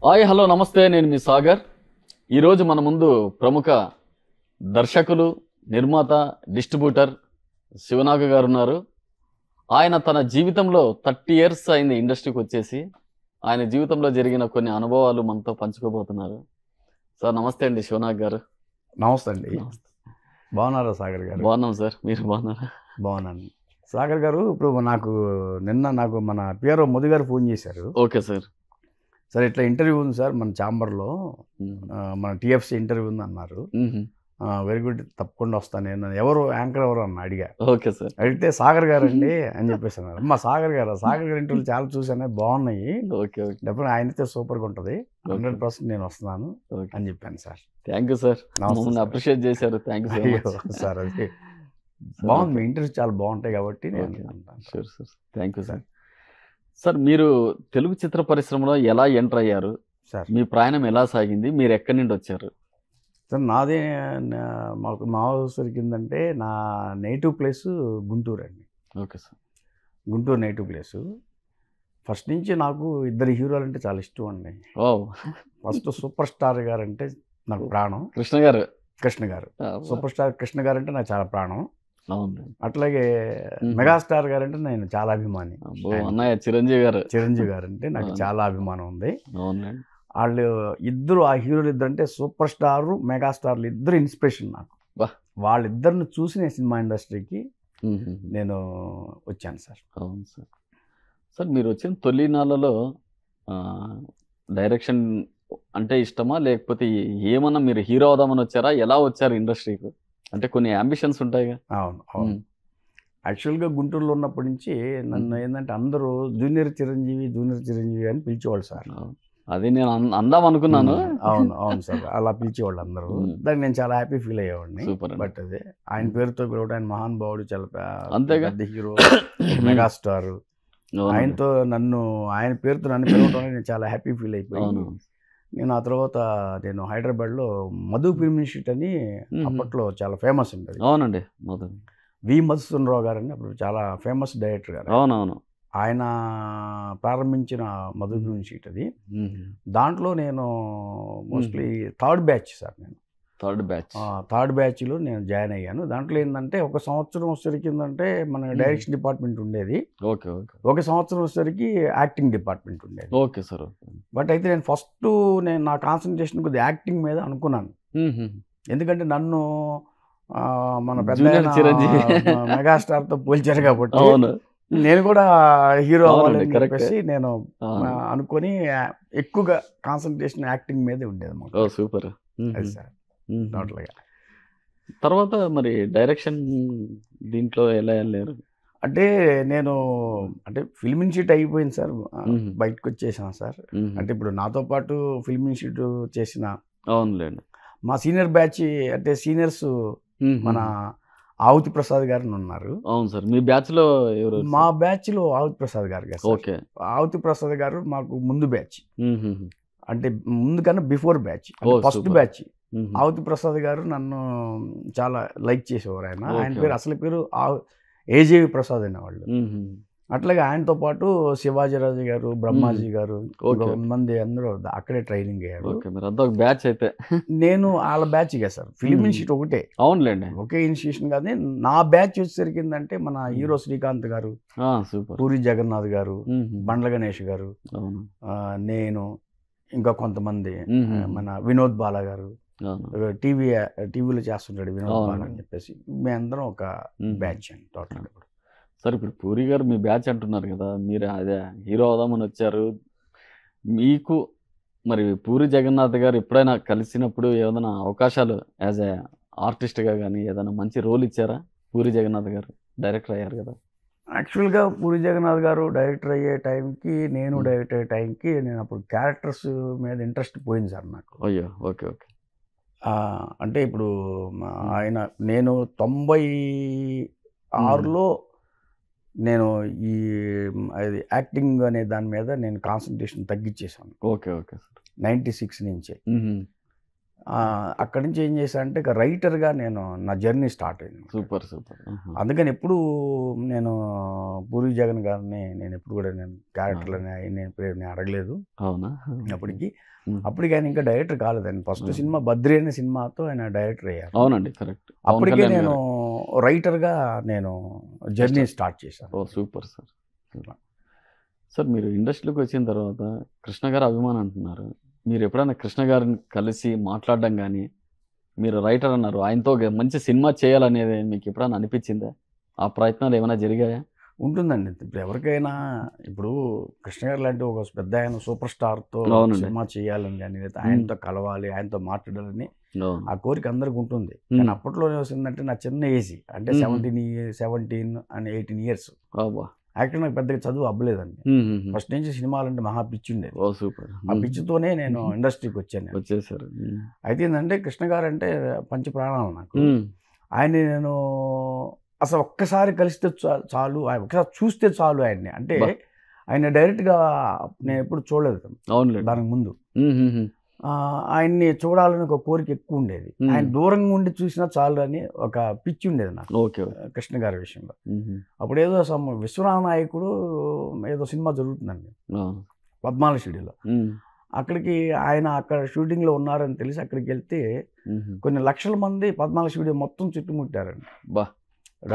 Hi hello నమస్తే, నేను మీ సాగర్. ఈరోజు మన ముందు ప్రముఖ దర్శకులు, నిర్మాత, డిస్ట్రిబ్యూటర్ శివనాగ గారు ఉన్నారు. ఆయన తన జీవితంలో 30 ఇయర్స్ అయింది ఇండస్ట్రీకి వచ్చేసి. ఆయన జీవితంలో జరిగిన కొన్ని అనుభవాలు మనతో పంచుకోబోతున్నారు. సార్ నమస్తే అండి శివనాగ్ గారు. నమస్తే అండి. బాగున్నారా సాగర్ గారు? బాగున్నాం సార్, మీరు బాగున్నారా? బాగున్నాను సాగర్ గారు. ఇప్పుడు నిన్న మన పిఆర్ఓ మోదీ గారు ఫోన్ చేశారు. Okay sir. సార్ ఇట్లా ఇంటర్వ్యూ ఉంది సార్ మన ఛాంబర్లో, మన టీఎఫ్సీ ఇంటర్వ్యూ ఉంది అన్నారు. వెరీ గుడ్, తప్పకుండా వస్తాను నేను. ఎవరు యాంకర్ ఎవరు అన్న అడిగా. Okay sir. అడిగితే సాగర్ గారు అండి అని చెప్పేసి అన్నారు. అమ్మ సాగర్ గారు ఇంటర్వ్యూలు చాలా చూసాను, బాగున్నాయి. Okay okay. డెఫినెట్ ఆయనతో సూపర్గా ఉంటుంది, 100% నేను వస్తున్నాను అని చెప్పాను sir. Thank you sir, appreciate చేశారు. Thank you sir. అది బాగుంది, మీ ఇంటర్వ్యూస్ చాలా బాగుంటాయి కాబట్టి sure sir. Thank you sir. Sir మీరు తెలుగు చిత్ర పరిశ్రమలో ఎలా ఎంటర్ అయ్యారు సార్? మీ ప్రయాణం ఎలా సాగింది? మీరు ఎక్కడి నుండి వచ్చారు? సార్ నాదే మాకు మా కిందంటే నా నేటివ్ ప్లేస్ గుంటూరు అండి. Okay sir. Guntur native place. First నుంచి నాకు ఇద్దరు హీరోలు అంటే చాలా ఇష్టం అండి. ఫస్ట్ సూపర్ స్టార్ గారు అంటే నాకు ప్రాణం. కృష్ణ గారు. సూపర్ స్టార్ కృష్ణ గారు అంటే నాకు చాలా ప్రాణం. అట్లాగే మెగాస్టార్ గారు అంటే నేను చాలా అభిమాని. అన్నయ్య చిరంజీవి గారు అంటే నాకు చాలా అభిమానం ఉంది. వాళ్ళు ఇద్దరు, ఆ హీరోలు ఇద్దరు అంటే సూపర్ స్టార్ మెగాస్టార్లు ఇద్దరు ఇన్స్పిరేషన్ నాకు. వాళ్ళిద్దరిని చూసి నేను సినిమా ఇండస్ట్రీకి నేను వచ్చాను సార్. అవును సార్. సార్ మీరు వచ్చిన తొలినాళ్ళలో డైరెక్షన్ అంటే ఇష్టమా, లేకపోతే ఏమన్నా మీరు హీరో అవుదామని వచ్చారా? ఎలా వచ్చారు ఇండస్ట్రీకి? అంటే కొన్ని అంబిషన్స్ ఉంటాయిగా. అవును. యాక్చువల్గా గుంటూరులో ఉన్నప్పటి నుంచి నన్ను ఏంటంటే అందరూ జూనియర్ చిరంజీవి అని పిలిచేవాళ్ళు సార్. అది నేను అందాం అనుకున్నాను. అవును సార్, అలా పిలిచేవాళ్ళు అందరూ. దానికి నేను చాలా హ్యాపీ ఫీల్ అయ్యేవాడిని. బట్ అదే ఆయన పేరుతో పిలవడం, ఆయన మహానుభావుడు, చాలా పెద్ద హీరో, మెగాస్టార్. ఆయనతో ఆయన పేరుతో నన్ను పిలవడం నేను చాలా హ్యాపీ ఫీల్ అయిపోయాను. నేను ఆ తర్వాత నేను హైదరాబాద్లో మధు ఫిల్మ్ ఇన్స్టిట్యూట్ అని అప్పట్లో చాలా ఫేమస్ ఉంటుంది. అవునండి, వి మధుసూదనరావు గారు అని అప్పుడు చాలా ఫేమస్ డైరెక్టర్ గారు. అవునవును. ఆయన ప్రారంభించిన మధు ఫిల్మ్ ఇన్స్టిట్యూట్ అది. దాంట్లో నేను మోస్ట్లీ థర్డ్ బ్యాచ్ సార్. నేను థర్డ్ బ్యాచ్లో నేను జాయిన్ అయ్యాను. దాంట్లో ఏంటంటే ఒక సంవత్సరం వచ్చేసరికి ఏంటంటే మన డైరెక్షన్ డిపార్ట్మెంట్ ఉండేది. ఒక సంవత్సరం వచ్చేసరికి యాక్టింగ్ డిపార్ట్మెంట్ ఉండేది. Okay sir. బట్ అయితే నేను నా కాన్సన్ట్రేషన్ కొద్దిగా యాక్టింగ్ మీద అనుకున్నాను. ఎందుకంటే నన్ను మన పెద్ద మెగాస్టార్తో పోల్చారు కాబట్టి నేను కూడా హీరో అవ్వాలని చెప్పేసి నేను అనుకొని ఎక్కువగా కాన్సన్ట్రేషన్ యాక్టింగ్ మీదే ఉండేది మాకు. సూపర్. అది సార్. తర్వాత మరి డైరెక్షన్ దీంట్లో ఎలా వెళ్ళారు? అంటే నేను ఫిల్మ్ ఇన్స్టిట్యూట్ అయిపోయింది సార్, బయటకు వచ్చేసాను సార్. అంటే ఇప్పుడు నాతో పాటు ఫిల్మ్ ఇన్స్టిట్యూట్ చేసిన అవునులేండి మా సీనియర్ బ్యాచ్, అంటే సీనియర్స్ మన ఆవుతి ప్రసాద్ గారు ఉన్నారు. అవును సార్. మీ బ్యాచ్ లో ఎవరు? మా బ్యాచ్ లో ఆవుతి ప్రసాద్ గారు. ఓకే. ఆవుతి ప్రసాద్ గారు మాకు ముందు బ్యాచ్, అంటే ముందు కన్నా before batch, first batch. Avuthi Prasad garu నన్ను చాలా లైక్ చేసేవారు. ఆయన పేరు అసలు పేరు ఏజేవి ప్రసాద్ అనేవాళ్ళు. అట్లాగే ఆయనతో పాటు శివాజీరాజు గారు, బ్రహ్మాజీ గారు, కొంతమంది అందరూ అక్కడే ట్రైనింగ్ అయ్యారు. బ్యాచ్ అయితే నేను వాళ్ళ బ్యాచ్ గా సార్. ఫిలిం ఇన్స్టిట్యూట్ ఒకటే. అవునులేండి, ఒకే ఇన్స్టిట్యూషన్ కాదు. నా బ్యాచ్ వచ్చేసరికి ఏంటంటే మన హీరో శ్రీకాంత్ గారు, పూరి జగన్నాథ్ గారు, బండ్ల గణేష్ గారు, నేను, ఇంకా కొంతమంది, మన వినోద్ బాలా గారు, టీవీలో చేస్తుంటాడు వినోద్ బాలా అని చెప్పేసి, మేమందరం ఒక బ్యాచ్ అండి టోటల్. సార్ ఇప్పుడు పూరి గారు మీ బ్యాచ్ అంటున్నారు కదా, మీరు అదే హీరో అవుదామని వచ్చారు. మీకు మరి పూరి జగన్నాథ్ గారు ఎప్పుడైనా కలిసినప్పుడు ఏదైనా అవకాశాలు యాజ్ ఏ ఆర్టిస్ట్గా కానీ ఏదైనా మంచి రోల్ ఇచ్చారా? పూరి జగన్నాథ్ గారు డైరెక్టర్ అయ్యారు కదా. యాక్చువల్గా పూరి జగన్నాథ్ గారు డైరెక్టర్ అయ్యే టైంకి, నేను డైరెక్టర్ అయ్యే టైంకి నేను అప్పుడు క్యారెక్టర్స్ మీద ఇంట్రెస్ట్ పోయింది సార్ నాకు. అయ్యో, ఓకే ఓకే. అంటే ఇప్పుడు నేను 96లో నేను ఈ యాక్టింగ్ అనే దాని మీద నేను కాన్సన్ట్రేషన్ తగ్గించేసాను. Okay okay sir. 96 నుంచే అక్కడి నుంచి ఏం చేశా అంటే ఇక రైటర్గా నేను నా జర్నీ స్టార్ట్ అయింది. Super super. అందుకని ఎప్పుడు నేను పూరి జగన్ గారిని నేను ఎప్పుడు కూడా నేను క్యారెక్టర్లని నేను అడగలేదు. అవునా? అప్పటికి ఆయన ఇంకా డైరెక్టర్ కాలేదండి. ఫస్ట్ సినిమా బద్రి అనే సినిమాతో ఆయన డైరెక్టర్ అయ్యారు. అవునండి, కరెక్ట్. అప్పటికే నేను రైటర్గా నేను జర్నీ స్టార్ట్ చేశాను. ఓ సూపర్ సార్. సార్ మీరు ఇండస్ట్రీలోకి వచ్చిన తర్వాత కృష్ణ గారు అభిమానం అంటున్నారు. మీరు ఎప్పుడైనా కృష్ణ గారిని కలిసి మాట్లాడడం కానీ, మీరు రైటర్ అన్నారు, ఆయనతో మంచి సినిమా చేయాలనేది మీకు ఎప్పుడైనా అనిపించిందా? ఆ ప్రయత్నాలు ఏమైనా జరిగాయా? ఉంటుందండి. ఇప్పుడు ఎవరికైనా ఇప్పుడు కృష్ణ గారు లాంటి ఒక పెద్ద ఆయన సూపర్ స్టార్తో సినిమా చేయాలని కానీ, లేదా ఆయనతో కలవాలి, ఆయనతో మాట్లాడాలని ఆ కోరిక అందరికి ఉంటుంది. కానీ అప్పట్లో ఏమవుతుందంటే నా చిన్న ఏజ్ అంటే 17 and 18 years. యాక్చువల్ నాకు పెద్దగా చదువు అవ్వలేదండి. ఫస్ట్ నుంచి సినిమాలంటే మహా పిచ్చి ఉండేది. ఆ పిచ్చితోనే నేను ఇండస్ట్రీకి వచ్చాను. అయితే ఏంటంటే కృష్ణ గారు అంటే పంచ ప్రాణాలు నాకు. ఆయన నేను అసలు ఒక్కసారి కలిస్తే చాలు, ఒక్కసారి చూస్తే చాలు ఆయన్ని. అంటే ఆయన డైరెక్ట్గా నేను ఎప్పుడు చూడలేదు దానికి ముందు. ఆయన్ని చూడాలని ఒక కోరిక ఎక్కువ ఉండేది. ఆయన దూరంగా ఉండి చూసినా చాలు అని ఒక పిచ్చి ఉండేది నాకు కృష్ణ గారి విషయంలో. అప్పుడు ఏదో విశ్వనాథ నాయకుడు ఏదో సినిమా జరుగుతుందండి పద్మాల స్టూడియోలో. అక్కడికి ఆయన అక్కడ షూటింగ్లో ఉన్నారని తెలిసి అక్కడికి వెళ్తే కొన్ని లక్షల మంది పద్మాల స్టూడియో మొత్తం చుట్టుముట్టారండి.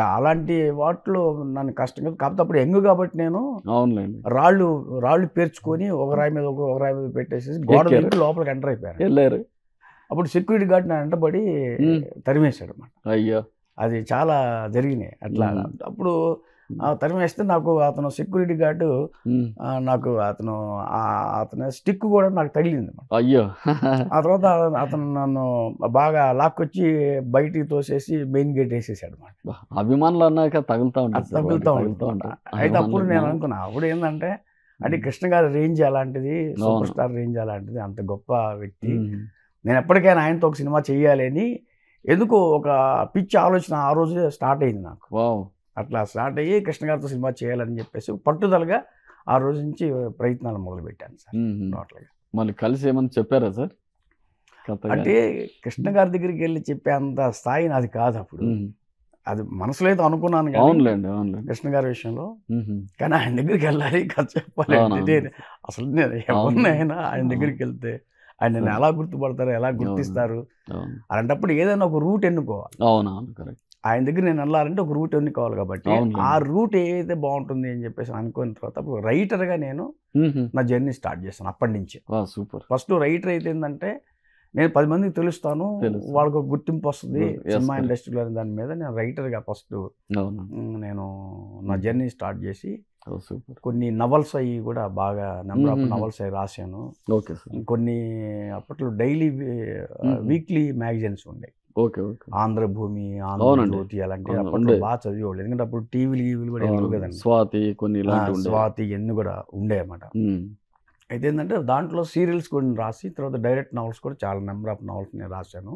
అలాంటి వాటిలో నన్ను కష్టం కాదు. కాకపోతే అప్పుడు ఎంగు కాబట్టి నేను రాళ్ళు పేర్చుకొని ఒక రాయి మీద పెట్టేసి గోడ దగ్గర లోపలికి ఎంటర్ అయిపోయారు. అప్పుడు సెక్యూరిటీ గార్డ్ నా వెంటబడి తరిమేశాడు అన్నమాట. అయ్యో, అది చాలా జరిగినాయి అట్లా. అప్పుడు తరిమేస్తే నాకు అతను సెక్యూరిటీ గార్డు నాకు అతను స్టిక్ కూడా నాకు తగిలింది. అయ్యో. ఆ తర్వాత అతను నన్ను బాగా లాక్కొచ్చి బయటికి తోసేసి మెయిన్ గేట్ వేసేసాడు అన్నమాట. అభిమానులు అన్నాక తగులుతూ ఉంటా. అయితే అప్పుడు నేను అనుకున్నా, అప్పుడు ఏంటంటే అంటే కృష్ణ గారి రేంజ్ అలాంటిది, సూపర్ స్టార్ రేంజ్ అలాంటిది, అంత గొప్ప వ్యక్తి. నేను ఎప్పటికైనా ఆయనతో ఒక సినిమా చెయ్యాలి అని ఎందుకో ఒక పిచ్చి ఆలోచన ఆ రోజే స్టార్ట్ అయింది నాకు. అట్లా స్టార్ట్ అయ్యి కృష్ణ గారితో సినిమా చేయాలని చెప్పేసి పట్టుదలగా ఆ రోజు నుంచి ప్రయత్నాలు మొదలుపెట్టాను సార్. టోటల్గా మళ్ళీ కలిసి ఏమని చెప్పారా సార్? అంటే కృష్ణ గారి దగ్గరికి వెళ్ళి చెప్పే అంత స్థాయి నాది కాదు అప్పుడు. అది మనసులో అయితే అనుకున్నాను కృష్ణ గారి విషయంలో. కానీ ఆయన దగ్గరికి వెళ్ళాలి కదా చెప్పాలి. అసలు నేను ఎవరినైనా ఆయన దగ్గరికి వెళ్తే ఆయన నేను ఎలా గుర్తుపడతారు, ఎలా గుర్తిస్తారు అలాంటప్పుడు ఏదైనా ఒక రూట్ ఎన్నుకోవాలి. ఆయన దగ్గర నేను వెళ్ళాలంటే ఒక రూట్ ఎన్నుకోవాలి. కాబట్టి ఆ రూట్ ఏదైతే బాగుంటుంది అని చెప్పేసి అనుకున్న తర్వాత అప్పుడు రైటర్గా నేను నా జర్నీ స్టార్ట్ చేస్తాను. అప్పటి నుంచి ఫస్ట్ రైటర్ అయితే ఏంటంటే నేను 10 మందికి తెలుస్తాను, వాళ్ళకు ఒక గుర్తింపు వస్తుంది సినిమా ఇండస్ట్రీలో. దాని మీద నేను రైటర్గా ఫస్ట్ నేను నా జర్నీ స్టార్ట్ చేసి కొన్ని నవల్స్ అవి కూడా బాగా నెంబర్ ఆఫ్ నవల్స్ అవి రాశాను. కొన్ని అప్పట్లో డైలీ వీక్లీ మ్యాగజైన్స్ ఉండేవి. ఆంధ్రభూమి, ఆంధ్రజ్యోతి అలాంటి అప్పట్లో బాగా చదివేవాళ్ళు. ఎందుకంటే అప్పుడు టీవీలు కూడా ఎందుకు కదండి, స్వాతి ఎన్ని కూడా ఉండే అన్నమాట. అయితే ఏంటంటే దాంట్లో సీరియల్స్ కూడా రాసి తర్వాత డైరెక్ట్ నవల్స్ కూడా చాలా నెంబర్ ఆఫ్ నవల్స్ నేను రాశాను.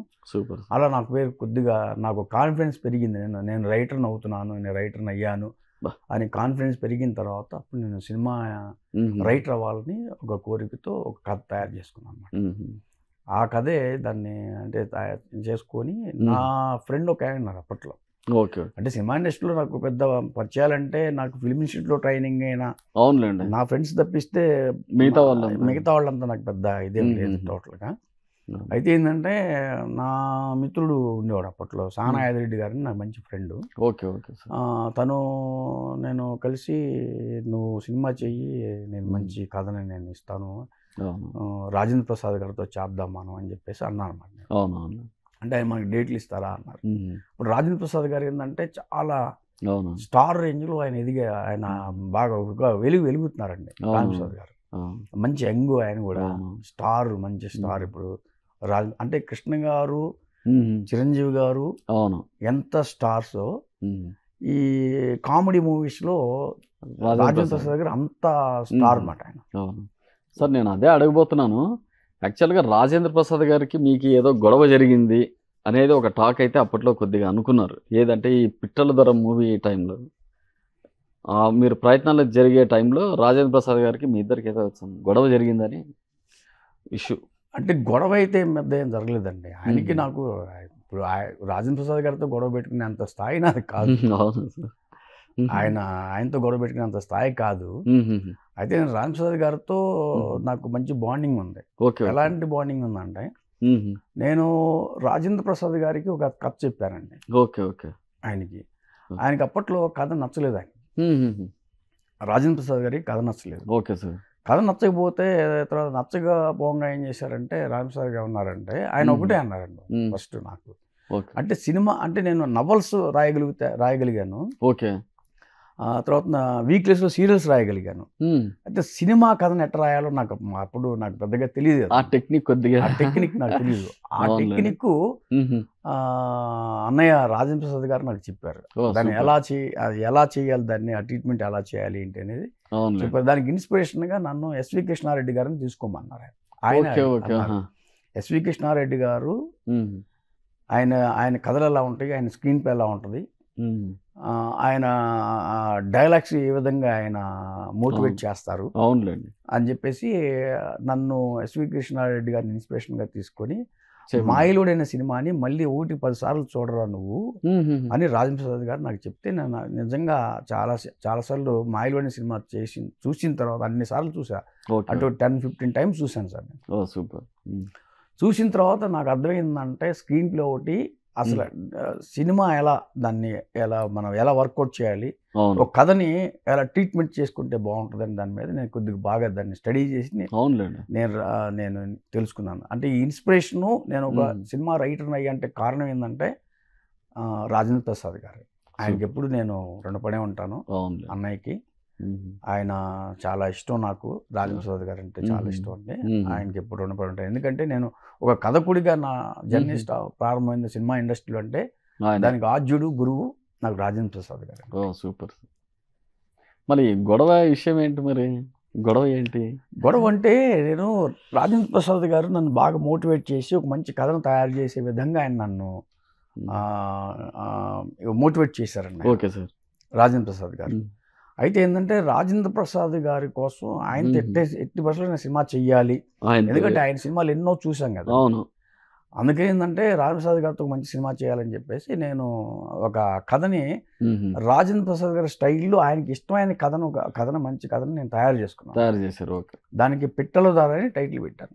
అలా నాకు పేరు కొద్దిగా నాకు కాన్ఫిడెన్స్ పెరిగింది. నేను రైటర్ని అవుతున్నాను, నేను రైటర్ని అయ్యాను అని కాన్ఫిడెన్స్ పెరిగిన తర్వాత అప్పుడు నేను సినిమా రైటర్ అవ్వాలని ఒక కోరికతో ఒక కథ తయారు చేసుకున్నాను అన్నమాట. ఆ కథే దాన్ని అంటే చేసుకొని నా ఫ్రెండ్ ఒక ఆయన ఉన్నారు అప్పట్లో. అంటే సినిమా ఇండస్ట్రీలో నాకు పెద్ద పరిచయాలంటే నాకు ఫిల్మ్ ఇన్స్టిట్యూట్లో ట్రైనింగ్ అయినా నా ఫ్రెండ్స్ తప్పిస్తే మిగతా వాళ్ళంతా నాకు పెద్ద ఇదేం లేదు టోటల్గా. అయితే ఏంటంటే నా మిత్రుడు ఉండేవాడు అప్పట్లో, సానా యాదిరెడ్డి గారిని, నాకు మంచి ఫ్రెండ్. తను నేను కలిసి నువ్వు సినిమా చెయ్యి, నేను మంచి కథని నేను ఇస్తాను, రాజేంద్ర ప్రసాద్ గారితో చేద్దాం మనం అని చెప్పేసి అన్నాను అన్నమాట. అంటే ఆయన మనకి డేట్లు ఇస్తారా అన్నారు. ఇప్పుడు రాజేంద్ర ప్రసాద్ గారు ఏంటంటే చాలా స్టార్ రేంజ్లో ఆయన ఎదిగే, ఆయన బాగా వెలుగుతున్నారండి. రాజేంద్ర ప్రసాద్ గారు మంచి యంగ్, ఆయన కూడా స్టార్, మంచి స్టార్. ఇప్పుడు అంటే కృష్ణ గారు, చిరంజీవి గారు ఎంత స్టార్స్, ఈ కామెడీ మూవీస్లో రాజేంద్ర ప్రసాద్ గారు అంత స్టార్ అన్నమాట ఆయన. సార్ నేను అదే అడగబోతున్నాను. యాక్చువల్గా రాజేంద్ర ప్రసాద్ గారికి మీకు ఏదో గొడవ జరిగింది అనేది ఒక టాక్ అయితే అప్పట్లో కొద్దిగా అనుకున్నారు. ఏదంటే ఈ పిట్టల దొర మూవీ టైంలో మీరు ప్రయత్నాలు జరిగే టైంలో రాజేంద్ర ప్రసాద్ గారికి మీ ఇద్దరికి ఏదో గొడవ జరిగిందని ఇష్యూ. అంటే గొడవ అయితే పెద్ద ఏం జరగలేదండి. ఆయనకి నాకు ఇప్పుడు రాజేంద్ర ప్రసాద్ గారితో గొడవ పెట్టుకునే అంత స్థాయి నాది కాదు. ఆయనతో గొడవ పెట్టుకునే అంత స్థాయి కాదు. అయితే నేను రాజేంద్ర ప్రసాద్ గారితో నాకు మంచి బాండింగ్ ఉంది. ఎలాంటి బాండింగ్ ఉందంటే, నేను రాజేంద్ర ప్రసాద్ గారికి ఒక కథ చెప్పానండి. ఆయనకి అప్పట్లో కథ నచ్చలేదు. రాజేంద్ర ప్రసాద్ గారికి కథ నచ్చలేదు. కథ నచ్చకపోతే తర్వాత నచ్చగా పోగా ఏం చేశారంటే, రాజేంద్ర ప్రసాద్ గారు ఉన్నారంటే ఆయన ఒకటే అన్నారండి ఫస్ట్ నాకు, అంటే సినిమా అంటే నేను నవల్స్ రాయగలిగాను. తర్వాత వీక్లీస్లో సీరియల్స్ రాయగలిగాను. అయితే సినిమా కథను ఎట్లా రాయాలో నాకు అప్పుడు పెద్దగా తెలియదు. ఆ టెక్నిక్ నాకు తెలియదు. ఆ టెక్నిక్ అన్నయ్య రాజేంద్ర ప్రసాద్ గారు నాకు చెప్పారు. దాన్ని ఎలా చేయాలి, దాన్ని ఆ ట్రీట్మెంట్ ఎలా చేయాలి ఏంటి అనేది చెప్పారు. దానికి ఇన్స్పిరేషన్గా నన్ను ఎస్వి కృష్ణారెడ్డి గారిని తీసుకోమన్నారు. ఎస్వి కృష్ణారెడ్డి గారు ఆయన కథలు ఎలా ఉంటాయి, ఆయన స్క్రీన్ ప్లే ఎలా ఉంటుంది, ఆయన డైలాగ్స్ ఏ విధంగా ఆయన మోటివేట్ చేస్తారు అని చెప్పేసి నన్ను ఎస్వి కృష్ణారెడ్డి గారిని ఇన్స్పిరేషన్గా తీసుకొని, మాయలుడైన సినిమాని మళ్ళీ 1-10 సార్లు చూడరా నువ్వు అని రాజేంద్ర ప్రసాద్ గారు నాకు చెప్తే, నేను నిజంగా చాలాసార్లు మాయలుడైన సినిమా చూసిన తర్వాత అన్నిసార్లు చూసా. అటు 10-15 టైమ్స్ చూశాను సార్. సూపర్. చూసిన తర్వాత నాకు అర్థమైందంటే, స్క్రీన్ ప్లే ఒకటి, అసలు సినిమా మనం ఎలా వర్కౌట్ చేయాలి, ఒక కథని ఎలా ట్రీట్మెంట్ చేసుకుంటే బాగుంటుందని దాని మీద నేను కొద్దిగా బాగా దాన్ని స్టడీ చేసి నేను తెలుసుకున్నాను. అంటే ఈ ఇన్స్పిరేషను, నేను ఒక సినిమా రైటర్ని అయ్యంటే కారణం ఏంటంటే రాజేంద్ర ప్రసాద్ గారు. ఆయనకి ఎప్పుడు నేను రుణపడే ఉంటాను అన్నయ్యకి. ఆయన చాలా ఇష్టం నాకు. రాజేంద్ర ప్రసాద్ గారు అంటే చాలా ఇష్టం అండి. ఆయనకి ఎప్పుడు రుణపడి ఉంటాను. ఎందుకంటే నేను ఒక కథకుడిగా నా జర్నీ ప్రారంభమైంది సినిమా ఇండస్ట్రీలో అంటే దానికి ఆద్యుడు, గురువు నాకు రాజేంద్ర ప్రసాద్ గారు. సూపర్. మరి గొడవ విషయం ఏంటి? మరి గొడవ ఏంటి? గొడవ అంటే, నేను రాజేంద్ర ప్రసాద్ గారు నన్ను బాగా మోటివేట్ చేసి ఒక మంచి కథను తయారు చేసే విధంగా ఆయన నన్ను మోటివేట్ చేశారండి. రాజేంద్ర ప్రసాద్ గారు. అయితే ఏంటంటే, రాజేంద్ర ప్రసాద్ గారి కోసం ఆయన ఎట్టి పరిస్థితుల్లో సినిమా చెయ్యాలి, ఎందుకంటే ఆయన సినిమాలు ఎన్నో చూసాం కదా. అందుకే ఏంటంటే రాజేంద్ర ప్రసాద్ గారితో మంచి సినిమా చేయాలని చెప్పేసి నేను ఒక కథని రాజేంద్ర ప్రసాద్ గారి స్టైల్లో ఆయనకి ఇష్టమైన కథను మంచి కథను నేను తయారు చేసుకున్నాను. దానికి పిట్టల ద్వారా అని టైటిల్ పెట్టాను.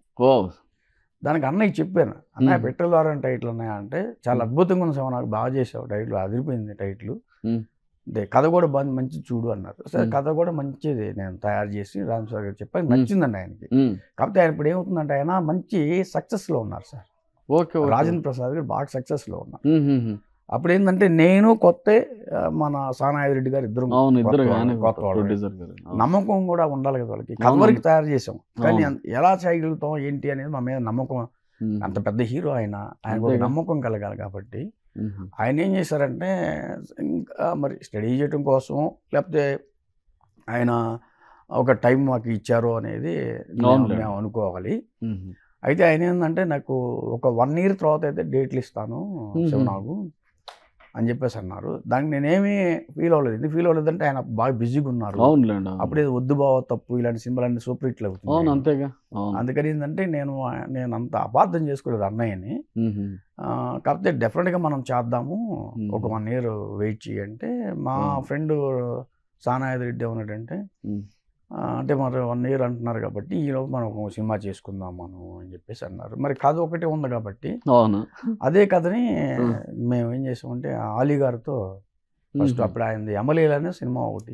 దానికి అన్నయ్య చెప్పాను, అన్నయ్య పిట్టల ద్వారా అని టైటిల్ ఉన్నాయా అంటే, చాలా అద్భుతంగా ఉంది, నాకు బాగా చేసావు, టైటిల్ అదిరిపోయింది టైటిల్, అంటే కథ కూడా మంచి చూడు అన్నారు. సరే, కథ కూడా మంచిది నేను తయారు చేసి రాజేంద్ర ప్రసాద్ గారు చెప్పాను, నచ్చిందండి ఆయనకి. కాకపోతే ఆయన ఇప్పుడు ఏమవుతుందంటే, ఆయన మంచి సక్సెస్లో ఉన్నారు సార్. రాజేంద్ర ప్రసాద్ గారు బాగా సక్సెస్లో ఉన్నారు. అప్పుడు ఏంటంటే, నేను కొత్త, మన సానాయుధ రెడ్డి గారు ఇద్దరు కొత్త వాళ్ళు, నమ్మకం కూడా ఉండాలి కదా వాళ్ళకి. కథ వరకు తయారు చేసాం, కానీ ఎలా చేయగలుగుతాం ఏంటి అనేది మా మీద నమ్మకం. అంత పెద్ద హీరో ఆయన నమ్మకం కలగాలి. కాబట్టి ఆయన ఏం చేశారంటే, ఇంకా మరి స్టడీ చేయడం కోసం లేకపోతే ఆయన ఒక టైం మాకు ఇచ్చారు అనేది మేము అనుకోవాలి. అయితే ఆయన ఏంటంటే, నాకు ఒక 1 year తర్వాత అయితే డేట్లు ఇస్తాను శివనాగు అని చెప్పేసి అన్నారు. దానికి నేనేమీ ఫీల్ అవ్వలేదు. ఎందుకు ఫీల్ అవ్వలేదంటే, ఆయన బాగా బిజీగా ఉన్నారు. అప్పుడే వద్దు బావ తప్పు ఇలాంటి సినిమాలన్నీ సూపర్ హిట్లు అవుతుంది. అందుకని ఏంటంటే, నేను అంత అపార్థం చేసుకోలేదు అన్నయ్యని. కాకపోతే డెఫినెట్గా మనం చేద్దాము, ఒక 1 year వెయిట్ చేయంటే, మా ఫ్రెండ్ సానాయుధ రెడ్డి ఏమన్నాడంటే, అంటే మరి 1 year అంటున్నారు కాబట్టి ఈలోపు మనం ఒక సినిమా చేసుకుందాం మనం అని చెప్పేసి అన్నారు. మరి కథ ఒకటే ఉంది కాబట్టి అదే కథని మేము ఏం చేసామంటే, ఆలీ గారితో ఫస్ట్ అప్పుడు ఆయనది యమలీల అనే సినిమా ఒకటి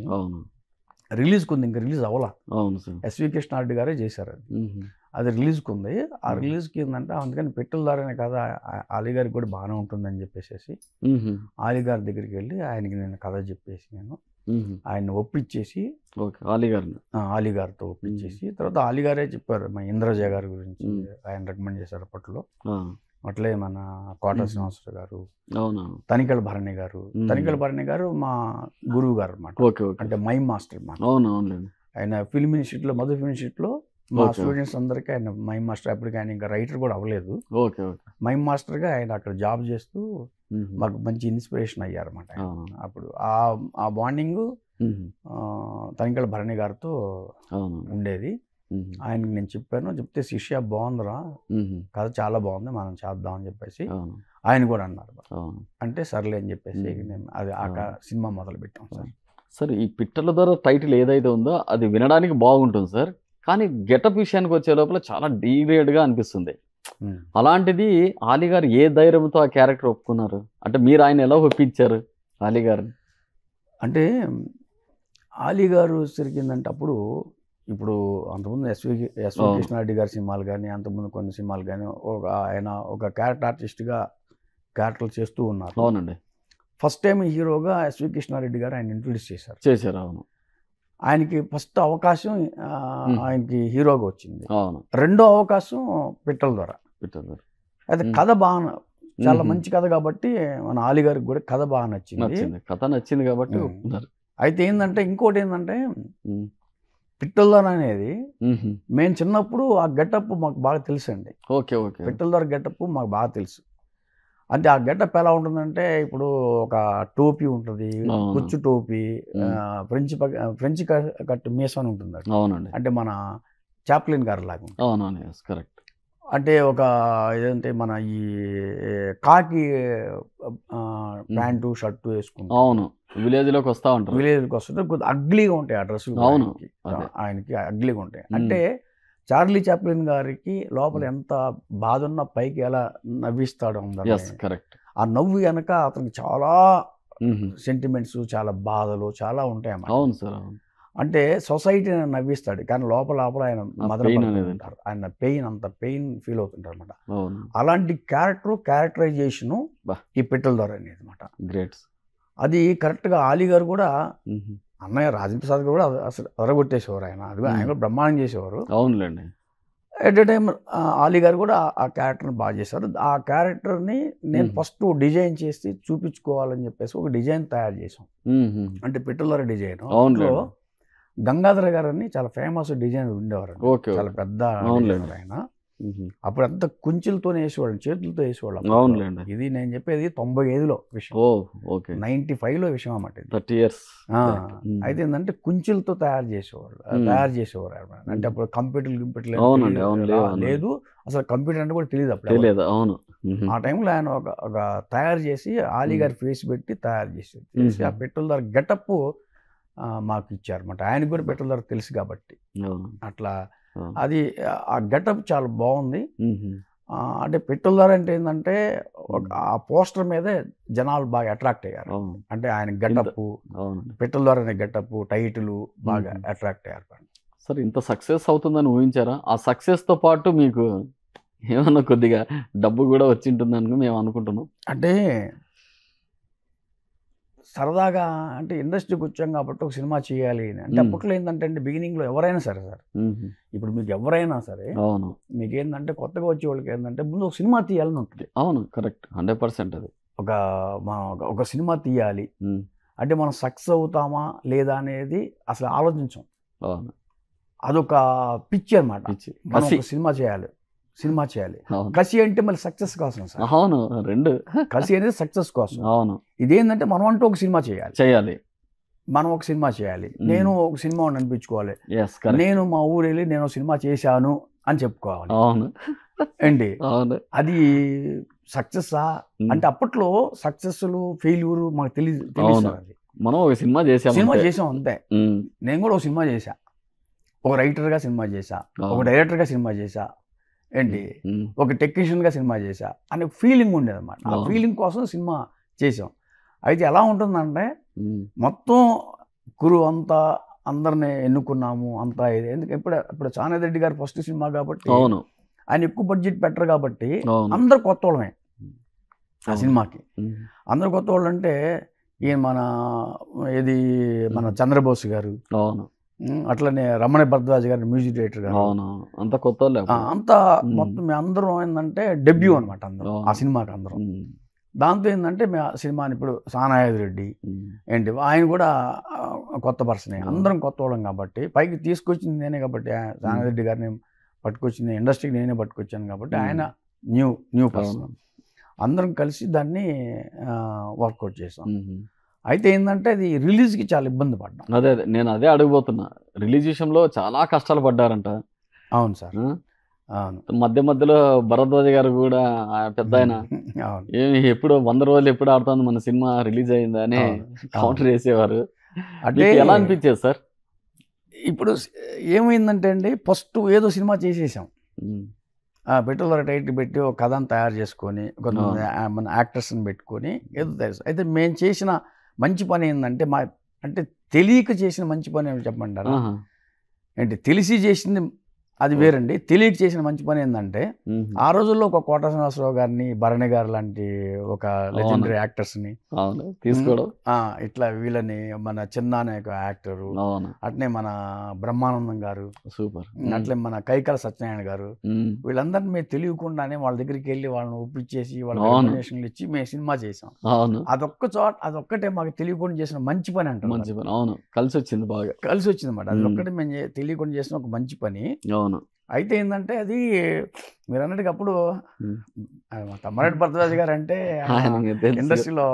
రిలీజ్కి ఉంది, ఇంకా రిలీజ్ అవ్వాల. ఎస్వి కృష్ణారెడ్డి గారే చేశారు అది రిలీజ్కి ఉంది. ఆ రిలీజ్కి ఏంటంటే, అందుకని పెట్టెల ద్వారానే కథ ఆలీ గారికి కూడా బాగానే ఉంటుందని చెప్పేసి ఆలీ గారి దగ్గరికి వెళ్ళి ఆయనకి నేను కథ చెప్పేసి నేను ఆయన ఒప్పించేసి, ఆలీ గారితో ఒప్పించేసి, తర్వాత ఆలీ గారే చెప్పారు మా ఇంద్రజ గారి గురించి, ఆయన రికమెండ్ చేశారు అప్పట్లో. అట్లే మన కోట శ్రీనివాసరావు గారు, తనికెళ్ళ భరణి గారు మా గురువు గారు అన్నమాట, అంటే మైమ్ మాస్టర్ అన్నమాట. ఆయన ఫిల్మ్ ఇన్స్టిట్యూట్లో, మధు ఫిల్మ్ ఇన్స్టిట్యూట్లో మా స్టూడెంట్స్ అందరికీ ఆయన మైమ్ మాస్టర్. అప్పటికి ఆయన ఇంకా రైటర్ కూడా అవ్వలేదు, మైమ్ మాస్టర్గా ఆయన అక్కడ జాబ్ చేస్తూ మాకు మంచి ఇన్స్పిరేషన్ అయ్యారన్నమాట. అప్పుడు ఆ బాండింగ్ తనికెళ్ళ భరణి గారితో ఉండేది. ఆయనకి నేను చెప్పాను, చెప్తే శిష్య బాగుందిరా, కథ చాలా బాగుంది, మనం చేద్దాం అని చెప్పేసి ఆయన కూడా అన్నారు. అంటే సర్లే అని చెప్పేసి నేను అది సినిమా మొదలు పెట్టాం సార్. సార్ ఈ పిట్టల దొర టైటిల్ ఏదైతే ఉందో అది వినడానికి బాగుంటుంది సార్, కానీ గెటప్ విషయానికి వచ్చే లోపల చాలా డీగ్రేడ్గా అనిపిస్తుంది. అలాంటిది ఆలీ గారు ఏ ధైర్యంతో ఆ క్యారెక్టర్ ఒప్పుకున్నారు? అంటే మీరు ఆయన ఎలా ఒప్పించారు ఆలీ గారిని? అంటే ఆలీ గారు సరికిందంటే అప్పుడు ఇప్పుడు అంతకుముందు ఎస్వి కృష్ణారెడ్డి గారి సినిమాలు కానీ, అంతకుముందు కొన్ని సినిమాలు కానీ ఆయన ఒక క్యారెక్టర్ ఆర్టిస్ట్గా క్యారెక్టర్లు చేస్తూ ఉన్నారు. అవునండి. ఫస్ట్ టైం హీరోగా ఎస్వి కృష్ణారెడ్డి గారు ఆయన ఇంట్రొడ్యూస్ చేశారు. అవును. ఆయనకి ఫస్ట్ అవకాశం ఆయనకి హీరోగా వచ్చింది. అవును. రెండో అవకాశం పిట్టల ద్వారా. అయితే కథ బాగా చాలా మంచి కథ కాబట్టి మన ఆలీ గారికి కూడా కథ బాగా నచ్చింది కాబట్టి. అయితే ఏంటంటే ఇంకోటి ఏంటంటే పిట్టల ద్వారా అనేది మేము చిన్నప్పుడు ఆ గెటప్ మాకు బాగా తెలుసు అండి. పిట్టల ద్వారా గెటప్ మాకు బాగా తెలుసు. అంటే ఆ గెటప్ ఎలా ఉంటుందంటే ఇప్పుడు ఒక టోపీ ఉంటుంది, కుచ్చు టోపీ, ఫ్రెంచ్ కట్ మీసం అని ఉంటుంది. అవునండి. అంటే మన చాప్లిన్ గారు లాగా. అవునండి, కరెక్ట్. అంటే ఒక ఏదంటే మన ఈ కాకి ప్యాంటు షర్టు వేసుకుంటాం. అవును, విలేజ్లోకి వస్తూ ఉంటారు. విలేజ్లోకి వస్తుంటే కొద్దిగా అగ్లీగా ఉంటాయి ఆ డ్రెస్సులు. అవును, ఆయనకి అగ్లీగా ఉంటాయి. అంటే చార్లీ చాప్లిన్ గారికి లోపల ఎంత బాధ ఉన్నా పైకి ఎలా నవ్విస్తాడు కరెక్ట్. ఆ నవ్వు వెనక అతనికి చాలా సెంటిమెంట్స్, చాలా బాధలు చాలా ఉంటాయి అన్నమాట. అవును సార్. అంటే సొసైటీ నవ్విస్తాడు కానీ లోపల ఆయన మొదలుపెడతారు. ఆయన పెయిన్ అంత పెయిన్ ఫీల్ అవుతుంటారు అనమాట. అలాంటి క్యారెక్టరైజేషను ఈ పిట్టల ద్వారా అనేది అనమాట. గ్రేట్. అది కరెక్ట్గా ఆలీ గారు కూడా, అన్నయ్య రాజేంద్ర ప్రసాద్ గారు కూడా అసలు అదరగొట్టేసేవారు. ఆయన కూడా బ్రహ్మాండం చేసేవారు. అవునులేండి. ఎట్ ఎ టైం ఆలీ గారు కూడా ఆ క్యారెక్టర్ని బాగా చేశారు. ఆ క్యారెక్టర్ని నేను ఫస్ట్ డిజైన్ చేసి చూపించుకోవాలని చెప్పేసి ఒక డిజైన్ తయారు చేసాం. అంటే పిట్టల ద్వారా డిజైన్. అందులో గంగాధర గారు అని చాలా ఫేమస్ డిజైనర్ ఉండేవారు. చాలా పెద్ద ఆయన. అప్పుడు అంతా కుంచెలతో వేసేవాళ్ళు, చేతులతో వేసేవాళ్ళు. ఇది నేను చెప్పేది 95లో విషయం, 95లో విషయం అన్నమాట. 30 years. అయితే ఏంటంటే కుంచెలతో తయారు చేసేవారు. అంటే అప్పుడు కంప్యూటర్ లేదు, అసలు కంప్యూటర్ అంటే కూడా తెలియదు అప్పుడు. అవును. ఆ టైంలో ఆయన ఒక తయారు చేసి ఆలీ గారి ఫేస్ పెట్టి తయారు చేసి ఆ పిట్టల ద్వారా గెటప్ మాకు ఇచ్చారన్నమాట. ఆయనకు కూడా పిట్టల ద్వారా తెలుసు కాబట్టి అట్లా అది ఆ గెటప్ చాలా బాగుంది. అంటే పిట్టల ద్వారా అంటే ఏంటంటే ఆ పోస్టర్ మీదే జనాలు బాగా అట్రాక్ట్ అయ్యారు. అంటే ఆయన గెటప్, పిట్టల ద్వారా అనే గెటప్, టైటిల్ బాగా అట్రాక్ట్ అయ్యారు. సార్ ఇంత సక్సెస్ అవుతుందని ఊహించారా? ఆ సక్సెస్తో పాటు మీకు ఏమన్నా కొద్దిగా డబ్బు కూడా వచ్చింటుందని మేము అనుకుంటున్నాం. అంటే సరదాగా అంటే ఇండస్ట్రీకి వచ్చాం కాబట్టి ఒక సినిమా చేయాలి అంటే అప్పట్లో ఏంటంటే అండి బిగినింగ్లో ఎవరైనా సరే సార్, ఇప్పుడు మీకు ఎవరైనా సరే మీకు ఏంటంటే కొత్తగా వచ్చే వాళ్ళకి ఏంటంటే ముందు ఒక సినిమా తీయాలని ఉంటుంది. అవును, కరెక్ట్, 100% అది. ఒక సినిమా తీయాలి అంటే మనం సక్సెస్ అవుతామా లేదా అనేది అసలు ఆలోచించాం. అదొక పిచ్చి అనమాట. మనం ఒక సినిమా చేయాలి. కసి అంటే మళ్ళీ సక్సెస్ కోసం సార్. అవును, రెండు. కసి అనేది సక్సెస్ కోసం. అవును. ఇదేంటంటే మనం అంటూ ఒక సినిమా చేయాలి. మనం ఒక సినిమా చేయాలి, నేను ఒక సినిమా అనిపించుకోవాలి, నేను మా ఊరు వెళ్ళి నేను సినిమా చేశాను అని చెప్పుకోవాలి. అవును అండి. అది సక్సెస్సా అంటే అప్పట్లో సక్సెస్లు ఫెయిల్యూర్ మాకు తెలియదు. మనం ఒక సినిమా చేసాం అంతే. నేను కూడా ఒక సినిమా చేశా, ఒక రైటర్గా సినిమా చేశా, ఒక డైరెక్టర్గా సినిమా చేశా, ఏంటి ఒక టెక్నీషియన్గా సినిమా చేశా అనే ఫీలింగ్ ఉండేది అన్నమాట. ఆ ఫీలింగ్ కోసం సినిమా చేసాం. అయితే ఎలా ఉంటుందంటే మొత్తం కురు అంతా అందరిని ఎన్నుకున్నాము అంతా. ఇది ఎందుకు ఇప్పుడు చానారెడ్డి గారు ఫస్ట్ సినిమా కాబట్టి ఆయన ఎక్కువ బడ్జెట్ పెట్టరు కాబట్టి అందరు కొత్త వాళ్ళమే ఆ సినిమాకి. అందరు కొత్త వాళ్ళు అంటే మన చంద్రబోస్ గారు, అట్లనే రమణ భరద్వాజ్ గారు మ్యూజిక్ డైరెక్టర్ గారు, అంత కొత్త అంతా మొత్తం మేము అందరం ఏంటంటే డెబ్యూ అనమాట అందరం ఆ సినిమాకి అందరం. దాంతో ఏంటంటే మేము ఆ సినిమాని ఇప్పుడు సానాయాద్ రెడ్డి ఏంటి ఆయన కూడా కొత్త పర్సనే, అందరం కొత్త వాళ్ళం కాబట్టి పైకి తీసుకొచ్చింది నేనే కాబట్టి సానాయాద్ రెడ్డి గారిని పట్టుకొచ్చింది ఇండస్ట్రీకి నేనే పట్టుకొచ్చాను కాబట్టి ఆయన న్యూ పర్సన్. అందరం కలిసి దాన్ని వర్కౌట్ చేసాం. అయితే ఏంటంటే అది రిలీజ్కి చాలా ఇబ్బంది పడ్డాం. నేను అదే అడగబోతున్నా. రిలీజ్ విషయంలో చాలా కష్టాలు పడ్డారంట. అవును సార్, అవును. మధ్య మధ్యలో భరద్వాజ్ గారు కూడా పెద్ద ఆయన అవును, ఏమి ఎప్పుడు 100 రోజులు ఎప్పుడు ఆడుతుంది మన సినిమా రిలీజ్ అయిందా అని కౌంటర్ వేసేవారు. అంటే మీకు ఎలా అనిపించేది సార్? ఇప్పుడు ఏమైందంటే అండి, ఫస్ట్ ఏదో సినిమా చేసేసాం, పెట్రోల్ టైటిల్ పెట్టి ఒక కథను తయారు చేసుకొని కొంతమంది మన యాక్టర్స్ని పెట్టుకొని ఏదో తెలుసు. అయితే మేము చేసిన మంచి పని ఏంటంటే అంటే తెలియక చేసిన మంచి పని ఏమి చెప్పమంటారా? ఏంటి తెలిసి చేసింది అది వేరండి. తెలియక చేసిన మంచి పని ఏంటంటే ఆ రోజుల్లో ఒక కోట శ్రీనివాసరావు గారిని, భరణి గారు లాంటి ఒక లెజెండరీ యాక్టర్స్ని తీసుకోవడం, ఇట్లా వీళ్ళని మన చిన్న అనే ఒక యాక్టరు, అట్నే మన బ్రహ్మానందం గారు, సూపర్, అట్లే మన కైకాల సత్యనారాయణ గారు, వీళ్ళందరినీ మేము తెలియకుండానే వాళ్ళ దగ్గరికి వెళ్ళి వాళ్ళని ఒప్పించేసి వాళ్ళ రెకమెండేషన్లు ఇచ్చి మేము సినిమా చేసాం. అదొక్కటే మాకు తెలియకుండా చేసిన మంచి పని అంటారు. మంచి పని, అవును, కలిసి వచ్చింది, బాగా కలిసి వచ్చింది అన్నమాట. అది ఒక్కటే మేము తెలియకుండా చేసిన ఒక మంచి పని. అయితే ఏంటంటే అది మీరు అన్నట్టుగా అప్పుడు తమ్మారెడ్డి భరద్వాజ్ గారు అంటే ఇండస్ట్రీలో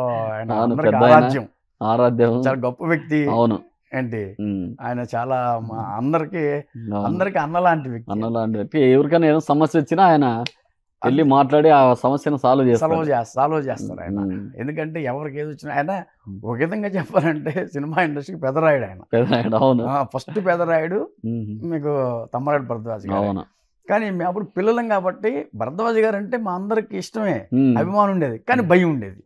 ఆరాధ్యం, చాలా గొప్ప వ్యక్తి. అవును, ఏంటి ఆయన చాలా అందరికి అన్నలాంటి వ్యక్తి. అన్నలాంటి వ్యక్తి. ఎవరికైనా ఏదో సమస్య వచ్చినా ఆయన వెళ్ళి మాట్లాడి ఆ సమస్యను సాల్వ్ చేస్తారు ఆయన. ఎందుకంటే ఎవరికి ఏది వచ్చినా ఆయన ఒక విధంగా చెప్పాలంటే సినిమా ఇండస్ట్రీకి పెదరాయుడు ఆయన. అవును, ఫస్ట్ పెదరాయుడు మీకు తమ్మారెడ్డి భరద్వాజ్ గారు. కానీ మేము అప్పుడు పిల్లలం కాబట్టి భరద్వాజ్ గారు అంటే మా అందరికి ఇష్టమే, అభిమానం ఉండేది, కానీ భయం ఉండేది.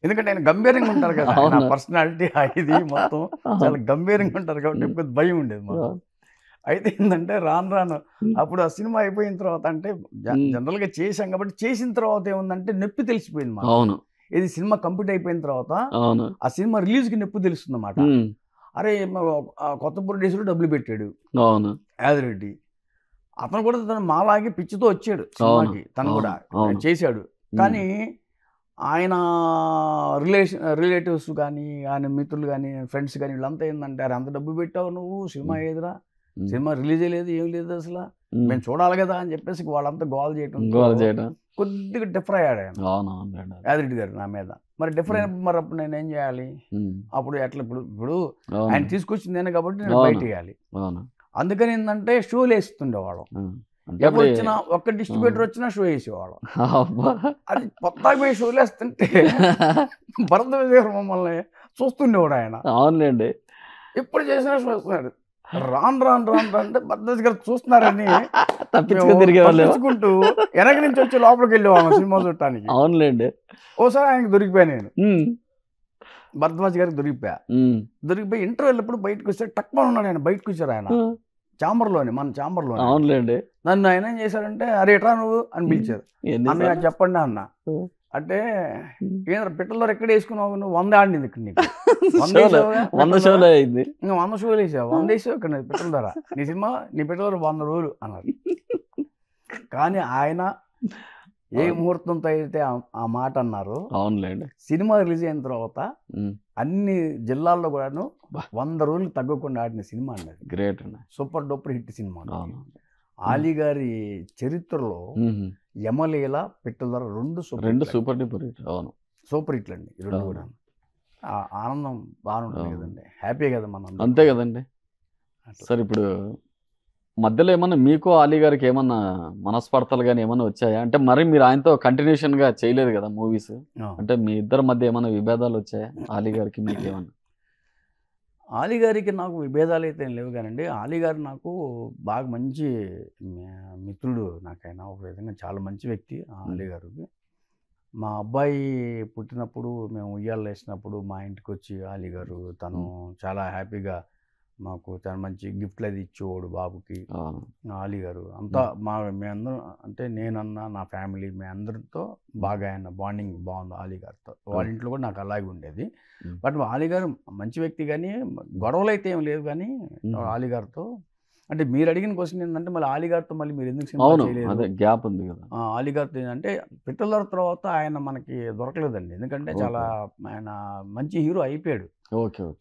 ఎందుకంటే ఆయన గంభీరంగా ఉంటారు కదా, పర్సనాలిటీ ఇది మొత్తం చాలా గంభీరంగా ఉంటారు కాబట్టి భయం ఉండేది మాకు. అయితే ఏంటంటే రాను అప్పుడు ఆ సినిమా అయిపోయిన తర్వాత అంటే జనరల్గా చేసాం కాబట్టి చేసిన తర్వాత ఏముందంటే నొప్పి తెలిసిపోయింది మాకు. అవును, ఇది సినిమా కంప్లీట్ అయిపోయిన తర్వాత ఆ సినిమా రిలీజ్కి నొప్పి తెలుస్తుంది అన్నమాట. అరే కొత్త ప్రొడ్యూసర్ డబ్బులు పెట్టాడు యాదిరెడ్డి, అతను కూడా తను మాలాగే పిచ్చితో వచ్చాడు సినిమాకి, తను కూడా చేశాడు. కానీ ఆయన రిలేటివ్స్ కానీ ఆయన మిత్రులు కానీ ఫ్రెండ్స్ కానీ వీళ్ళంతా ఏంటంటే అరే అంత డబ్బు పెట్టావు నువ్వు, సినిమా ఏదిరా, సినిమా రిలీజ్ లేదు, ఏం లేదు, అసలు మేము చూడాలి కదా అని చెప్పేసి వాళ్ళంతా గోల్ చేయడం కొద్దిగా డిఫర్ అయ్యాడు ఆయన యాదిరెడ్డి గారు నా మీద. మరి డిఫర్ అయినప్పుడు మరి అప్పుడు నేను ఏం చేయాలి? అప్పుడు ఎట్లా ఇప్పుడు ఆయన తీసుకొచ్చింది నేను కాబట్టి నేను బయట వేయాలి. అందుకని ఏంటంటే షోలు వేస్తుండేవాళ్ళం, ఎవరు వచ్చినా ఒక్క డిస్ట్రిబ్యూటర్ వచ్చినా షో వేసేవాళ్ళం. అది కొత్తగా పోయి షోలు వేస్తుంటే భరద్వాజ్ గారు మమ్మల్ని చూస్తుండేవాడు ఆయన. అవునండి, ఎప్పుడు చేసినా షో వస్తున్నాడు. రాను అంటే భరద్వాజ్ గారు చూస్తున్నారని తప్పించుకుంటూ వెనక నుంచి వచ్చి లోపలికి వెళ్ళేవాళ్ళం సినిమా చూడటానికి. అవునులేండి, ఓసారి ఆయనకి దొరికిపోయా, నేను భరద్వాజ్ గారికి దొరికిపోయి ఇంటర్వ్యూలు ఎప్పుడు బయటకు వస్తే టక్మని ఉన్నాడు ఆయన. బయటకు వచ్చారు ఆయన మన ఛాంబర్లో. అవునులేండి, నన్ను ఆయన ఏం చేశారంటే అరే ఎట్రా నువ్వు అని పిలిచారు. అన్న చెప్పండి అన్న అంటే ఏంద్ర పిట్టల్లో ఎక్కడ వేసుకున్నావు నువ్వు? 100 ఆడింది ఇక్కడ, నీకు 100 షోలు అయింది, ఇంకా 100 షోలు వేసావు, 100 వేసావు ఇక్కడ పిట్టల ధర, నీ సినిమా నీ పిట్టల 100 రోజులు అన్నారు. కానీ ఆయన ఏ ముహూర్తంతో అయితే ఆ మాట అన్నారు, అవునులేండి, సినిమా రిలీజ్ అయిన తర్వాత అన్ని జిల్లాల్లో కూడాను 100 రోజులు తగ్గకుండా ఆడిన సినిమా అన్నది. Great, super duper hit cinema. Ali గారి చరిత్రలో యమలీల, పిట్టల ధర రెండు సూపర్ డూపర్ హిట్. అవును, సూపర్ హిట్లు అండి ఈ రెండు కూడా. ఆనందం బాగుంటుంది కదండి, హ్యాపీ కదా మనం. అంతే కదండి సార్. ఇప్పుడు మధ్యలో ఏమన్నా మీకు ఆలీ గారికి ఏమన్నా మనస్పర్ధలు కానీ ఏమన్నా వచ్చాయా? అంటే మరి మీరు ఆయనతో కంటిన్యూషన్గా చేయలేదు కదా మూవీస్, అంటే మీ ఇద్దరి మధ్య ఏమన్నా విభేదాలు వచ్చాయా ఆలీ గారికి మీకు ఏమన్నా? ఆలీ గారికి నాకు విభేదాలు అయితే లేవు కానండి. ఆలీ గారు నాకు బాగా మంచి మిత్రుడు, నాకైనా ఒక విధంగా చాలా మంచి వ్యక్తి ఆలీ గారికి. మా అబ్బాయి పుట్టినప్పుడు మేము ఉయ్యాలు వేసినప్పుడు మా ఇంటికి వచ్చి ఆలీ గారు తను చాలా హ్యాపీగా మాకు చాలా మంచి గిఫ్ట్లు అది ఇచ్చేవాడు బాబుకి. ఆలీ గారు అంతా మేమందరం అంటే నేనన్నా నా ఫ్యామిలీ మేమందరితో బాగా ఆయన బాండింగ్ బాగుంది ఆలీ గారితో. వాళ్ళ ఇంట్లో కూడా నాకు అలాగే ఉండేది. బట్ ఆలీ గారు మంచి వ్యక్తి, కానీ గొడవలు అయితే ఏం లేదు. కానీ ఆలీ గారితో అంటే మీరు అడిగిన క్వశ్చన్ ఏంటంటే మళ్ళీ ఆలీ గారితో మళ్ళీ మీరు ఎందుకు సినిమా చేయలేదు, గ్యాప్ ఉంది కదా. ఆలీ గారితో ఏంటంటే పిట్టల ధర తర్వాత ఆయన మనకి దొరకలేదండి. ఎందుకంటే చాలా ఆయన మంచి హీరో అయిపోయాడు.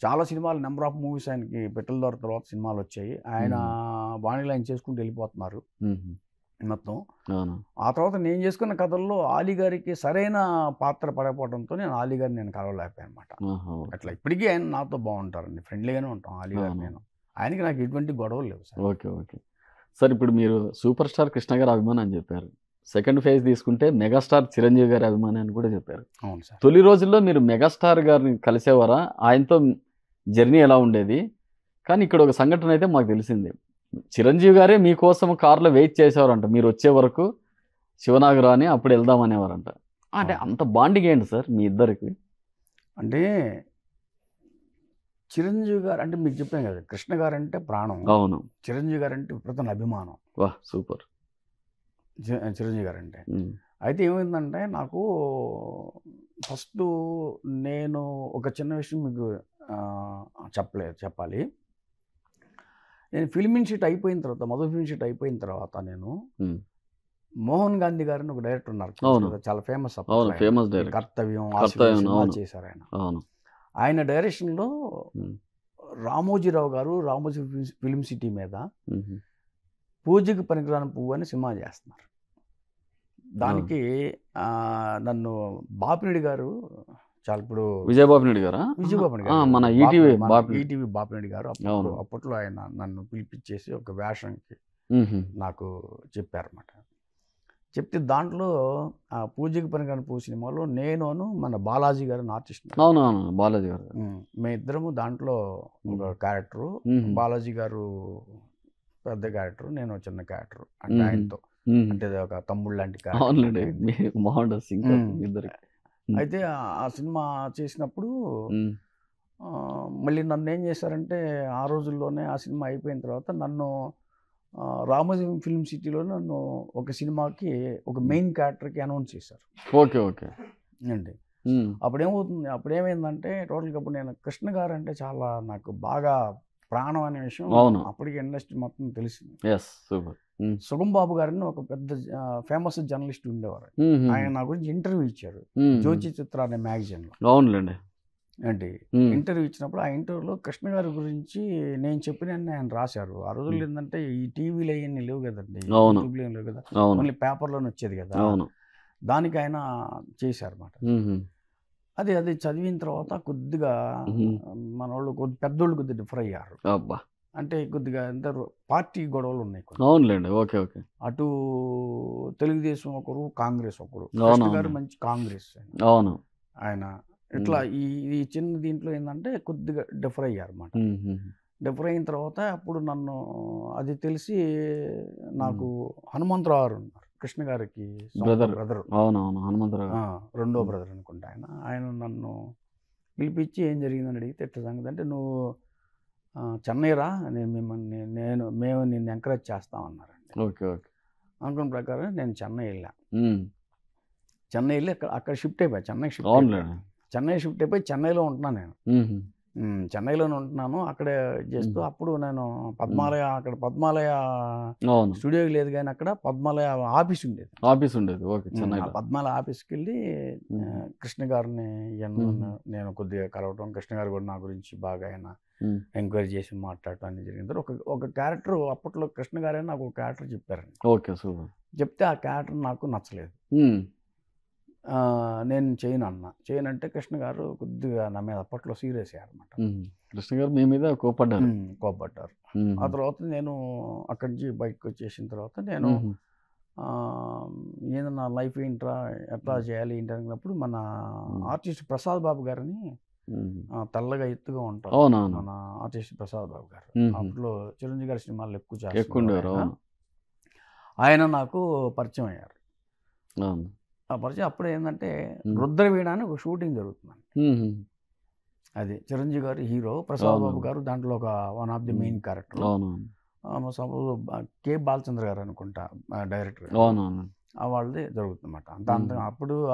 చాలా సినిమాలు నెంబర్ ఆఫ్ మూవీస్ ఆయనకి పిట్టల ధర తర్వాత సినిమాలు వచ్చాయి. ఆయన బాణీలు ఆయన చేసుకుంటూ వెళ్ళిపోతున్నారు మొత్తం. ఆ తర్వాత నేను చేసుకున్న కథల్లో ఆలీ గారికి సరైన పాత్ర పడకపోవడంతో నేను ఆలీ గారిని నేను కలవలేకపోయాను అనమాట. అట్లా ఇప్పటికీ ఆయన నాతో బాగుంటారండి, ఫ్రెండ్లీగానే ఉంటాం ఆలీ గారు నేను. ఆయనకి నాకు ఎటువంటి గొడవలు లేవు సార్. ఓకే. సార్ ఇప్పుడు మీరు సూపర్ స్టార్ కృష్ణ గారి అభిమాని అని చెప్పారు, సెకండ్ ఫేజ్ తీసుకుంటే మెగాస్టార్ చిరంజీవి గారి అభిమాని అని కూడా చెప్పారు. అవును సార్. తొలి రోజుల్లో మీరు మెగాస్టార్ గారిని కలిసేవారా, ఆయనతో జర్నీ ఎలా ఉండేది? కానీ ఇక్కడ ఒక సంఘటన అయితే మాకు తెలిసింది, చిరంజీవి గారే మీకోసం కార్లో వెయిట్ చేసేవారంట, మీరు వచ్చే వరకు శివనాగ రాని అప్పుడు వెళ్దామనేవారంట. అంటే అంత బాండింగ్ ఏంటి సార్ మీ ఇద్దరికి? అంటే చిరంజీవి గారు అంటే మీకు చెప్పాను కదా, కృష్ణ గారు అంటే ప్రాణం. అవును. చిరంజీవి గారు అంటే విపరీతమైన అభిమానం. వాహ్ సూపర్. చిరంజీవి గారు అంటే అయితే ఏమైందంటే నాకు ఫస్ట్ నేను ఒక చిన్న విషయం మీకు చెప్పాలి. నేను ఫిల్మ్ ఇన్స్టిట్యూట్ అయిపోయిన తర్వాత, మొదటి ఫిల్మ్ ఇన్స్టిట్యూట్ అయిపోయిన తర్వాత నేను మోహన్ గాంధీ గారిని ఒక డైరెక్టర్ ఉన్నారు, చాలా ఫేమస్ కర్తవ్యం చేశారు ఆయన. ఆయన డైరెక్షన్లో రామోజీరావు గారు రామోజీ ఫిల్మ్ సిటీ మీద పూజకి పనికిరాని పువ్వు అని సినిమా చేస్తున్నారు. దానికి నన్ను బాపిరెడ్డి గారు చాలా ఇప్పుడు విజయబాబు గారు మన ఈటీవీ బాపిరెడ్డి గారు అప్పట్లో ఆయన నన్ను పిలిపించేసి ఒక వేషంకి నాకు చెప్పారన్నమాట. చెప్తే దాంట్లో ఆ పూజకి పనికిరాని పువ్వు సినిమాలో నేను మన బాలాజీ గారు ఆర్టిస్ట్, బాలాజీ గారు, మేమిద్దరము దాంట్లో ఒక క్యారెక్టరు. బాలాజీ గారు పెద్ద క్యారెక్టర్, నేను చిన్న క్యారెక్టర్, అంటే ఆయనతో అంటే ఒక తమ్ముడు లాంటి క్యారెక్టర్. అయితే ఆ సినిమా చేసినప్పుడు మళ్ళీ నన్ను ఏం చేశారంటే, ఆ రోజుల్లోనే ఆ సినిమా అయిపోయిన తర్వాత నన్ను రామోజీ ఫిల్మ్ సిటీలో నన్ను ఒక సినిమాకి ఒక మెయిన్ క్యారెక్టర్కి అనౌన్స్ చేశారు. ఓకే ఓకే అండి. అప్పుడేమైందంటే టోటల్గా అప్పుడు నేను కృష్ణ గారు అంటే చాలా నాకు బాగా ప్రాణం అనే విషయం అప్పటికి ఇండస్ట్రీ మొత్తం తెలిసింది. సుగం బాబు గారిని ఒక పెద్ద ఫేమస్ జర్నలిస్ట్ ఉండేవారు, ఆయన నా గురించి ఇంటర్వ్యూ ఇచ్చారు జ్యోతి చిత్ర అనే మ్యాగజైన్లో. అవునులేండి. అంటే ఇంటర్వ్యూ ఇచ్చినప్పుడు ఆ ఇంటర్వ్యూలో కృష్ణ గారి గురించి నేను చెప్పిన ఆయన రాశారు. ఆ రోజుల్లో ఏంటంటే ఈ టీవీలో అవన్నీ లేవు కదండి, యూట్యూబ్లో లేవు కదా, ఓన్లీ పేపర్లోనే వచ్చేది కదా, దానికి ఆయన చేశారన్నమాట. అది చదివిన తర్వాత కొద్దిగా మన వాళ్ళు పెద్దోళ్ళు కొద్దిగా డిఫర్ అయ్యారు. అంటే కొద్దిగా అందరూ పార్టీ గొడవలు ఉన్నాయి. అవునులేండి. Okay okay. అటు తెలుగుదేశం ఒకరు, కాంగ్రెస్ ఒకరు. కృష్ణ గారు మంచి కాంగ్రెస్ అవును ఆయన. ఇట్లా ఈ చిన్న దీంట్లో ఏంటంటే కొద్దిగా డిఫర్ అయ్యారు అన్నమాట. డిఫర్ అయిన తర్వాత అప్పుడు నన్ను అది తెలిసి నాకు హనుమంతరావు గారు ఉన్నారు, కృష్ణ గారికి బ్రదర్. అవునవును, హనుమంతరావు రెండో బ్రదర్ అనుకుంటా ఆయన నన్ను పిలిపించి ఏం జరిగిందని అడిగితే, ఎట్లా సంగతి అంటే, నువ్వు చెన్నై రా, మేము నిన్ను ఎంకరేజ్ చేస్తామన్నారండి. Okay okay. అనుకున్న ప్రకారం నేను చెన్నై వెళ్ళి అక్కడ షిఫ్ట్ అయిపోయా. చెన్నై షిఫ్ట్ అయిపోయి చెన్నైలో ఉంటున్నాను నేను. చెన్నైలోనే ఉంటున్నాను అక్కడే చేస్తూ. అప్పుడు నేను పద్మాలయ స్టూడియోకి లేదు కానీ అక్కడ పద్మాలయ ఆఫీస్ ఉండేది. పద్మాలయ ఆఫీస్కి వెళ్ళి కృష్ణ గారిని నేను కొద్దిగా కలవటం, కృష్ణ గారు కూడా నా గురించి బాగా ఆయన ఎంక్వైరీ చేసి మాట్లాడటం అనేది జరిగింది. ఒక క్యారెక్టర్ అప్పట్లో కృష్ణ గారే నాకు ఒక క్యారెక్టర్ చెప్పారండి. Okay super. చెప్తే ఆ క్యారెక్టర్ నాకు నచ్చలేదు, నేను చేయనంటే కృష్ణ గారు కొద్దిగా నా మీద అప్పట్లో సీరియస్ అయ్యారన్నమాట. కృష్ణ గారు మీ మీద కోపడ్డారు. ఆ తర్వాత నేను అక్కడి నుంచి బయటకు వచ్చేసిన తర్వాత నేను ఏదన్నా లైఫ్ ఏంట్రా, ఎట్లా చేయాలి ఏంటి అనుకున్నప్పుడు మన ఆర్టిస్ట్ ప్రసాద్ బాబు గారిని, తెల్లగా ఎత్తుగా ఉంటారు మన ఆర్టిస్ట్ ప్రసాద్ బాబు గారు, అప్పట్లో చిరంజీవి గారి సినిమాలు ఎక్కువ చేస్తారు. ఆయన నాకు పరిచయం అయ్యారు. ఆ పరిచయం అప్పుడు ఏంటంటే రుద్రవీణ అని ఒక షూటింగ్ జరుగుతుందండి. అది చిరంజీవి గారు హీరో, ప్రసాద్ బాబు గారు దాంట్లో ఒక one of the main character. Suppose K Balachandra garu అనుకుంటా డైరెక్టర్, వాళ్ళది జరుగుతుందన్నమాట.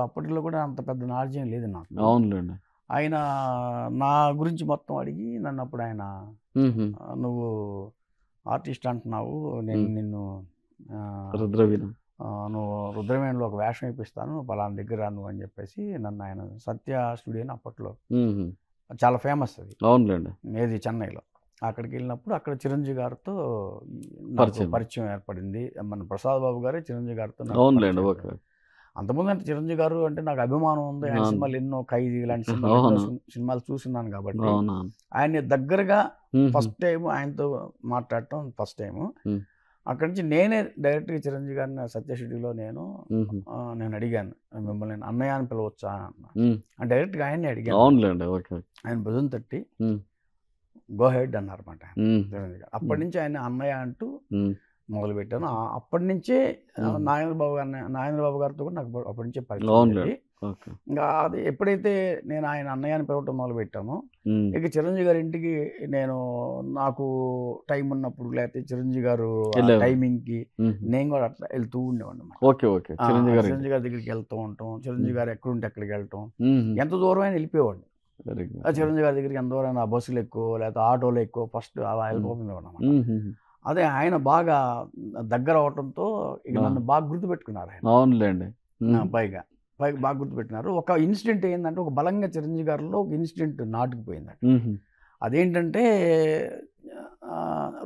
అప్పటిలో కూడా అంత పెద్ద నాలెడ్జ్ ఏం లేదు నాకు. ఆయన నా గురించి మొత్తం అడిగి నన్ను అప్పుడు ఆయన, నువ్వు ఆర్టిస్ట్ అంటున్నావు, నేను నిన్ను నువ్వు రుద్రవేణిలో ఒక వేషం ఇప్పిస్తాను, పలానా దగ్గర నువ్వు అని చెప్పేసి నన్ను ఆయన సత్య స్టూడియోని అప్పట్లో చాలా ఫేమస్ అది, ఏది చెన్నైలో, అక్కడికి వెళ్ళినప్పుడు అక్కడ చిరంజీవి గారితో పరిచయం ఏర్పడింది. మన ప్రసాద్ బాబు గారే చిరంజీవి గారితో. అంతకుముందు అంటే చిరంజీవి గారు అంటే నాకు అభిమానం ఉంది, ఆయన సినిమాలు ఎన్నో, ఖైదీ ఇలాంటి సినిమాలు చూస్తున్నాను కాబట్టి ఆయన దగ్గరగా ఫస్ట్ టైం ఆయనతో మాట్లాడటం ఫస్ట్ టైము. అక్కడి నుంచి నేనే డైరెక్ట్గా చిరంజీవి గారిని సత్యశెట్టిలో నేను అడిగాను, మిమ్మల్ని అన్నయ్య అని పిలవచ్చా అన్న. డైరెక్ట్గా ఆయన్ని అడిగాను. ఆయన భుజం తట్టి గో హెడ్ అన్నారన్నమాట చిరంజీవి గారు. అప్పటి నుంచి ఆయన అన్నయ్య అంటూ మొదలుపెట్టాను. అప్పటి నుంచే నాగేంద్రబాబు గారితో కూడా నాకు అప్పటి నుంచే పరిచయం. ఇంకా అది ఎప్పుడైతే నేను ఆయన అన్నయ్యని పిలవటం మొదలుపెట్టామో, ఇక చిరంజీవి గారి ఇంటికి నేను నాకు టైం ఉన్నప్పుడు, లేకపోతే చిరంజీవి గారు టైమింగ్కి నేను కూడా అట్లా వెళ్తూ ఉండేవాడిని. చిరంజీవి గారి దగ్గరికి వెళ్తూ ఉంటాం, చిరంజీవి గారు ఎక్కడుంటే అక్కడికి వెళ్ళటం, ఎంత దూరం అయినా వెళ్ళిపోయేవాడిని. చిరంజీవి గారి దగ్గరికి ఎంత దూరం అయినా బస్సులు ఎక్కువ లేకపోతే ఆటోలో ఎక్కువ ఫస్ట్ అలా వెళ్ళిపోతుండేవాడు. అదే ఆయన బాగా దగ్గర అవటంతో ఇక నన్ను బాగా గుర్తుపెట్టుకున్నారు ఆయన. అవునులేండి. పైగా బాగా గుర్తుపెట్టినారు. ఒక ఇన్సిడెంట్ ఏంటంటే, ఒక బలంగా చిరంజీవి గారిలో ఒక ఇన్సిడెంట్ నాటుకుపోయిందండి. అదేంటంటే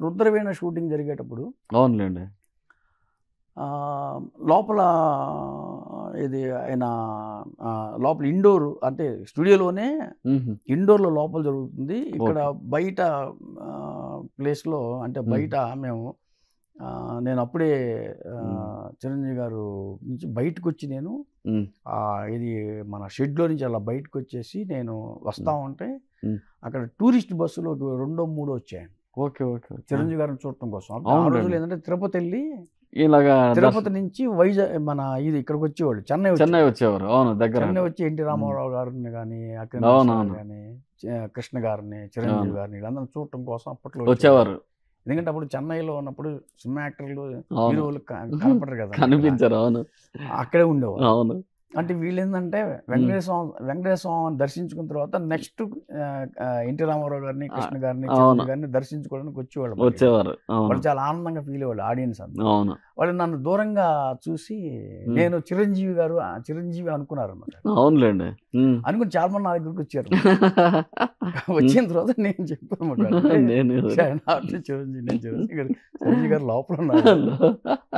రుద్రవీణ షూటింగ్ జరిగేటప్పుడు అవునులేండి లోపల ఇది ఆయన లోపల ఇండోర్ అంటే స్టూడియోలోనే ఇండోర్లో లోపల జరుగుతుంది. ఇక్కడ బయట ప్లేస్లో అంటే బయట నేను అప్పుడే చిరంజీవి గారు నుంచి బయటకు వచ్చి నేను ఇది మన షెడ్లో నుంచి అలా బయటకు వచ్చేసి నేను వస్తా ఉంటే అక్కడ టూరిస్ట్ బస్సులో 2, 3 వచ్చాయండి. చిరంజీవి గారిని చూడటం కోసం. ఆ రోజులు ఏంటంటే తిరుపతి వెళ్ళి ఇలాగా తిరుపతి నుంచి వైజాగ్ మన ఇది ఇక్కడికి వచ్చేవాళ్ళు, చెన్నై వచ్చేవారు. చెన్నై వచ్చి ఎన్టీ రామారావు గారిని కానీ, అక్కినేని కానీ, కృష్ణ గారిని, చిరంజీవి గారిని వీళ్ళందరూ చూడటం కోసం అప్పట్లో వచ్చేవారు. ఎందుకంటే అప్పుడు చెన్నైలో ఉన్నప్పుడు సినిమా యాక్టర్లు హీరోలు కనపడరు కదా, కనిపించారు. అక్కడే ఉండేవారు. అంటే వీళ్ళు ఏంటంటే వెంకటేశ్వర స్వామిని దర్శించుకున్న తర్వాత నెక్స్ట్ ఎన్టీ రామారావు గారిని, కృష్ణ గారిని, చిరంజీవి గారిని దర్శించుకోవడానికి వచ్చేవారు. వాళ్ళు చాలా ఆనందంగా ఫీల్ అయ్యేవాళ్ళు ఆడియన్స్ అంతా. వాళ్ళు నన్ను దూరంగా చూసి నేను చిరంజీవి అనుకున్నారు అన్నమాట. అవునులేండి. అనుకుని చాలా మంది నా దగ్గరికి వచ్చారు. వచ్చిన తర్వాత నేను చెప్పాను చిరంజీవి గారు లోపల ఉన్నారు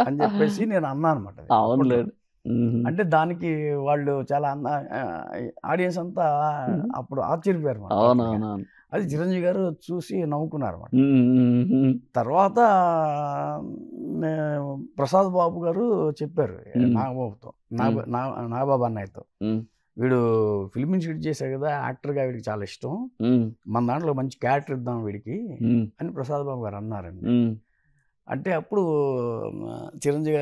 అని చెప్పేసి నేను అన్నా అనమాట. అంటే దానికి వాళ్ళు చాలా ఆడియన్స్ అంతా అప్పుడు ఆశ్చర్యపోయారు. అది చిరంజీవి గారు చూసి నవ్వుకున్నారు అన్నమాట. తర్వాత ప్రసాద్ బాబు గారు చెప్పారు నాగబాబు అన్నయ్యతో, వీడు ఫిల్మ్ ఇన్స్టిట్యూట్ చేశారు కదా, యాక్టర్గా వీడికి చాలా ఇష్టం, మన దాంట్లో మంచి క్యారెక్టర్ ఇద్దాం వీడికి అని ప్రసాద్ బాబు గారు అన్నారండి. అంటే అప్పుడు చిరంజీవి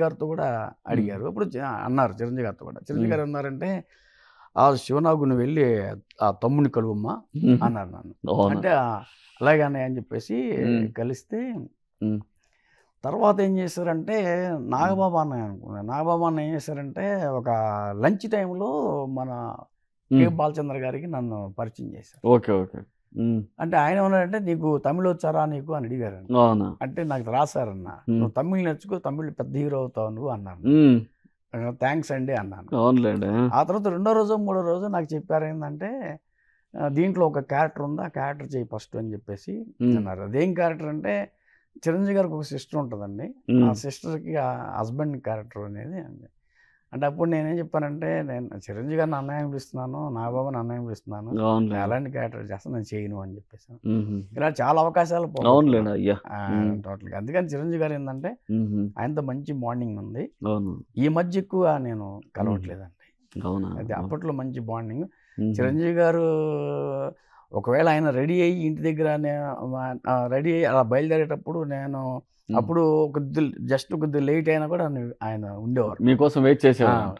గారితో కూడా అడిగారు. అప్పుడు అన్నారు చిరంజీవి గారితో కూడా. చిరంజీవి గారు అన్నారంటే, ఆ శివనాగు నువ్వు వెళ్ళి ఆ తమ్ముడిని కలువమ్మా అన్నారు నన్ను. అంటే అలాగే అన్నయ్య అని చెప్పేసి కలిస్తే తర్వాత ఏం చేశారంటే నాగబాబు అన్నయ్య అనుకున్నాను. నాగబాబు అన్న ఏం చేశారంటే ఒక లంచ్ టైంలో మన కే బాలచంద్ర గారికి నన్ను పరిచయం చేశారు. అంటే ఆయన ఏమన్నాడంటే, నీకు తమిళ వచ్చారా నీకు అని అడిగారు. అంటే నాకు రాశారన్న, నువ్వు తమిళ్ నేర్చుకో, తమిళ్ పెద్ద హీరో అవుతావు నువ్వు అన్నాను. థ్యాంక్స్ అండి అన్నాను. ఆ తర్వాత 2వ రోజు 3వ రోజు నాకు చెప్పారు ఏంటంటే, దీంట్లో ఒక క్యారెక్టర్ ఉంది, ఆ క్యారెక్టర్ చేయి ఫస్ట్ అని చెప్పేసి అన్నారు. అదేం క్యారెక్టర్ అంటే, చిరంజీవి గారికి ఒక సిస్టర్ ఉంటుందండి, ఆ సిస్టర్కి ఆ హస్బెండ్ క్యారెక్టర్ అనేది. అంటే అప్పుడు నేనేం చెప్పానంటే, నేను చిరంజీవి గారిని అన్నయ్య పిలుస్తున్నాను, నాగబాబుని అన్నయ్య పిలుస్తున్నాను, ఎలాంటి క్యారెక్టర్ చేస్తాను నేను చేయను అని చెప్పేసాను. ఇలా చాలా అవకాశాలు టోటల్గా. అందుకని చిరంజీవి గారు ఏంటంటే ఆయనతో మంచి బాండింగ్ ఉంది. ఈ మధ్య ఎక్కువ నేను కలవట్లేదండి. అది అప్పట్లో మంచి బాండింగ్. చిరంజీవి గారు ఒకవేళ ఆయన రెడీ అయ్యి ఇంటి దగ్గర రెడీ అయ్యి అలా బయలుదేరేటప్పుడు నేను అప్పుడు జస్ట్ కొద్దిగా లేట్ అయినా కూడా ఆయన ఉండేవారు, మీకోసం వెయిట్ చేసేవారు.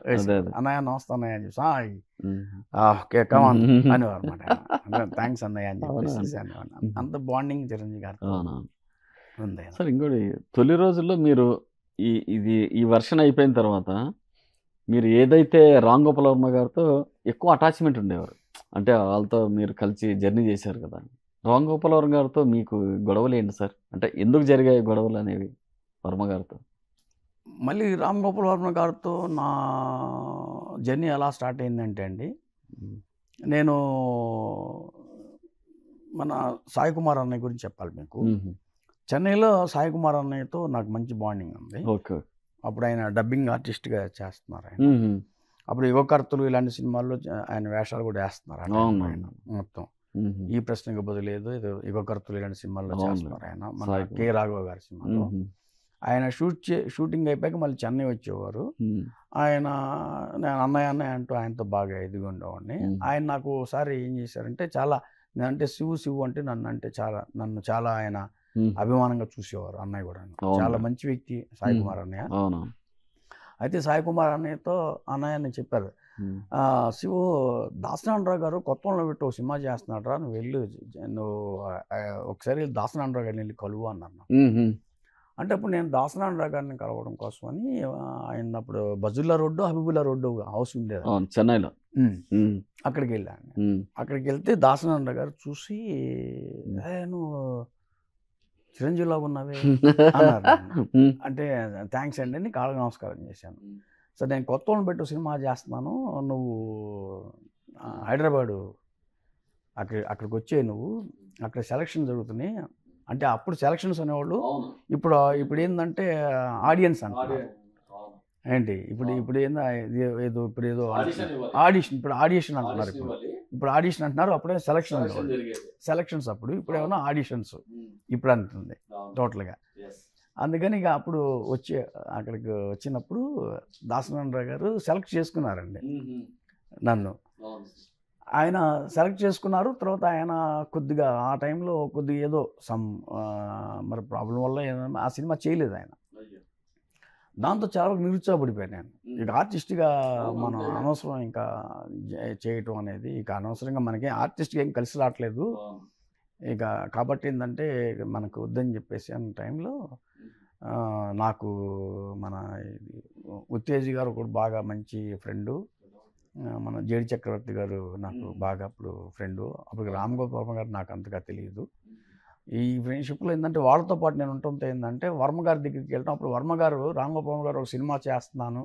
అన్నయ్య నమస్తే అన్నయ్య అని చెప్పి ఓకే కమాన్ అనేవారు అనమాట. థ్యాంక్స్ అన్నయ్య అని చెప్పేసి అనేవారు. అంత బాండింగ్ చిరంజీవి గారు ఉంది. సార్ ఇంకోటి, తొలి రోజుల్లో మీరు ఈ వర్షన్ అయిపోయిన తర్వాత మీరు ఏదైతే రామ్ గోపాల్ వర్మ గారితో ఎక్కువ అటాచ్మెంట్ ఉండేవారు, అంటే వాళ్ళతో మీరు కలిసి జర్నీ చేశారు కదా, రామ్ గోపాల్ వర్మ గారితో మీకు గొడవలు ఏంటి సార్? అంటే ఎందుకు జరిగాయి గొడవలు అనేవి వర్మ గారితో? మళ్ళీ రామ్ గోపాల్ వర్మ గారితో నా జర్నీ ఎలా స్టార్ట్ అయిందంటే అండి, నేను మన సాయి కుమార్ అన్నయ్య గురించి చెప్పాలి మీకు. చెన్నైలో సాయి కుమార్ అన్నయ్యతో నాకు మంచి బాండింగ్ ఉంది. అప్పుడు ఆయన డబ్బింగ్ ఆర్టిస్ట్గా చేస్తున్నారు. ఆయన అప్పుడు యువకర్తలు ఇలాంటి సినిమాల్లో ఆయన వేషాలు కూడా వేస్తున్నారు మొత్తం. ఈ ప్రశ్నకు బదులేదు ఏదో యుగకర్తలు ఇలాంటి సినిమాల్లో చేస్తున్నారు ఆయన, మన కె రాఘవ గారి సినిమాలో. ఆయన షూటింగ్ అయిపోయాక మళ్ళీ చెన్నై వచ్చేవారు. ఆయన నేను అన్నయ్య అంటూ ఆయనతో బాగా ఎదిగి ఉండేవాడిని. ఆయన నాకు ఒకసారి ఏం చేశారంటే, చాలా నేనంటే శివు అంటే నన్ను చాలా ఆయన అభిమానంగా చూసేవారు. అన్నయ్య కూడా చాలా మంచి వ్యక్తి సాయి కుమార్ అన్నయ్య. అయితే సాయి కుమార్ అన్నయ్యతో అన్నయ్యని చెప్పారు, శివు దాసనారాయణరావు గారు కొత్తలో పెట్టి ఒక సినిమా చేస్తున్నాడు రా, నువ్వు ఒకసారి దాసనారాయణరావు గారిని వెళ్ళి కలువు అన్నారు. అంటే అప్పుడు నేను దాసనారాయణరావు గారిని కలవడం కోసం అని ఆయన అప్పుడు Bazullah road Habibullah road house ఉండేది చెన్నైలో. అక్కడికి వెళ్ళాను. అక్కడికి వెళ్తే దాసనారాయణరావు గారు చూసి, నువ్వు చిరంజీవిలో ఉన్నవే అన్నారు. అంటే థ్యాంక్స్ అండి అని కాళ్ళకి నమస్కారం చేశాను. సరే నేను కొత్తలో పెట్టు సినిమా చేస్తున్నాను, నువ్వు హైదరాబాదు అక్కడికి వచ్చే, నువ్వు అక్కడ సెలక్షన్ జరుగుతున్నాయి అంటే, అప్పుడు సెలక్షన్స్ అనేవాళ్ళు, ఇప్పుడు ఏంటంటే ఆడియన్స్ అంటారు ఏంటి, ఇప్పుడు ఏందో ఏదో ఆడిషన్ అంటున్నారు. ఇప్పుడు ఆడిషన్ అంటున్నారు, అప్పుడే సెలక్షన్స్ అప్పుడు, ఇప్పుడు ఏమన్నా ఆడిషన్స్ ఇప్పుడు అంటుంది టోటల్గా. అందుకని ఇక అప్పుడు అక్కడికి వచ్చినప్పుడు దాసనారాయణరావు గారు సెలెక్ట్ చేసుకున్నారండి నన్ను. ఆయన సెలెక్ట్ చేసుకున్నారు. తర్వాత ఆయన కొద్దిగా ఆ టైంలో కొద్దిగా ఏదో మరి ప్రాబ్లం వల్ల ఆ సినిమా చేయలేదు ఆయన. దాంతో చాలా నిరుత్సాహపడిపోయాను నేను. ఇక ఆర్టిస్ట్గా మనం అనవసరం ఇంకా చేయటం అనేది, ఇక అనవసరంగా మనకి ఆర్టిస్ట్గా ఏం కలిసి రావట్లేదు ఇక. కాబట్టి ఏంటంటే మనకు వద్దని చెప్పేసి అన్న టైంలో నాకు మన ఉత్తేజ్ గారు కూడా బాగా మంచి ఫ్రెండు, మన జేడి చక్రవర్తి గారు నాకు బాగా అప్పుడు ఫ్రెండు. అప్పుడు రామ్ గోపాల్ వర్మ గారు నాకు అంతగా తెలియదు. ఈ ఫ్రెండ్షిప్లో ఏంటంటే వాళ్ళతో పాటు నేను ఉండటంతో ఏంటంటే వర్మ గారి దగ్గరికి వెళ్ళటం. అప్పుడు వర్మ గారు రామ్ గోపాల్ వర్మ గారు ఒక సినిమా చేస్తున్నాను,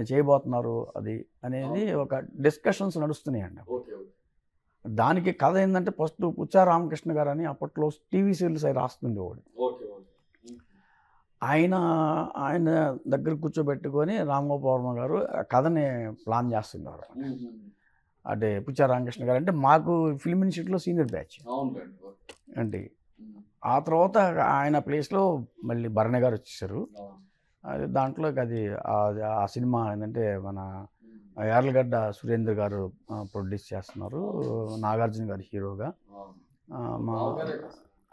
చేయబోతున్నారు అది అనేది ఒక డిస్కషన్స్ నడుస్తున్నాయండి. దానికి కథ ఏంటంటే, ఫస్ట్ పుచ్చా రామకృష్ణ గారు అని అప్పట్లో టీవీ సీరియల్స్ అవి రాస్తుండేవాడు. ఆయన దగ్గర కూర్చోబెట్టుకొని రామ్ గోపాల్ వర్మ గారు కథని ప్లాన్ చేస్తున్నారు. అంటే పుచ్చా రామకృష్ణ గారు అంటే మాకు ఫిల్మ్ ఇన్స్టిట్యూట్లో సీనియర్ బ్యాచ్ అంటే. ఆ తర్వాత ఆయన ప్లేస్లో మళ్ళీ భరణి గారు వచ్చేసారు. అది దాంట్లోకి ఆ సినిమా ఏంటంటే మన యార్లగడ్డ సురేంద్ర గారు ప్రొడ్యూస్ చేస్తున్నారు, నాగార్జున గారు హీరోగా.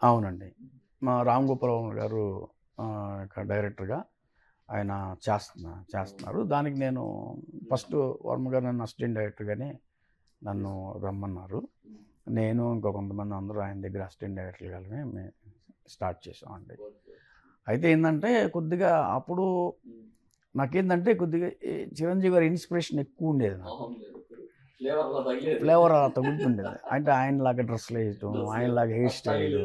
అవునండి, మా రామ్ గోపాల్ వర్మ గారు డైరెక్టర్గా ఆయన చేస్తున్నారు. దానికి నేను ఫస్ట్ వర్మ గారు నన్ను అసిస్టెంట్ డైరెక్టర్గానే నన్ను రమ్మన్నారు. నేను ఇంకో కొంతమంది అందరూ ఆయన దగ్గర అసిస్టెంట్ డైరెక్టర్గానే మేము స్టార్ట్ చేసామండి. అయితే ఏంటంటే కొద్దిగా అప్పుడు నాకేంటంటే కొద్దిగా చిరంజీవి గారి ఇన్స్పిరేషన్ ఎక్కువ ఉండేది, నాకు ఫ్లేవర్ అలా తగులుతుండేది. అంటే ఆయనలాగా డ్రెస్సులు వేయటం, ఆయనలాగా హెయిర్ స్టైల్,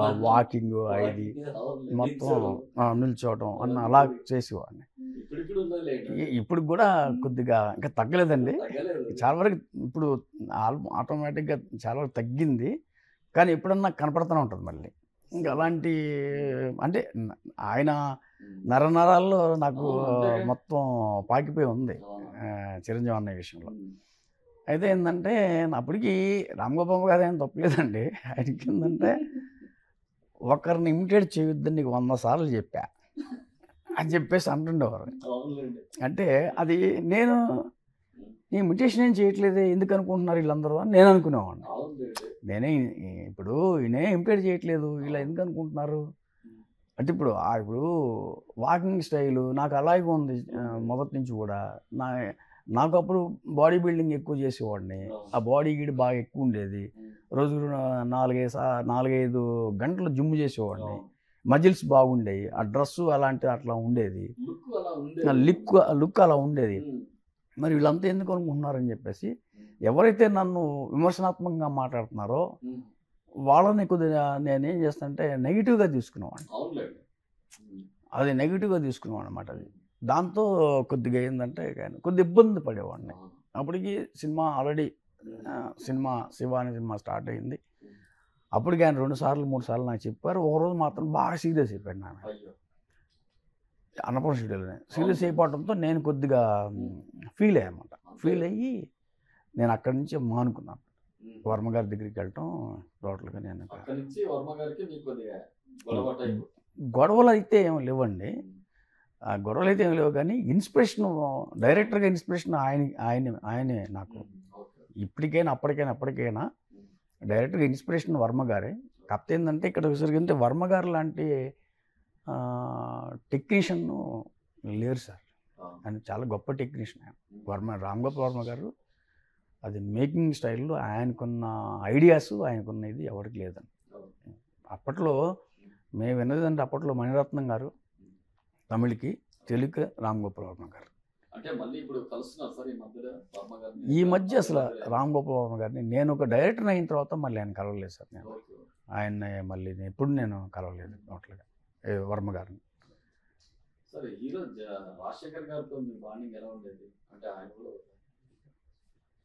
ఆ వాకింగ్, ఇది మొత్తం నిల్చోవటం అన్న అలా చేసేవాడిని. ఇప్పుడు కూడా కొద్దిగా ఇంకా తగ్గలేదండి, చాలా వరకు ఇప్పుడు ఆటోమేటిక్గా చాలా వరకు తగ్గింది. కానీ ఎప్పుడన్నా కనపడుతూనే ఉంటుంది మళ్ళీ. ఇంకా అలాంటి అంటే ఆయన నరనరాల్లో నాకు మొత్తం పాకిపోయి ఉంది చిరంజీవి అన్నయ్య విషయంలో. అయితే ఏంటంటే అప్పటికి రామ్ గోపాల్ గారు ఏం తప్పలేదండి. ఆయనకి ఏంటంటే ఒకరిని ఇమిటేట్ చేయొద్దని నీకు 100 సార్లు చెప్పా అని చెప్పేసి అంటుండేవారు. అంటే అది నేను ఇమిటేషన్ ఏం చేయట్లేదే, ఎందుకు అనుకుంటున్నారు వీళ్ళందరూ అని నేను అనుకునేవాడిని. ఇప్పుడు ఈయనే ఇమిటేట్ చేయట్లేదు, వీళ్ళు ఎందుకు అనుకుంటున్నారు అంటే, ఇప్పుడు వాకింగ్ స్టైలు నాకు అలాగే ఉంది మొదటి నుంచి కూడా. నాకు అప్పుడు బాడీ బిల్డింగ్ ఎక్కువ చేసేవాడిని, ఆ బాడీ గీడి బాగా ఎక్కువ ఉండేది. రోజుకు 4-5 గంటలు జిమ్ చేసేవాడిని, మజిల్స్ బాగుండేవి, ఆ డ్రెస్సు అట్లా ఉండేది, లుక్ అలా ఉండేది. మరి వీళ్ళంతా ఎందుకు అనుకుంటున్నారని చెప్పేసి ఎవరైతే నన్ను విమర్శనాత్మకంగా మాట్లాడుతున్నారో వాళ్ళని కొద్దిగా నేనేం చేస్తానంటే నెగిటివ్గా తీసుకునేవాడిని. అది నెగిటివ్గా తీసుకునేవాడిని అన్నమాట. అది దాంతో కొద్దిగా ఏంటంటే కొద్దిగా ఇబ్బంది పడేవాడిని. అప్పటికి సినిమా ఆల్రెడీ శివ అనే సినిమా స్టార్ట్ అయింది. అప్పటికి ఆయన 2 సార్లు 3 సార్లు నాకు చెప్పారు. ఒకరోజు మాత్రం బాగా సీరియస్ అయిపోయాడు నాన్న. అన్నపూర్ణ స్టూడియోలోనే సీరియస్ అయిపోవడంతో నేను కొద్దిగా ఫీల్ అయ్యానమాట. ఫీల్ అయ్యి నేను అక్కడి నుంచి మానుకున్నాను. వర్మ గారి దగ్గరికి వెళ్ళటం టోటల్గా నేను గొడవలు అయితే ఏమి లేవండి. ఆ గొడవలు అయితే ఏమి లేవు, కానీ ఇన్స్పిరేషన్ డైరెక్టర్గా ఇన్స్పిరేషన్ ఆయనే నాకు. ఇప్పటికైనా అప్పటికైనా డైరెక్టర్గా ఇన్స్పిరేషన్ వర్మ గారే. కాకపోతే ఏంటంటే ఇక్కడ జరిగింటే వర్మ గారు లాంటి టెక్నీషియన్ లేరు సార్. ఆయన చాలా గొప్ప టెక్నీషియన్. ఆయన రామ్ గోపాల్ వర్మ గారు అది మేకింగ్ స్టైల్లో ఆయనకున్న ఐడియాస్, ఆయనకున్న ఇది ఎవరికి లేదండి. అప్పట్లో మేము విన్నదంటే అప్పట్లో మణిరత్నం గారు తమిళకి, తెలుగు రామ్ గోపాల్ వర్మ గారు. ఈ మధ్య అసలు రామ్ గోపాల్ వర్మ గారిని నేను ఒక డైరెక్టర్ అయిన తర్వాత మళ్ళీ ఆయన కలవలేదు సార్. నేను ఆయన్ని మళ్ళీ ఎప్పుడు నేను కలవలేదు టోటల్గా వర్మ గారిని.